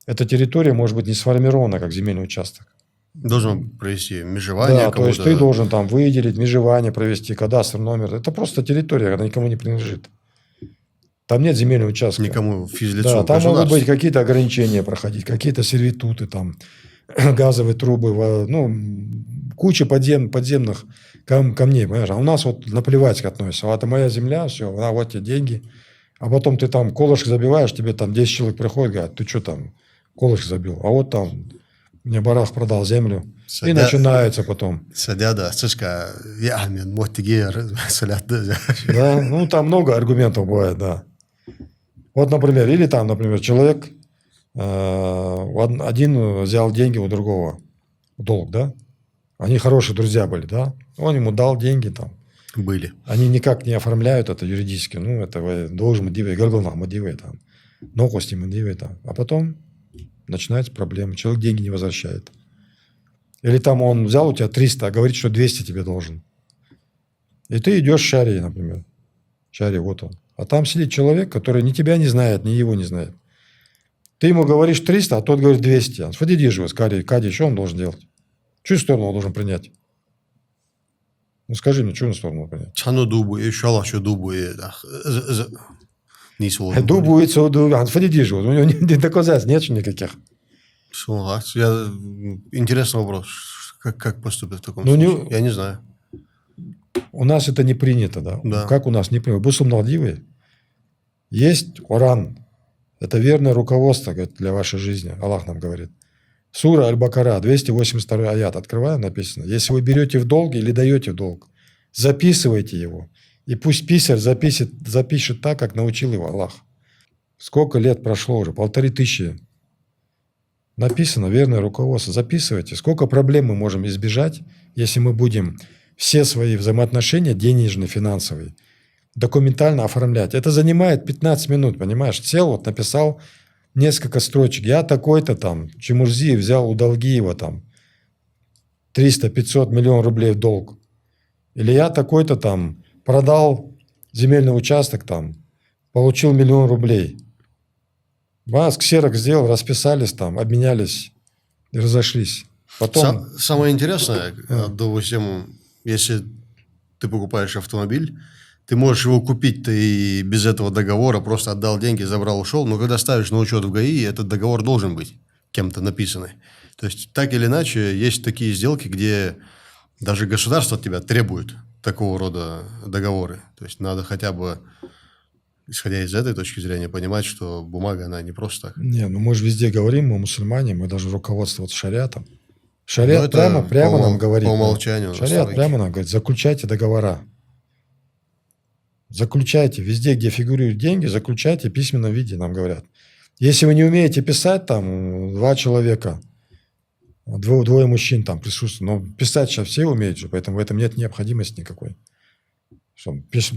Эта территория может быть не сформирована как земельный участок.
Должен провести межевание.
Да, то есть ты должен там выделить межевание, провести кадастр, номер. Это просто территория, она никому не принадлежит. Там нет земельного участка.
Никому физлицу.
Да, там могут быть какие-то ограничения проходить, какие-то сервитуты, там, газовые трубы, куча подземных камней, понимаешь? А у нас вот наплевать относится. А это моя земля, все, вот тебе деньги. А потом ты там колышек забиваешь, тебе там 10 человек приходят, говорят, ты что там колышек забил? А вот там мне барах продал землю. И начинается потом.
Да,
там много аргументов бывает, да. Вот, например, или там, например, человек один взял деньги у другого в долг, да? Они хорошие друзья были, да? Он ему дал деньги там.
Были.
Они никак не оформляют это юридически. Это должен быть там. Ногости там. А потом начинается проблема. Человек деньги не возвращает. Или там он взял у тебя 300, а говорит, что 200 тебе должен. И ты идешь в Шарии, например. Шарии, вот он. А там сидит человек, который ни тебя не знает, ни его не знает. Ты ему говоришь 300, а тот говорит 200. Сходи же, Кади, что он должен делать? Чью сторону он должен принять? Скажи мне, чью сторону принять?
Чану дубу, еще лучше дубу.
Дубу и цуду. Сходи же, у него доказательств нет никаких.
Интересный вопрос. Как поступят в таком случае? Я не знаю.
У нас это не принято, да?
Да.
Как у нас не принято? Бусум Малдивы есть Коран. Это верное руководство, говорит, для вашей жизни. Аллах нам говорит. Сура Аль-Бакара, 282 аят. Открываем, написано. Если вы берете в долг или даете в долг, записывайте его. И пусть писарь запишет так, как научил его Аллах. Сколько лет прошло уже? 1500. Написано, верное руководство. Записывайте. Сколько проблем мы можем избежать, если мы будем все свои взаимоотношения, денежные, финансовые, документально оформлять. Это занимает 15 минут, понимаешь? Сел, вот написал несколько строчек. Я такой-то там, Чемурзиев взял у Долгиева там 300-500 миллионов рублей в долг. Или я такой-то там продал земельный участок там, получил 1 000 000 рублей. Вас ксерокс сделал, расписались там, обменялись и разошлись. Потом...
Самое интересное, допустим, если ты покупаешь автомобиль, ты можешь его купить-то и без этого договора, просто отдал деньги, забрал, ушел, но когда ставишь на учет в ГАИ, этот договор должен быть кем-то написанный. То есть, так или иначе, есть такие сделки, где даже государство от тебя требует такого рода договоры. То есть, надо хотя бы, исходя из этой точки зрения, понимать, что бумага, она не просто так.
Не, ну мы же везде говорим, мы мусульмане, мы даже руководствоваться шариатом. Шариат прямо нам говорит.
По умолчанию.
Шариат прямо нам говорит, заключайте договора. Заключайте. Везде, где фигурируют деньги, заключайте в письменном виде, нам говорят. Если вы не умеете писать, там, 2 человека, двое мужчин там присутствуют, но писать сейчас все умеют же, поэтому в этом нет необходимости никакой.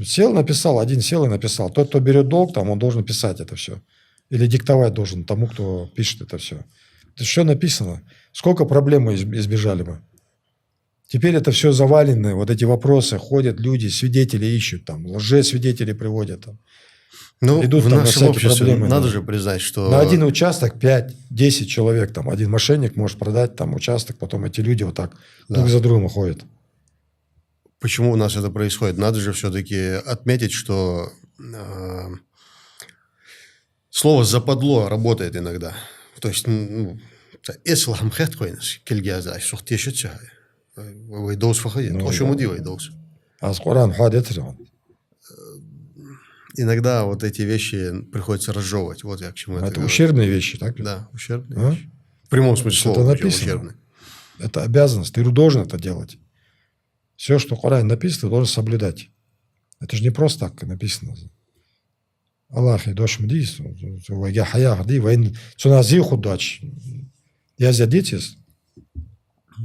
Сел, написал, один сел и написал. Тот, кто берет долг, там, он должен писать это все. Или диктовать должен тому, кто пишет это все. Это все написано. Сколько проблем мы избежали бы. Теперь это все завалено, вот эти вопросы, ходят люди, свидетели ищут, там, лжесвидетели приводят. Там.
Ну,
Идут
в
там
нашем обществе
проблемы,
надо же признать, что...
На один участок 5-10 человек, там, один мошенник может продать там участок, потом эти люди вот так друг за другом ходят.
Почему у нас это происходит? Надо же все-таки отметить, что слово «западло» работает иногда. То есть, «эслахам хэткойнес», «кельгиазай», «сухтешетсяй». Вайдоус фахаед. О чем удивайдоус?
А с Коран ходит.
Иногда вот эти вещи приходится разжевывать. Вот я к чему
это ущербные вещи, так?
Да, ущербные вещи. В прямом смысле слова.
Это написано.
Ущербные.
Это обязанность. Ты должен это делать. Все, что в Коране написано, ты должен соблюдать. Это же не просто так написано. Аллах и дошь мдис, я хаях ди, вайн цунази худач. Я задитис.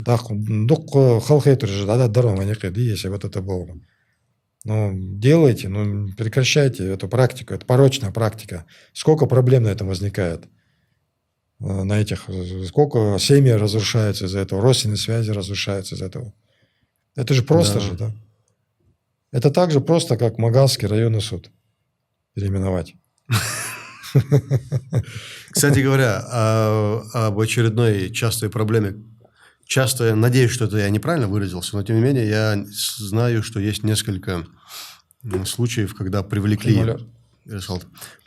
Так, дук халхейтер же, да, даром, а не кеди, если вот это было. Ну, делайте, ну, прекращайте эту практику, это порочная практика. Сколько проблем на этом возникает? На этих, сколько семьи разрушаются из-за этого, родственные связи разрушаются из-за этого. Это же просто же, да? Это так же просто, как Магалский районный суд переименовать.
Кстати говоря, об очередной частой проблеме. Часто я надеюсь, что это я неправильно выразился, но тем не менее я знаю, что есть несколько случаев, когда привлекли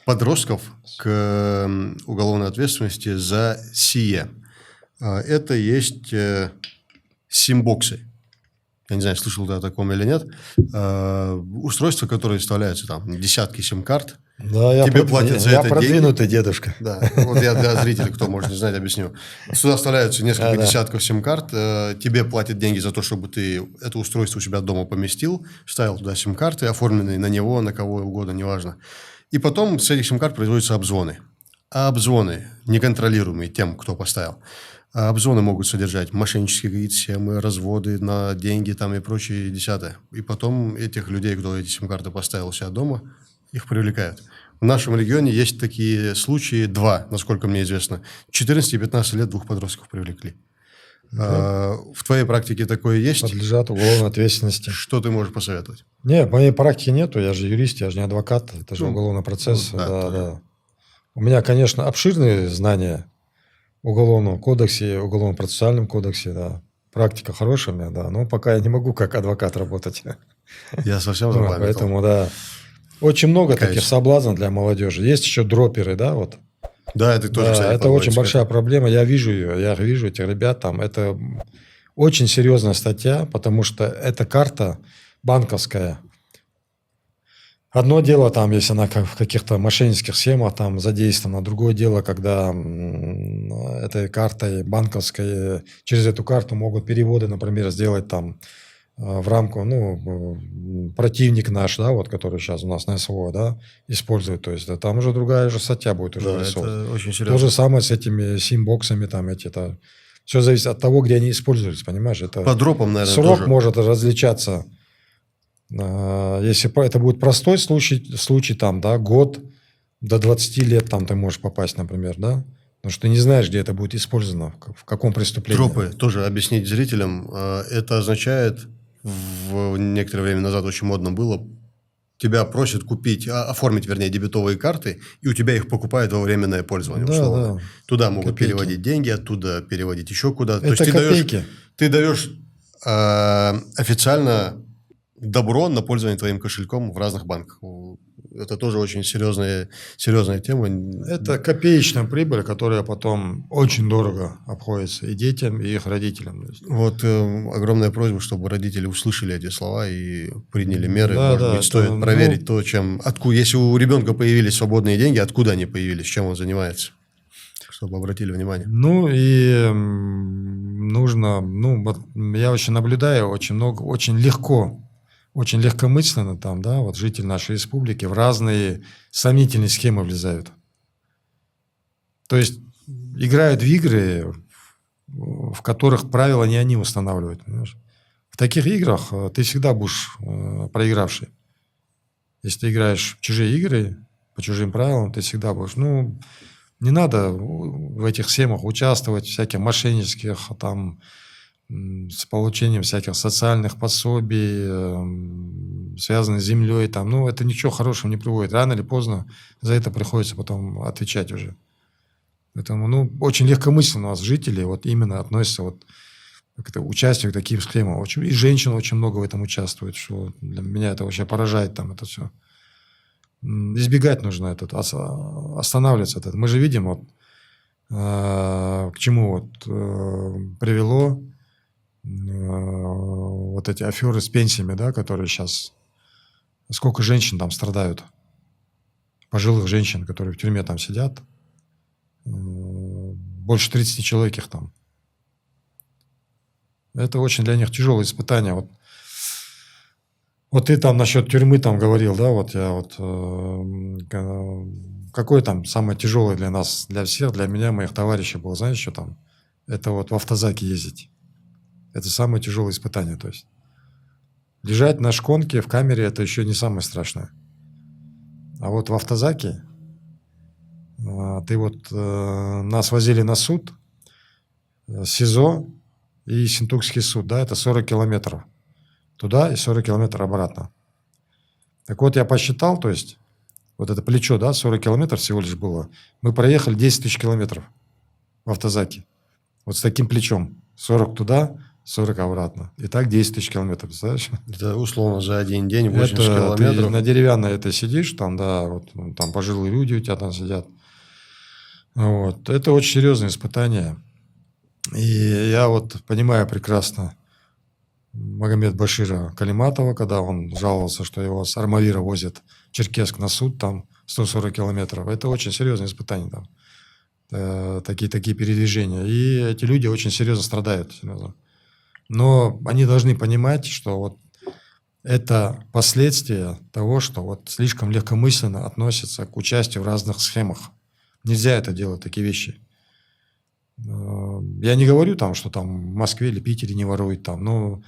подростков к уголовной ответственности за сие. Это есть симбоксы. Я не знаю, слышал ты о таком или нет. Устройства, которые вставляются там десятки сим-карт.
Да,
тебе платят за это
продвинутый деньги. Дедушка.
Да, вот я для зрителей, кто может не знать, объясню. Сюда вставляются несколько десятков сим-карт, тебе платят деньги за то, чтобы ты это устройство у себя дома поместил, вставил туда сим-карты, оформленные на него, на кого угодно, неважно. И потом с этих сим-карт производятся обзвоны. А обзвоны, неконтролируемые тем, кто поставил, обзвоны могут содержать мошеннические какие-то схемы, разводы на деньги там и прочие десятые. И потом этих людей, кто эти сим-карты поставил у себя дома, их привлекают. В нашем регионе есть такие случаи, 2, насколько мне известно. 14 и 15 лет 2 подростков привлекли. В твоей практике такое есть?
Подлежат уголовной ответственности.
Что ты можешь посоветовать?
Нет, в моей практике нету. Я же юрист, я же не адвокат. Это же уголовный процесс. Да. У меня, конечно, обширные знания в Уголовном кодексе, Уголовно-процессуальном кодексе. Да. Практика хорошая у меня, да. Но пока я не могу как адвокат работать.
Я совсем запамятовал.
Поэтому, да. Очень много таких соблазнов для молодежи. Есть еще дроперы, да, вот.
Да, это тоже, кстати,
это очень большая проблема. Я вижу ее, я вижу этих ребят там. Это очень серьезная статья, потому что это карта банковская. Одно дело, там, если она в каких-то мошеннических схемах там задействована, другое дело, когда этой картой банковской, через эту карту могут переводы, например, сделать там в рамках, противник наш, да, вот, который сейчас у нас на СВО, да, использует, то есть, да, там уже другая же статья будет уже
Да,
вырисовываться.
это очень
То
серьезно.
же самое с этими симбоксами, там, это все зависит от того, где они используются, понимаешь? Это
По дропам, наверное,
срок
тоже.
может различаться. Если это будет простой случай там, да, год до 20 лет там ты можешь попасть, например, да, потому что ты не знаешь, где это будет использовано, в каком преступлении.
Дропы, тоже объяснить зрителям, это означает, в некоторое время назад очень модно было, тебя просят купить, оформить, вернее, дебетовые карты, и у тебя их покупают во временное пользование,
Да,
условно.
да.
Туда могут
Копейки.
переводить деньги, оттуда переводить еще куда-то. То
Это
есть
копейки.
ты даешь официально добро на пользование твоим кошельком в разных банках. Это тоже очень серьезная тема.
Это копеечная прибыль, которая потом очень дорого обходится и детям, и их родителям.
Вот огромная просьба, чтобы родители услышали эти слова и приняли меры.
Да,
Может
да,
быть, стоит
это,
проверить то, чем... Откуда, если у ребенка появились свободные деньги, откуда они появились, чем он занимается, чтобы обратили внимание.
Нужно, вот я очень наблюдаю, очень легкомысленно там, да, вот жители нашей республики в разные сомнительные схемы влезают. То есть играют в игры, в которых правила не они устанавливают. Понимаешь? В таких играх ты всегда будешь проигравший. Если ты играешь в чужие игры, по чужим правилам, ты всегда будешь... Не надо в этих схемах участвовать, всяких мошеннических, там, с получением всяких социальных пособий, связанных с землей. Там, это ничего хорошего не приводит. Рано или поздно за это приходится потом отвечать уже. Поэтому, очень легкомысленно у нас жители вот именно относятся к участию к таким схемам. И женщин очень много в этом участвует, что для меня это вообще поражает там это все. Избегать нужно останавливаться. Мы же видим, к чему привело вот эти аферы с пенсиями, да, которые сейчас... Сколько женщин там страдают, пожилых женщин, которые в тюрьме там сидят. Больше 30 человек их там. Это очень для них тяжелое испытание. Вот ты там насчет тюрьмы там говорил, да, какое там самое тяжелое для нас, для всех, для меня, моих товарищей было, знаешь, что там? Это в автозаке ездить. Это самое тяжелое испытание, то есть. Лежать на шконке в камере – это еще не самое страшное. А в автозаке нас возили на суд, СИЗО и Синтукский суд, да, это 40 километров. Туда и 40 километров обратно. Так вот, я посчитал, то есть, вот это плечо, да, 40 километров всего лишь было. Мы проехали 10 тысяч километров в автозаке. Вот с таким плечом. 40 туда, 40 обратно. И так 10 тысяч километров, представляешь?
Это условно за один день 80 километров.
Ты на деревянной это сидишь, там, да, там пожилые люди у тебя там сидят. Это очень серьезное испытание. И я понимаю прекрасно Магомед Башира Калиматова, когда он жаловался, что его с Армавира возят в Черкесск на суд, там 140 километров. Это очень серьезное испытание там. Такие передвижения. И эти люди очень серьезно страдают. Но они должны понимать, что это последствия того, что слишком легкомысленно относятся к участию в разных схемах. Нельзя это делать, такие вещи. Я не говорю там, что там в Москве или Питере не воруют там, но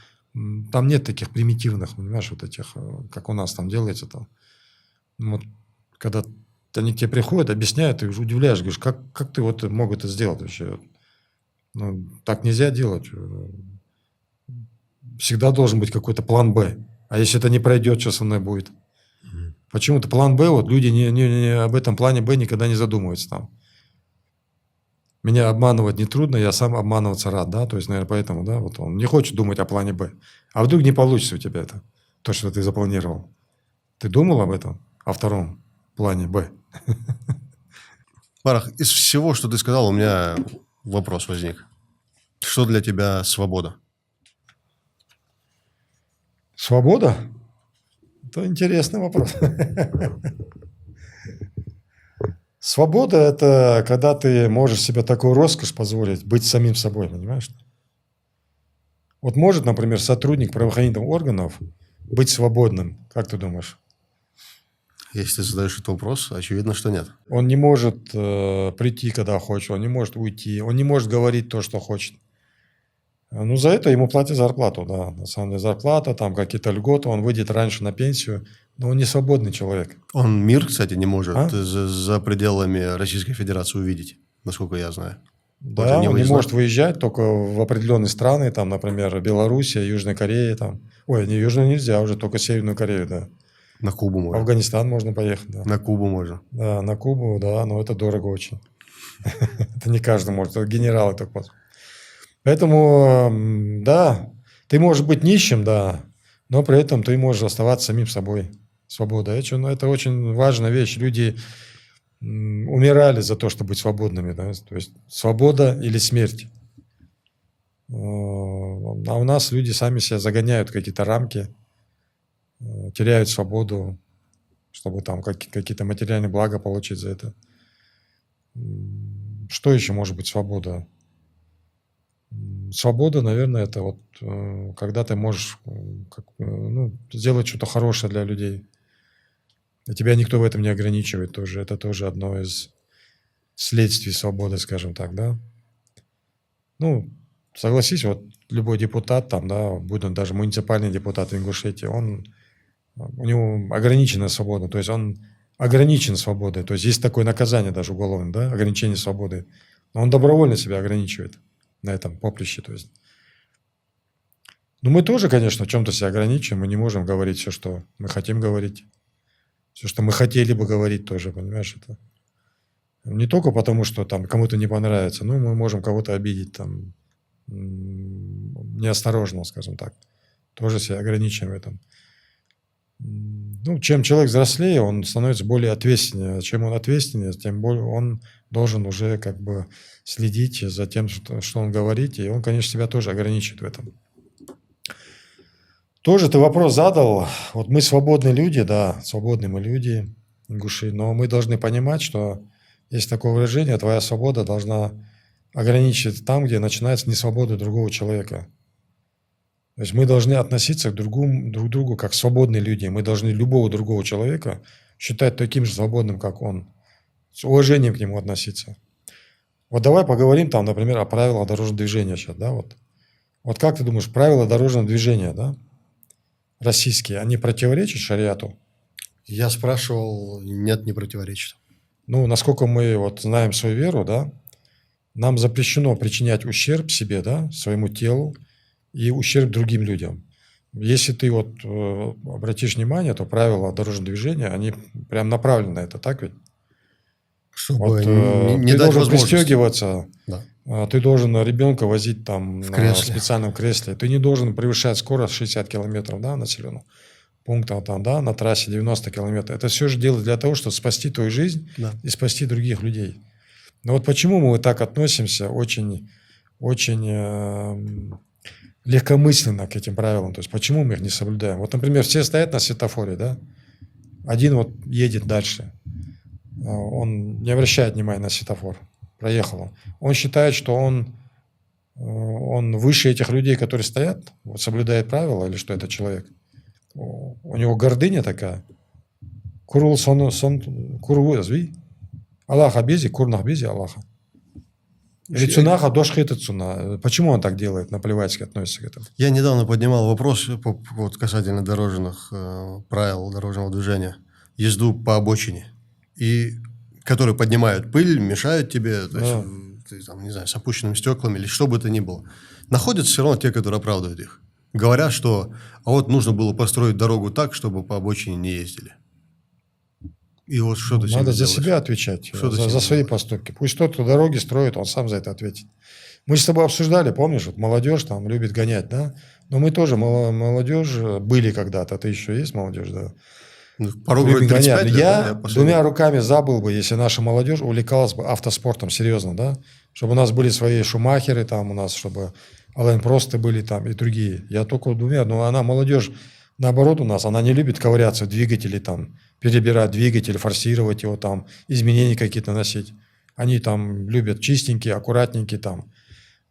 там нет таких примитивных, понимаешь, этих, как у нас там делается там. Когда они к тебе приходят, объясняют, ты уже удивляешь, говоришь, как ты мог это сделать вообще? Так нельзя делать. Всегда должен быть какой-то план «Б». А если это не пройдет, что со мной будет? Почему-то план «Б», люди об этом плане «Б» никогда не задумываются там. Меня обманывать нетрудно, я сам обманываться рад, да, то есть, наверное, поэтому, да, он не хочет думать о плане «Б». А вдруг не получится у тебя это, то, что ты запланировал. Ты думал об этом, о втором плане «Б»?
Марах, из всего, что ты сказал, у меня вопрос возник. Что для тебя свобода?
Свобода? Это интересный вопрос. Свобода – это когда ты можешь себе такую роскошь позволить быть самим собой, понимаешь? Вот может, например, сотрудник правоохранительных органов быть свободным, как ты думаешь?
Если ты задаешь этот вопрос, очевидно, что нет.
Он не может прийти, когда хочет, он не может уйти, он не может говорить то, что хочет. Ну, за это ему платят зарплату, да. На самом деле зарплата, там какие-то льготы, он выйдет раньше на пенсию, но он не свободный человек.
Он мир, кстати, не может
А?
за пределами Российской Федерации увидеть, насколько я знаю.
Да,
Он же
он не
выездной.
может выезжать только в определенные страны, там, например, Белоруссия, Южная Корея, там. Ой, не Южную нельзя, уже только Северную Корею, да.
На Кубу
В
можно.
Афганистан можно поехать, да.
На Кубу можно.
Да, на Кубу, да, но это дорого очень. Это не каждый может, это генералы только. Поэтому, да, ты можешь быть нищим, да, но при этом ты можешь оставаться самим собой. Свобода. Это очень важная вещь. Люди умирали за то, чтобы быть свободными. Да? То есть свобода или смерть. А у нас люди сами себя загоняют в какие-то рамки, теряют свободу, чтобы там какие-то материальные блага получить за это. Что еще может быть свобода? Свобода, наверное, это вот когда ты можешь сделать что-то хорошее для людей. И тебя никто в этом не ограничивает тоже. Это тоже одно из следствий свободы, скажем так, да. Ну, согласись, вот любой депутат, там, да, будь он даже муниципальный депутат в Ингушетии, у него ограниченная свобода, то есть он ограничен свободой. То есть есть такое наказание даже уголовное, да, ограничение свободы. Но он добровольно себя ограничивает на этом поприще, то есть. Ну, мы тоже, конечно, в чем-то себя ограничиваем, мы не можем говорить все, что мы хотим говорить. Все, что мы хотели бы говорить тоже, понимаешь, это не только потому, что там кому-то не понравится, но мы можем кого-то обидеть там неосторожно, скажем так. Тоже себя ограничиваем в этом. Ну, чем человек взрослее, он становится более ответственнее. Чем он ответственнее, тем более он должен уже как бы следить за тем, что он говорит, и он, конечно, себя тоже ограничивает в этом. Тоже ты вопрос задал. Вот мы свободные люди, да, свободные мы люди, ингуши, но мы должны понимать, что есть такое выражение, твоя свобода должна ограничивать там, где начинается несвобода другого человека. То есть мы должны относиться друг к другу как свободные люди. Мы должны любого другого человека считать таким же свободным, как он. С уважением к нему относиться. Вот давай поговорим там, например, о правилах дорожного движения сейчас, да, вот. Вот как ты думаешь, правила дорожного движения, да, российские, они противоречат шариату?
Я спрашивал, нет, не противоречит.
Ну, насколько мы вот знаем свою веру, да, нам запрещено причинять ущерб себе, да, своему телу и ущерб другим людям. Если ты вот обратишь внимание, то правила дорожного движения, они прям направлены на это, так ведь?
Чтобы
Вот,
не
ты
дать
должен
возможности.
пристегиваться,
Да.
ты должен ребенка возить там
В
на
кресле.
специальном кресле, ты не должен превышать скорость 60 километров, да, населенного пункта, там, да, на трассе 90 километров. Это все же делать для того, чтобы спасти твою жизнь
Да.
и спасти других людей. Но вот почему мы так относимся очень, очень легкомысленно к этим правилам, то есть почему мы их не соблюдаем? Вот, например, все стоят на светофоре, да, один вот едет дальше, он не обращает внимания на светофор, проехал. Он считает, что он выше этих людей, которые стоят, вот, соблюдает правила, или что это человек. У него гордыня такая. Курул сон куру зви. Аллаха бизи, курнах бизи Аллаха. Или цунаха дошхита цуна. Почему он так делает, наплевательски относится к этому?
Я недавно поднимал вопрос вот, касательно дорожных правил дорожного движения. Езду по обочине. И которые поднимают пыль, мешают тебе, то есть, ты, там, не знаю, с опущенными стеклами или что бы то ни было. Находятся все равно те, которые оправдывают их. Говорят, что а вот нужно было построить дорогу так, чтобы по обочине не ездили. И вот что ты с ними
Надо за
делаешь?
себя отвечать,
Что ты с
за
ними
свои
делаешь?
поступки. Пусть тот, кто дороги строит, он сам за это ответит. Мы с тобой обсуждали, помнишь, вот молодежь там любит гонять, да? Но мы тоже молодежь были когда-то. Ты еще есть молодежь, да?
Ну, порой
Любим
говорит 35
гонять.
лет, да,
Я
последний.
двумя руками забыл бы, если наша молодежь увлекалась бы автоспортом, серьезно, да? Чтобы у нас были свои Шумахеры там у нас, чтобы Ален Просты были там и другие. Я только двумя, но она, молодежь, наоборот у нас, она не любит ковыряться в двигателе там, перебирать двигатель, форсировать его там, изменения какие-то носить. Они там любят чистенькие, аккуратненькие там.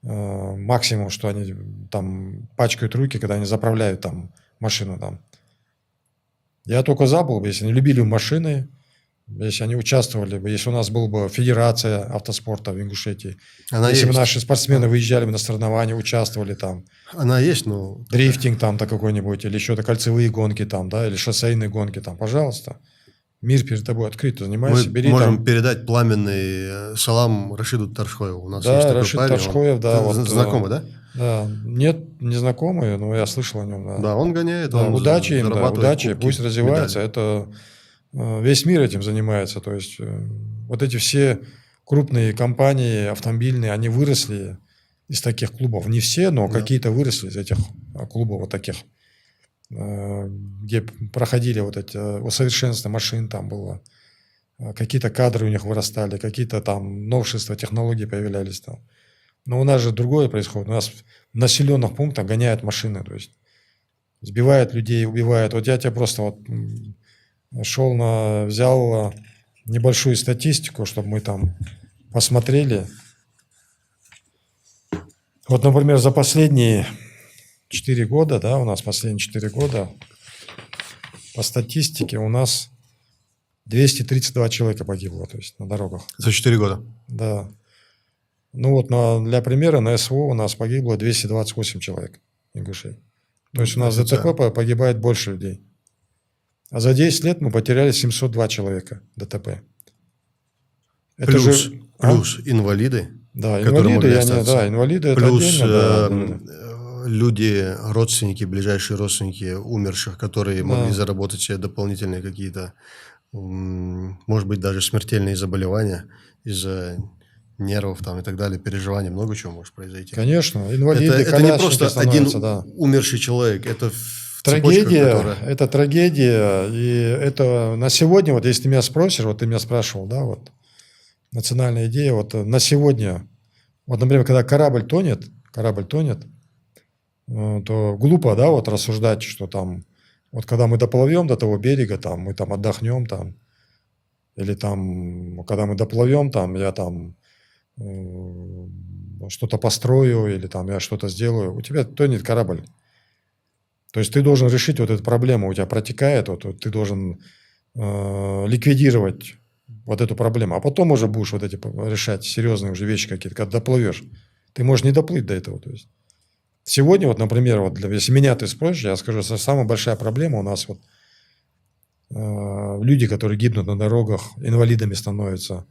максимум, что они там пачкают руки, когда они заправляют там машину там. Я только за был бы, если они любили машины, если они участвовали бы, если у нас была бы федерация автоспорта в Ингушетии,
Она
если бы
есть.
наши спортсмены выезжали бы на соревнования, участвовали там,
Она есть, но...
дрифтинг там-то какой-нибудь, или еще-то кольцевые гонки там, да, или шоссейные гонки там, пожалуйста. Мир перед тобой открыт, занимайся,
Мы
бери
можем
там.
передать пламенный салам Рашиду Таршхоеву. У нас есть
Да,
такой
Рашид
парень.
Таршхоев, да, вот.
Знакомый, да?
Да, нет, не знакомый, но я слышал о нем, да.
Да, он гоняет,
Да,
он
удачи им, да,
зарабатывает
удачи,
кубки,
пусть развивается.
медали.
Это весь мир этим занимается. То есть вот эти все крупные компании автомобильные, они выросли из таких клубов. Не все, но
Да.
какие-то выросли из этих клубов вот таких, где проходили вот эти усовершенствование машин там было. Какие-то кадры у них вырастали, какие-то там новшества, технологии появлялись там. Но у нас же другое происходит. У нас в населенных пунктах гоняют машины, то есть сбивают людей, убивают. Вот я тебе просто вот взял небольшую статистику, чтобы мы там посмотрели. Вот, например, за последние 4 года, да, у нас последние 4 года по статистике у нас 232 человека погибло, то есть на дорогах.
За 4 года.
Да. Ну вот для примера на СВО у нас погибло 228 человек, ингушей. То есть у нас в ДТП погибает больше людей. А за 10 лет мы потеряли 702 человека ДТП. Это
плюс инвалиды.
Да, инвалиды, инвалиды
плюс
это отдельно, да.
Люди, родственники, ближайшие родственники умерших, которые могли заработать себе дополнительные какие-то, может быть, даже смертельные заболевания из-за нервов там и так далее, переживаний, много чего может произойти.
Конечно, инвалиды,
это не просто один умерший человек, это
трагедия, это трагедия, и это на сегодня, вот если ты меня спросишь, вот ты меня спрашивал, да, вот, национальная идея, вот на сегодня, вот, например, когда корабль тонет, то глупо, да, вот рассуждать, что там, вот когда мы доплывем до того берега, там, мы там отдохнем, там, или там, когда мы доплывем, там, я там что-то построю, или там я что-то сделаю, у тебя тонет корабль. То есть ты должен решить вот эту проблему, у тебя протекает, вот ты должен ликвидировать вот эту проблему, а потом уже будешь вот эти решать серьезные уже вещи какие-то, когда доплывешь. Ты можешь не доплыть до этого. То есть. Сегодня, вот, например, вот если меня ты спросишь, я скажу, что самая большая проблема у нас вот люди, которые гибнут на дорогах, инвалидами становятся,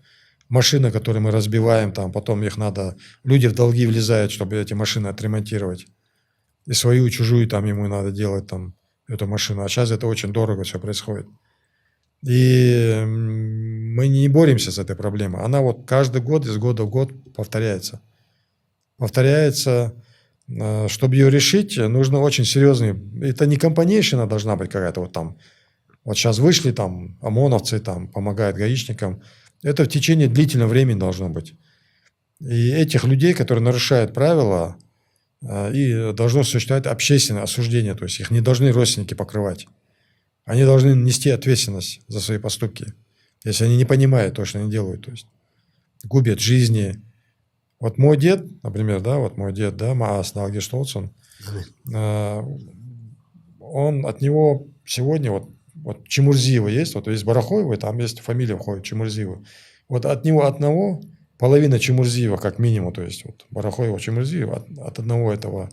машины, которые мы разбиваем, там, потом их надо, люди в долги влезают, чтобы эти машины отремонтировать. И свою, и чужую там ему надо делать, там, эту машину. А сейчас это очень дорого все происходит. И мы не боремся с этой проблемой. Она вот каждый год, из года в год повторяется. Чтобы ее решить, нужно очень серьезный... Это не компанейшина должна быть какая-то вот там. Вот сейчас вышли там ОМОНовцы, там помогают гаишникам. Это в течение длительного времени должно быть. И этих людей, которые нарушают правила, и должно существовать общественное осуждение. То есть их не должны родственники покрывать. Они должны нести ответственность за свои поступки, если они не понимают то, что они делают. То есть губят жизни. Вот мой дед, например, да, Маас Налгештолцун, он от него сегодня, вот Чемурзиева есть, вот есть Барахоева, там есть фамилия входит Чемурзиева. Вот от него одного половина Чемурзиева, как минимум, то есть вот Барахоева, Чемурзиева, от одного этого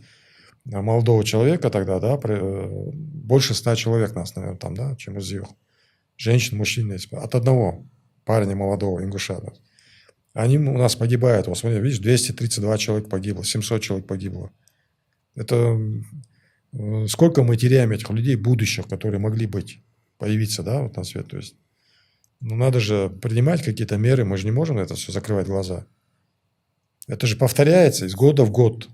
молодого человека тогда, да, больше 100 человек нас, наверное, там, да, Чемурзиев. Женщин, мужчин есть. От одного парня молодого, ингуша. Да. Они у нас погибают. Вот смотри, видишь, 232 человека погибло, 700 человек погибло. Это сколько мы теряем этих людей, будущих, которые могли быть, появиться, да, вот на свет. То есть, надо же принимать какие-то меры, мы же не можем на это все закрывать глаза. Это же повторяется из года в год.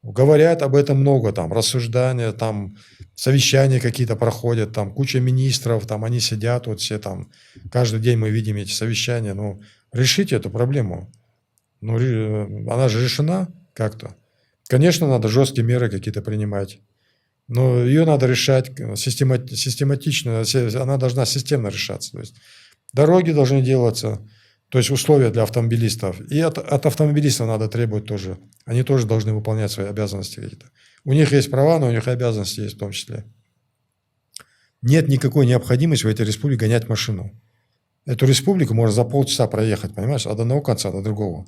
Говорят об этом много, там, рассуждания, там, совещания какие-то проходят, там, куча министров, там, они сидят, вот все там, каждый день мы видим эти совещания, решите эту проблему. Она же решена как-то. Конечно, надо жесткие меры какие-то принимать, но ее надо решать систематично, она должна системно решаться. То есть дороги должны делаться. То есть условия для автомобилистов. И от автомобилистов надо требовать тоже. Они тоже должны выполнять свои обязанности какие-то. У них есть права, но у них и обязанности есть в том числе. Нет никакой необходимости в этой республике гонять машину. Эту республику можно за полчаса проехать, понимаешь, от одного конца до другого.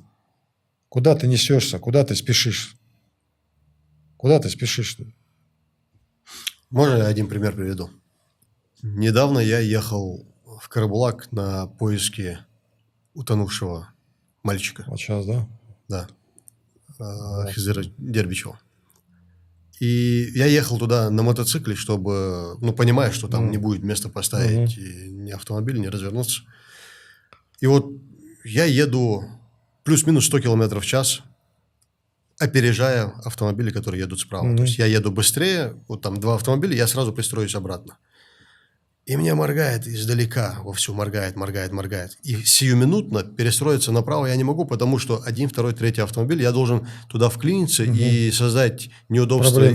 Куда ты несешься, куда ты спешишь? Куда ты спешишь?
Можно я один пример приведу? Недавно я ехал в Карабулак на поиски утонувшего мальчика.
Вот сейчас, да?
Да. Хизера Дербичева. И я ехал туда на мотоцикле, чтобы, понимая, что там не будет места поставить ни автомобиль, ни развернуться. И вот я еду плюс-минус 100 км в час, опережая автомобили, которые едут справа. То есть я еду быстрее, вот там 2 автомобиля, я сразу пристроюсь обратно. И меня моргает издалека, вовсю моргает. И сиюминутно перестроиться направо я не могу, потому что 1, 2, 3 автомобиль, я должен туда вклиниться и создать неудобства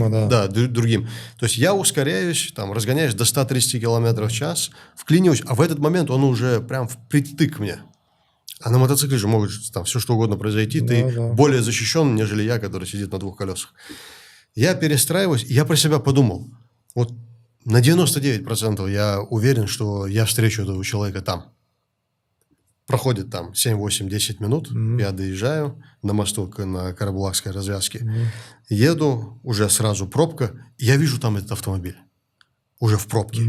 другим. То есть я ускоряюсь, там, разгоняюсь до 130 км в час, вклиниваюсь, а в этот момент он уже прям впритык мне. А на мотоцикле же может там все что угодно произойти, ты более защищен, нежели я, который сидит на 2 колесах. Я перестраиваюсь, и я про себя подумал, вот на 99% я уверен, что я встречу этого человека там. Проходит там 7, 8, 10 минут, я доезжаю на мосту на Карабулакской развязке, еду, уже сразу пробка, и я вижу там этот автомобиль, уже в пробке.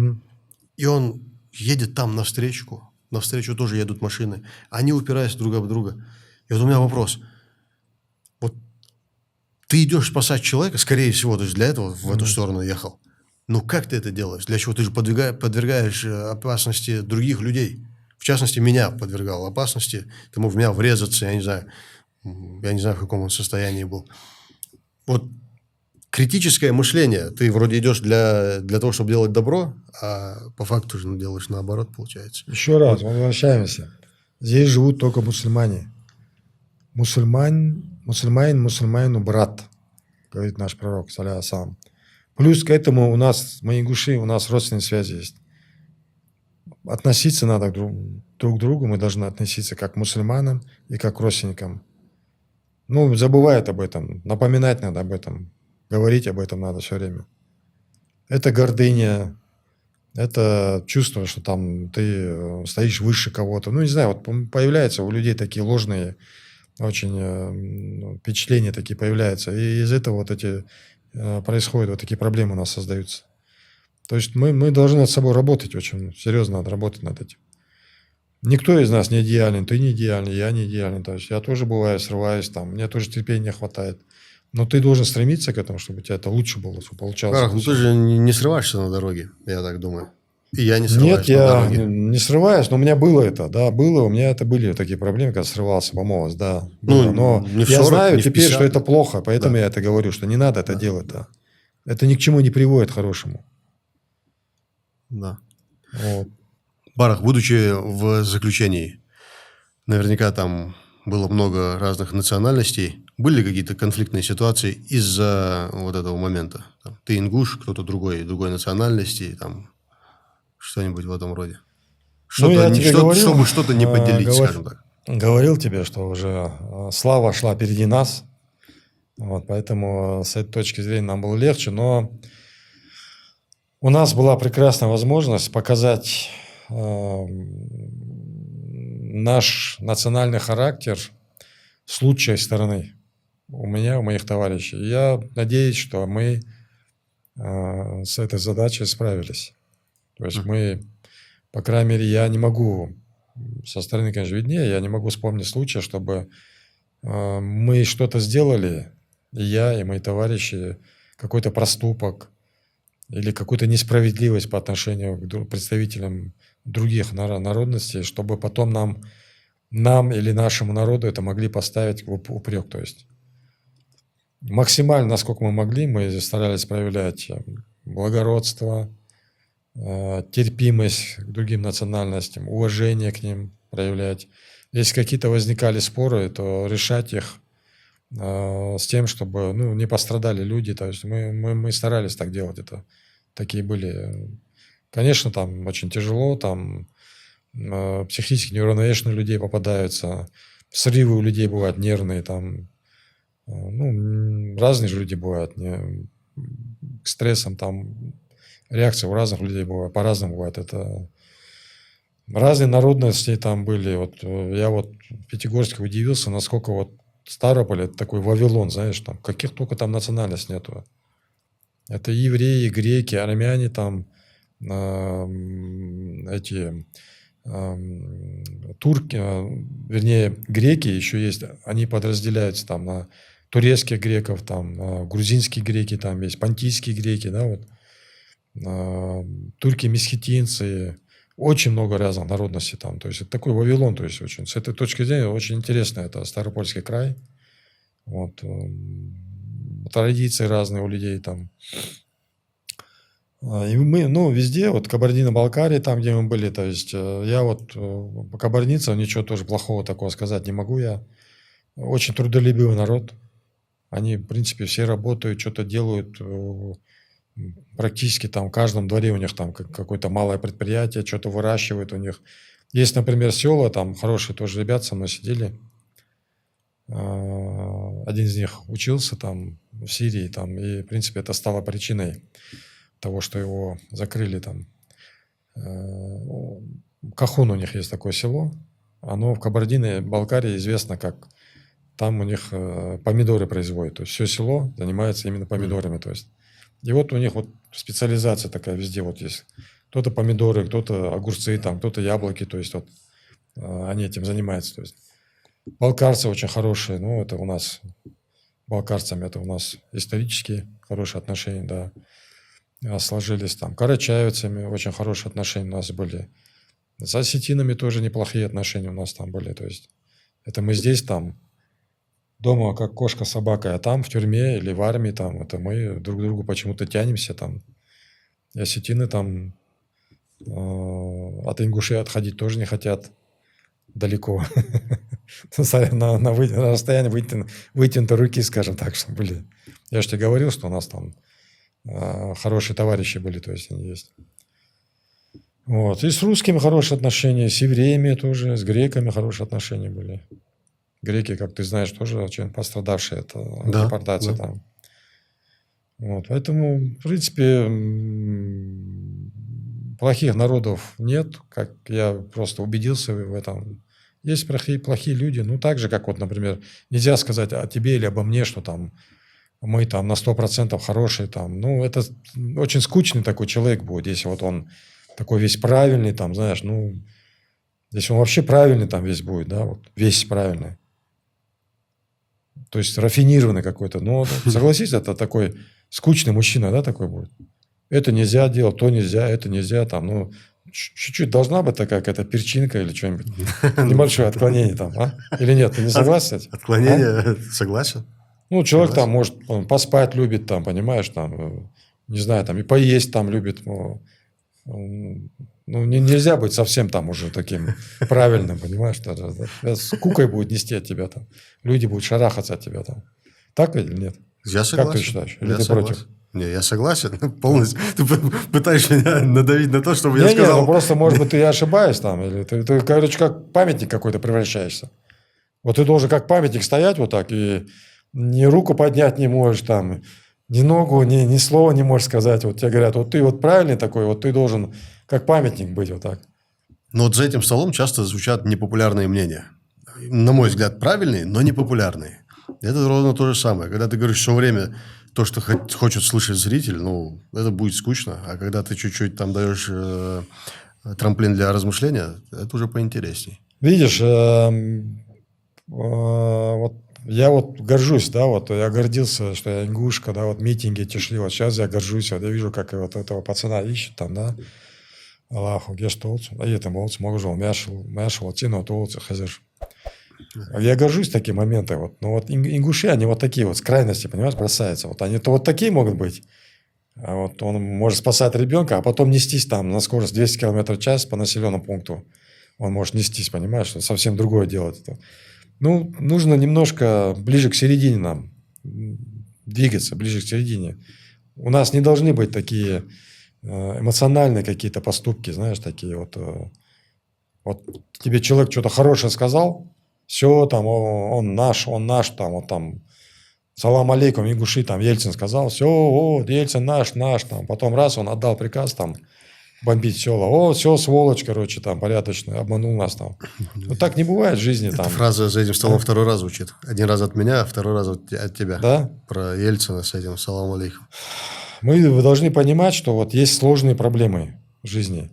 И он едет там навстречу тоже едут машины, они упираются друг об друга. И вот у меня вопрос, вот ты идешь спасать человека, скорее всего, ты же для этого в эту сторону ехал. Ну, как ты это делаешь? Для чего? Ты же подвергаешь опасности других людей. В частности, меня подвергал опасности. Ты мог в меня врезаться, я не знаю, в каком он состоянии был. Вот критическое мышление. Ты вроде идешь для того, чтобы делать добро, а по факту же делаешь наоборот, получается.
Еще раз, возвращаемся. Здесь живут только мусульмане. Мусульманину брат, говорит наш пророк, саля ассалам. Плюс к этому у нас, в Ингуши, у нас родственные связи есть. Относиться надо друг к другу, мы должны относиться как к мусульманам и как к родственникам. Забывает об этом, напоминать надо об этом, говорить об этом надо все время. Это гордыня, это чувство, что там ты стоишь выше кого-то. Не знаю, вот появляются у людей такие ложные очень впечатления такие появляются. И из этого происходят вот такие проблемы у нас создаются. То есть мы должны над собой работать очень серьезно, надо работать над этим. Никто из нас не идеален, ты не идеальный, я не идеален. То есть я тоже бываю, срываюсь, мне тоже терпения не хватает. Но ты должен стремиться к этому, чтобы у тебя это лучше было, чтобы получалось.
Ты же не срываешься на дороге, я так думаю. И я не срываюсь на дороге.
Нет, я не срываюсь, но у меня было это, да, было. У меня это были такие проблемы, когда срывался, помолвился, да. Но
не в 40,
я знаю
не в
теперь,
50.
что это плохо, поэтому я это говорю, что не надо это делать, да. Это ни к чему не приводит хорошему.
Да.
Вот.
Барах, будучи в заключении, наверняка там было много разных национальностей. Были ли какие-то конфликтные ситуации из-за вот этого момента? Ты ингуш, кто-то другой национальности, что-нибудь в этом роде. Чтобы что-то не поделить, скажем так.
Говорил тебе, что уже слава шла впереди нас. Вот, поэтому с этой точки зрения нам было легче. Но у нас была прекрасная возможность показать наш национальный характер с лучшей стороны. У меня, у моих товарищей. Я надеюсь, что мы с этой задачей справились. То есть мы, по крайней мере, я не могу, со стороны, конечно, виднее, я не могу вспомнить случая, чтобы мы что-то сделали, и я, и мои товарищи, какой-то проступок или какую-то несправедливость по отношению к представителям других народностей, чтобы потом нам или нашему народу это могли поставить в упрек. То есть максимально, насколько мы могли, мы старались проявлять благородство, терпимость к другим национальностям, уважение к ним проявлять. Если какие-то возникали споры, то решать их с тем, чтобы не пострадали люди. То есть мы старались так делать. Это такие были. Конечно, там очень тяжело, там психически неуравновешенные людей попадаются, срывы у людей бывают нервные, там, ну, разные же люди бывают, к стрессам там, реакция у разных людей бывает, по-разному бывает, это разные народности там были, вот я вот в Пятигорске удивился, насколько вот Ставрополь это такой Вавилон, знаешь, там, каких только там национальностей нету. Это евреи, греки, армяне, там, эти турки, вернее, греки еще есть, они подразделяются там на турецких греков, там, грузинские греки, там есть понтийские греки, да, вот, турки, месхетинцы, очень много разных народностей там, то есть это такой Вавилон, то есть очень, с этой точки зрения очень интересно, это Ставропольский край, вот, традиции разные у людей там. И мы, ну, везде, вот Кабардино-Балкария, там, где мы были, то есть я вот по кабардинцам ничего тоже плохого такого сказать не могу я. Очень трудолюбивый народ. Они, в принципе, все работают, что-то делают. Практически там в каждом дворе у них там какое-то малое предприятие, что-то выращивают у них. Есть, например, села, там хорошие тоже ребята со мной сидели. Один из них учился там в Сирии, там, и, в принципе, это стало причиной того, что его закрыли там. Кахун у них есть такое село. Оно в Кабардино-Балкарии известно как... Там у них помидоры производят. То есть все село занимается именно помидорами. То есть. И вот у них вот специализация такая везде вот есть. Кто-то помидоры, кто-то огурцы, там, кто-то яблоки. То есть вот они этим занимаются. То есть. Балкарцы очень хорошие. Ну, это у нас... Балкарцами это у нас исторические хорошие отношения, да. Сложились там. Карачаевцами очень хорошие отношения у нас были. С осетинами тоже неплохие отношения у нас там были. То есть это мы здесь там дома как кошка с собакой, а там в тюрьме или в армии там это мы друг к другу почему-то тянемся там. И осетины там от Ингушей отходить тоже не хотят далеко. На расстоянии вытянутой руки, скажем так, что были. Я же тебе говорил, что у нас там хорошие товарищи были, то есть они есть. Вот. И с русскими хорошие отношения, с евреями тоже, с греками хорошие отношения были. Греки, как ты знаешь, тоже очень пострадавшие от депортации там. Вот. Поэтому, в принципе, плохих народов нет, как я просто убедился в этом. Есть плохие люди, ну так же, как вот, например, нельзя сказать о тебе или обо мне, что там мы там на 100% хорошие там. Ну, это очень скучный такой человек будет, если вот он такой весь правильный там, знаешь, ну, если он вообще правильный там весь будет, да, вот весь правильный. То есть рафинированный какой-то. Ну, согласись, это такой скучный мужчина, да, такой будет. Это нельзя делать, то нельзя, это нельзя там, ну, чуть-чуть должна быть такая какая-то перчинка или что-нибудь. Небольшое отклонение там, а? Или нет, ты не согласен с этим?
Отклонение, согласен.
Ну, человек там может поспать любит, там, понимаешь, там, не знаю, там, и поесть там любит. Ну, нельзя быть совсем там уже таким правильным, понимаешь? С кукой будет нести от тебя там. Люди будут шарахаться от тебя там. Так или нет?
Я согласен.
Как ты считаешь? Или
я
ты
согласен.
против?
Не, я согласен полностью. Ты пытаешься меня надавить на то, чтобы я сказал...
Ну просто, может быть, ты ошибаешься там. Или ты, короче, как памятник какой-то превращаешься. Вот ты должен как памятник стоять вот так и ни руку поднять не можешь там, ни ногу, ни слова не можешь сказать. Вот тебе говорят, вот ты вот правильный такой, вот ты должен как памятник быть вот так.
Но вот за этим столом часто звучат непопулярные мнения. На мой взгляд, правильные, но непопулярные. Это ровно то же самое. Когда ты говоришь все время то, что хочет слышать зритель, ну, это будет скучно. А когда ты чуть-чуть там даешь трамплин для размышления, это уже поинтересней.
Видишь, вот я вот горжусь, да, вот я гордился, что я ингушка, да, вот митинги эти шли, вот сейчас я горжусь, вот я вижу, как вот этого пацана ищут там, да, Аллаху, гешт олцу, а это олцу, могу жил, мяшел, тину, от олцу, хазиш. Я горжусь такие моменты, вот, но вот ингуши, они вот такие вот с крайности, понимаешь, бросаются, вот они то вот такие могут быть, а вот он может спасать ребенка, а потом нестись там на скорость 200 км в час по населенному пункту, он может нестись, понимаешь, что совсем другое делать. Ну, нужно немножко ближе к середине нам двигаться, ближе к середине. У нас не должны быть такие эмоциональные какие-то поступки, знаешь, такие вот Вот тебе человек что-то хорошее сказал, все, там, он наш, там, вот там, салам алейкум, ингуши, там, Ельцин сказал, все, вот, Ельцин наш, там, потом раз, он отдал приказ, там, бомбить села, все, сволочь, короче, там, порядочный, обманул нас, там. Вот так не бывает в жизни,
Эта
там.
фраза за этим столом второй раз звучит. Один раз от меня, а второй раз от тебя.
Да?
Про Ельцина с этим, салам алейкум.
Мы должны понимать, что вот есть сложные проблемы в жизни,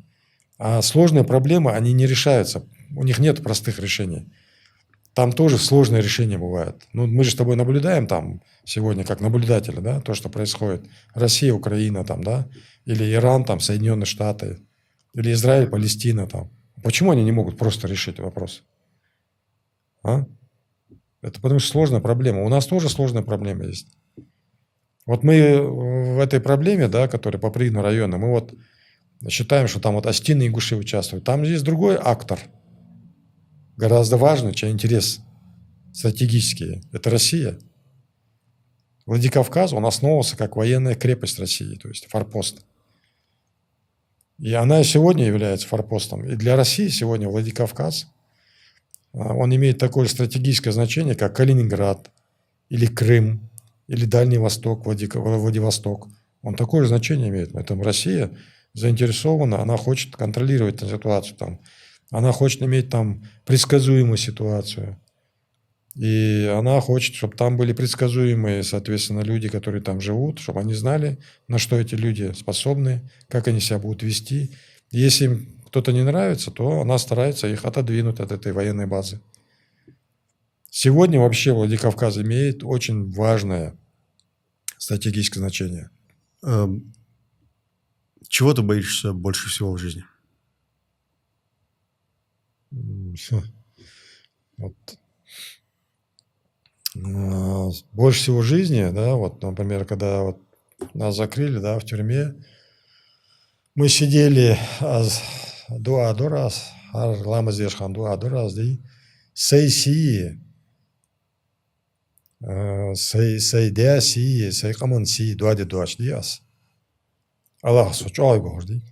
а сложные проблемы, они не решаются, у них нет простых решений. Там тоже сложные решения бывают. Ну, мы же с тобой наблюдаем там сегодня, как наблюдатели, да, то, что происходит. Россия, Украина там, да, или Иран, там, Соединенные Штаты, или Израиль, Палестина там. Почему они не могут просто решить вопрос? А? Это потому что сложная проблема. У нас тоже сложная проблема есть. Вот мы в этой проблеме, да, которая по Придному району, мы вот считаем, что там вот Астины и Ингуши участвуют. Там есть другой актор, гораздо важный, чей интерес стратегический. Это Россия. Владикавказ, он основывался как военная крепость России, то есть форпост. И она сегодня является форпостом. И для России сегодня Владикавказ, он имеет такое же стратегическое значение, как Калининград, или Крым, или Дальний Восток, Владивосток. Он такое же значение имеет. Поэтому Россия заинтересована, она хочет контролировать эту ситуацию там. Она хочет иметь там предсказуемую ситуацию. И она хочет, чтобы там были предсказуемые, соответственно, люди, которые там живут, чтобы они знали, на что эти люди способны, как они себя будут вести. И если им кто-то не нравится, то она старается их отодвинуть от этой военной базы. Сегодня вообще Владикавказ имеет очень важное стратегическое значение.
Чего ты боишься больше всего в жизни?
Вот. Больше всего в жизни, да, вот, например, когда вот нас закрыли, да, в тюрьме, мы сидели дуа дурас, ламаз дешхан дуа дурас, сей дя сей каман си дуа де дуач диас. Аллах сочой горди.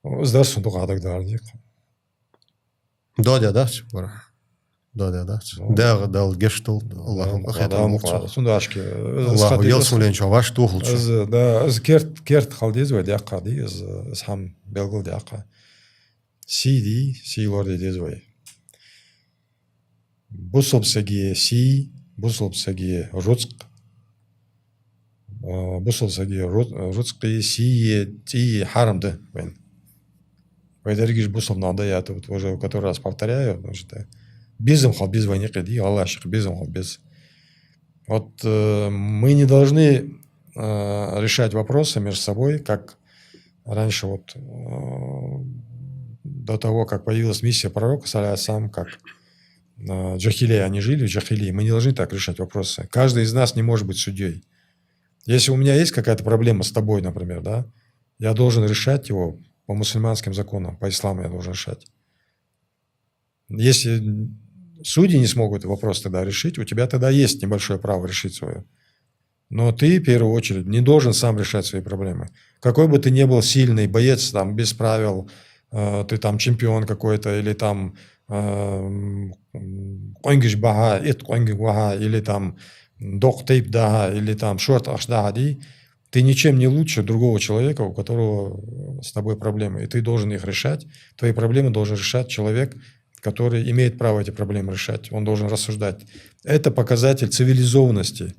Здравствуй, дуа дагдардик.
Додя, да, пора. Додя, да. Да, дал гештал. Аллаху
Адам сундашки.
Аллаху елсун ленчо ваш тухлчу.
Да, керт халдез ва дяка ди, сам белгул дяка. Си лорди дезвай. Бусолбсаги си, бусолбсаги руцк. Бусолбсаги руцки си харамды. Пайдаргиш бусол надо, я это вот уже в который раз повторяю, потому что безом хал без войны кади, Аллах безом хал без. Вот мы не должны решать вопросы между собой, как раньше вот до того, как появилась миссия пророка, сам как джахилия, они жили в джахилии, мы не должны так решать вопросы. Каждый из нас не может быть судьей. Если у меня есть какая-то проблема с тобой, например, да, я должен решать его по мусульманским законам, по исламу я должен решать. Если судьи не смогут вопрос тогда решить, у тебя тогда есть небольшое право решить свое. Но ты, в первую очередь, не должен сам решать свои проблемы. Какой бы ты ни был сильный боец, там, без правил, ты там чемпион какой-то, или там или там доктейп да, или там шорт ашдади, ты ничем не лучше другого человека, у которого с тобой проблемы, и ты должен их решать. Твои проблемы должен решать человек, который имеет право эти проблемы решать. Он должен рассуждать. Это показатель цивилизованности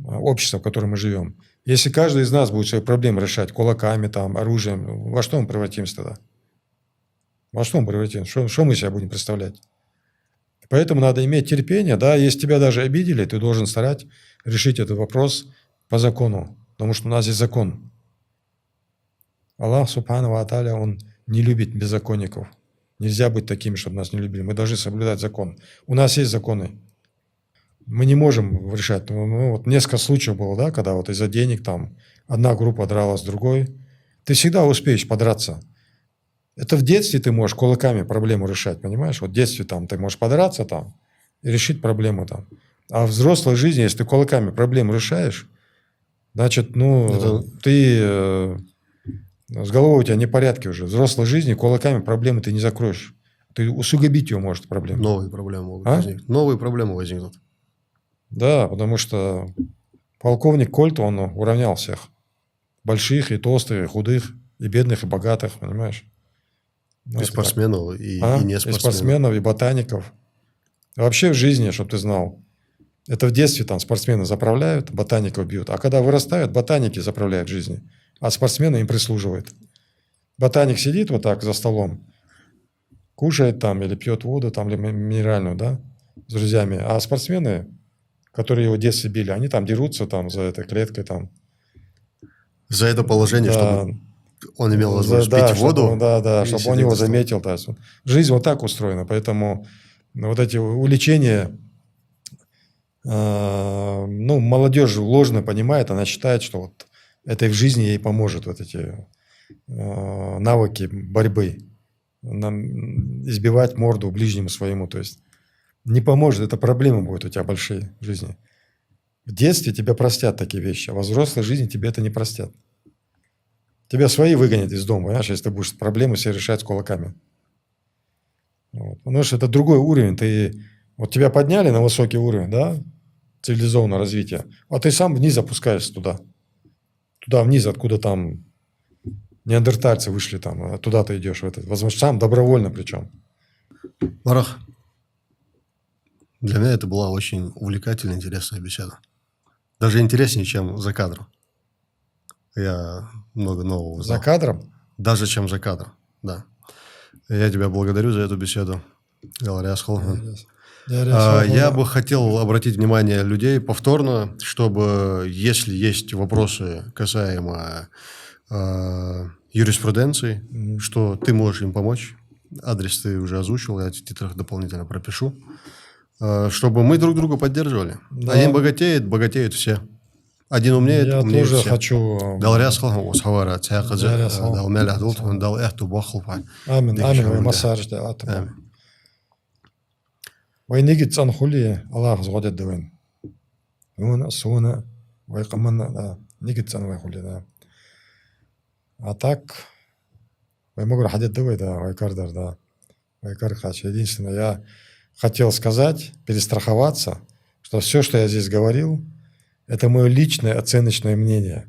общества, в котором мы живем. Если каждый из нас будет свои проблемы решать кулаками, там, оружием, во что мы превратимся тогда? Во что мы превратимся? Что мы себя будем представлять? Поэтому надо иметь терпение. Да, если тебя даже обидели, ты должен стараться решить этот вопрос по закону, потому что у нас есть закон. Аллах, субхану ва тааля, Он не любит беззаконников. Нельзя быть такими, чтобы нас не любили. Мы должны соблюдать закон. У нас есть законы. Мы не можем решать. Ну, вот несколько случаев было, да, когда вот из-за денег там одна группа дралась с другой. Ты всегда успеешь подраться. Это в детстве ты можешь кулаками проблему решать, понимаешь? Вот в детстве там ты можешь подраться там и решить проблему там. А в взрослой жизни, если ты кулаками проблему решаешь, значит, ну, ты С головой у тебя непорядки уже. В взрослой жизни кулаками проблемы ты не закроешь. Ты усугубить ее может проблему.
Новые проблемы могут
А?
возникнуть. Новые проблемы возникнут.
Да, потому что полковник Кольт, он уравнял всех. Больших и толстых, и худых, и бедных, и богатых, понимаешь? Ну,
И
это так.
спортсменов, и не
И
спортсменов.
спортсменов, и ботаников. Вообще в жизни, чтобы ты знал, это в детстве там спортсмены заправляют, ботаников бьют. А когда вырастают, ботаники заправляют в жизни. А спортсмены им прислуживают. Ботаник сидит вот так за столом, кушает там или пьет воду там, или минеральную, да, с друзьями. А спортсмены, которые его в детстве били, они там дерутся там за этой клеткой там.
За это положение,
Да,
чтобы он имел возможность пить воду. и
чтобы он
сидеть
его
за столом.
заметил. Да. Жизнь вот так устроена, поэтому вот эти увлечения, молодежь ложно понимает, она считает, что вот это в жизни ей поможет, вот эти навыки борьбы, избивать морду ближнему своему, то есть не поможет, это проблемы будут у тебя большие в жизни. В детстве тебя простят такие вещи, а во взрослой жизни тебе это не простят. Тебя свои выгонят из дома, понимаешь, если ты будешь проблемы все решать с кулаками. Вот. Потому что это другой уровень. Вот тебя подняли на высокий уровень, да, цивилизованного развития, а ты сам вниз опускаешься туда. Туда вниз, откуда там неандертальцы вышли там, а туда ты идешь, возможно, сам добровольно причем.
Марах, для меня это была очень увлекательная, интересная беседа. Даже интереснее, чем за кадром. Я много нового узнал.
За кадром?
Даже чем за кадром, да. Я тебя благодарю за эту беседу. Я бы хотел обратить внимание людей повторно, чтобы, если есть вопросы касаемо юриспруденции, что ты можешь им помочь. Адрес ты уже озвучил, я в титрах дополнительно пропишу. Чтобы мы друг друга поддерживали.
Да.
Один богатеет, богатеют все. Один умнеет,
Я
умнеет
тоже
все.
хочу... Амин, массаж. Войнигит цанхули, Аллах згодит девен. Суна, вайкамана, нигит цанхули, да. А так, ваймогр хадит девен, да, вайкардар, да. Вайкар хач. Единственное, я хотел сказать, перестраховаться, что все, что я здесь говорил, это мое личное оценочное мнение.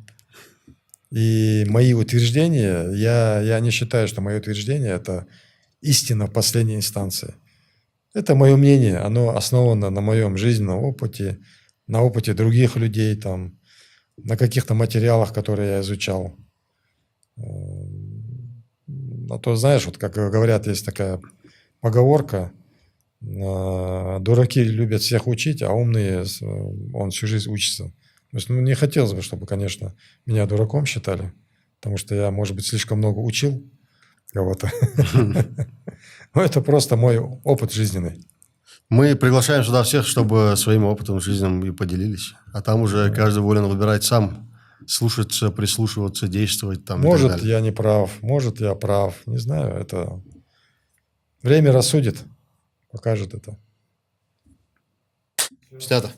И мои утверждения, я не считаю, что мое утверждение – это истина в последней инстанции. Это мое мнение, оно основано на моем жизненном опыте, на опыте других людей, там, на каких-то материалах, которые я изучал. А то, знаешь, вот как говорят, есть такая поговорка, дураки любят всех учить, а умные, он всю жизнь учится. То есть, не хотелось бы, чтобы, конечно, меня дураком считали, потому что я, может быть, слишком много учил кого-то. Но это просто мой опыт жизненный.
Мы приглашаем сюда всех, чтобы своим опытом жизненным и поделились. А там уже каждый волен выбирать сам, слушаться, прислушиваться, действовать там.
Может, я не прав, может, я прав. Не знаю, это время рассудит, покажет это.
Снято.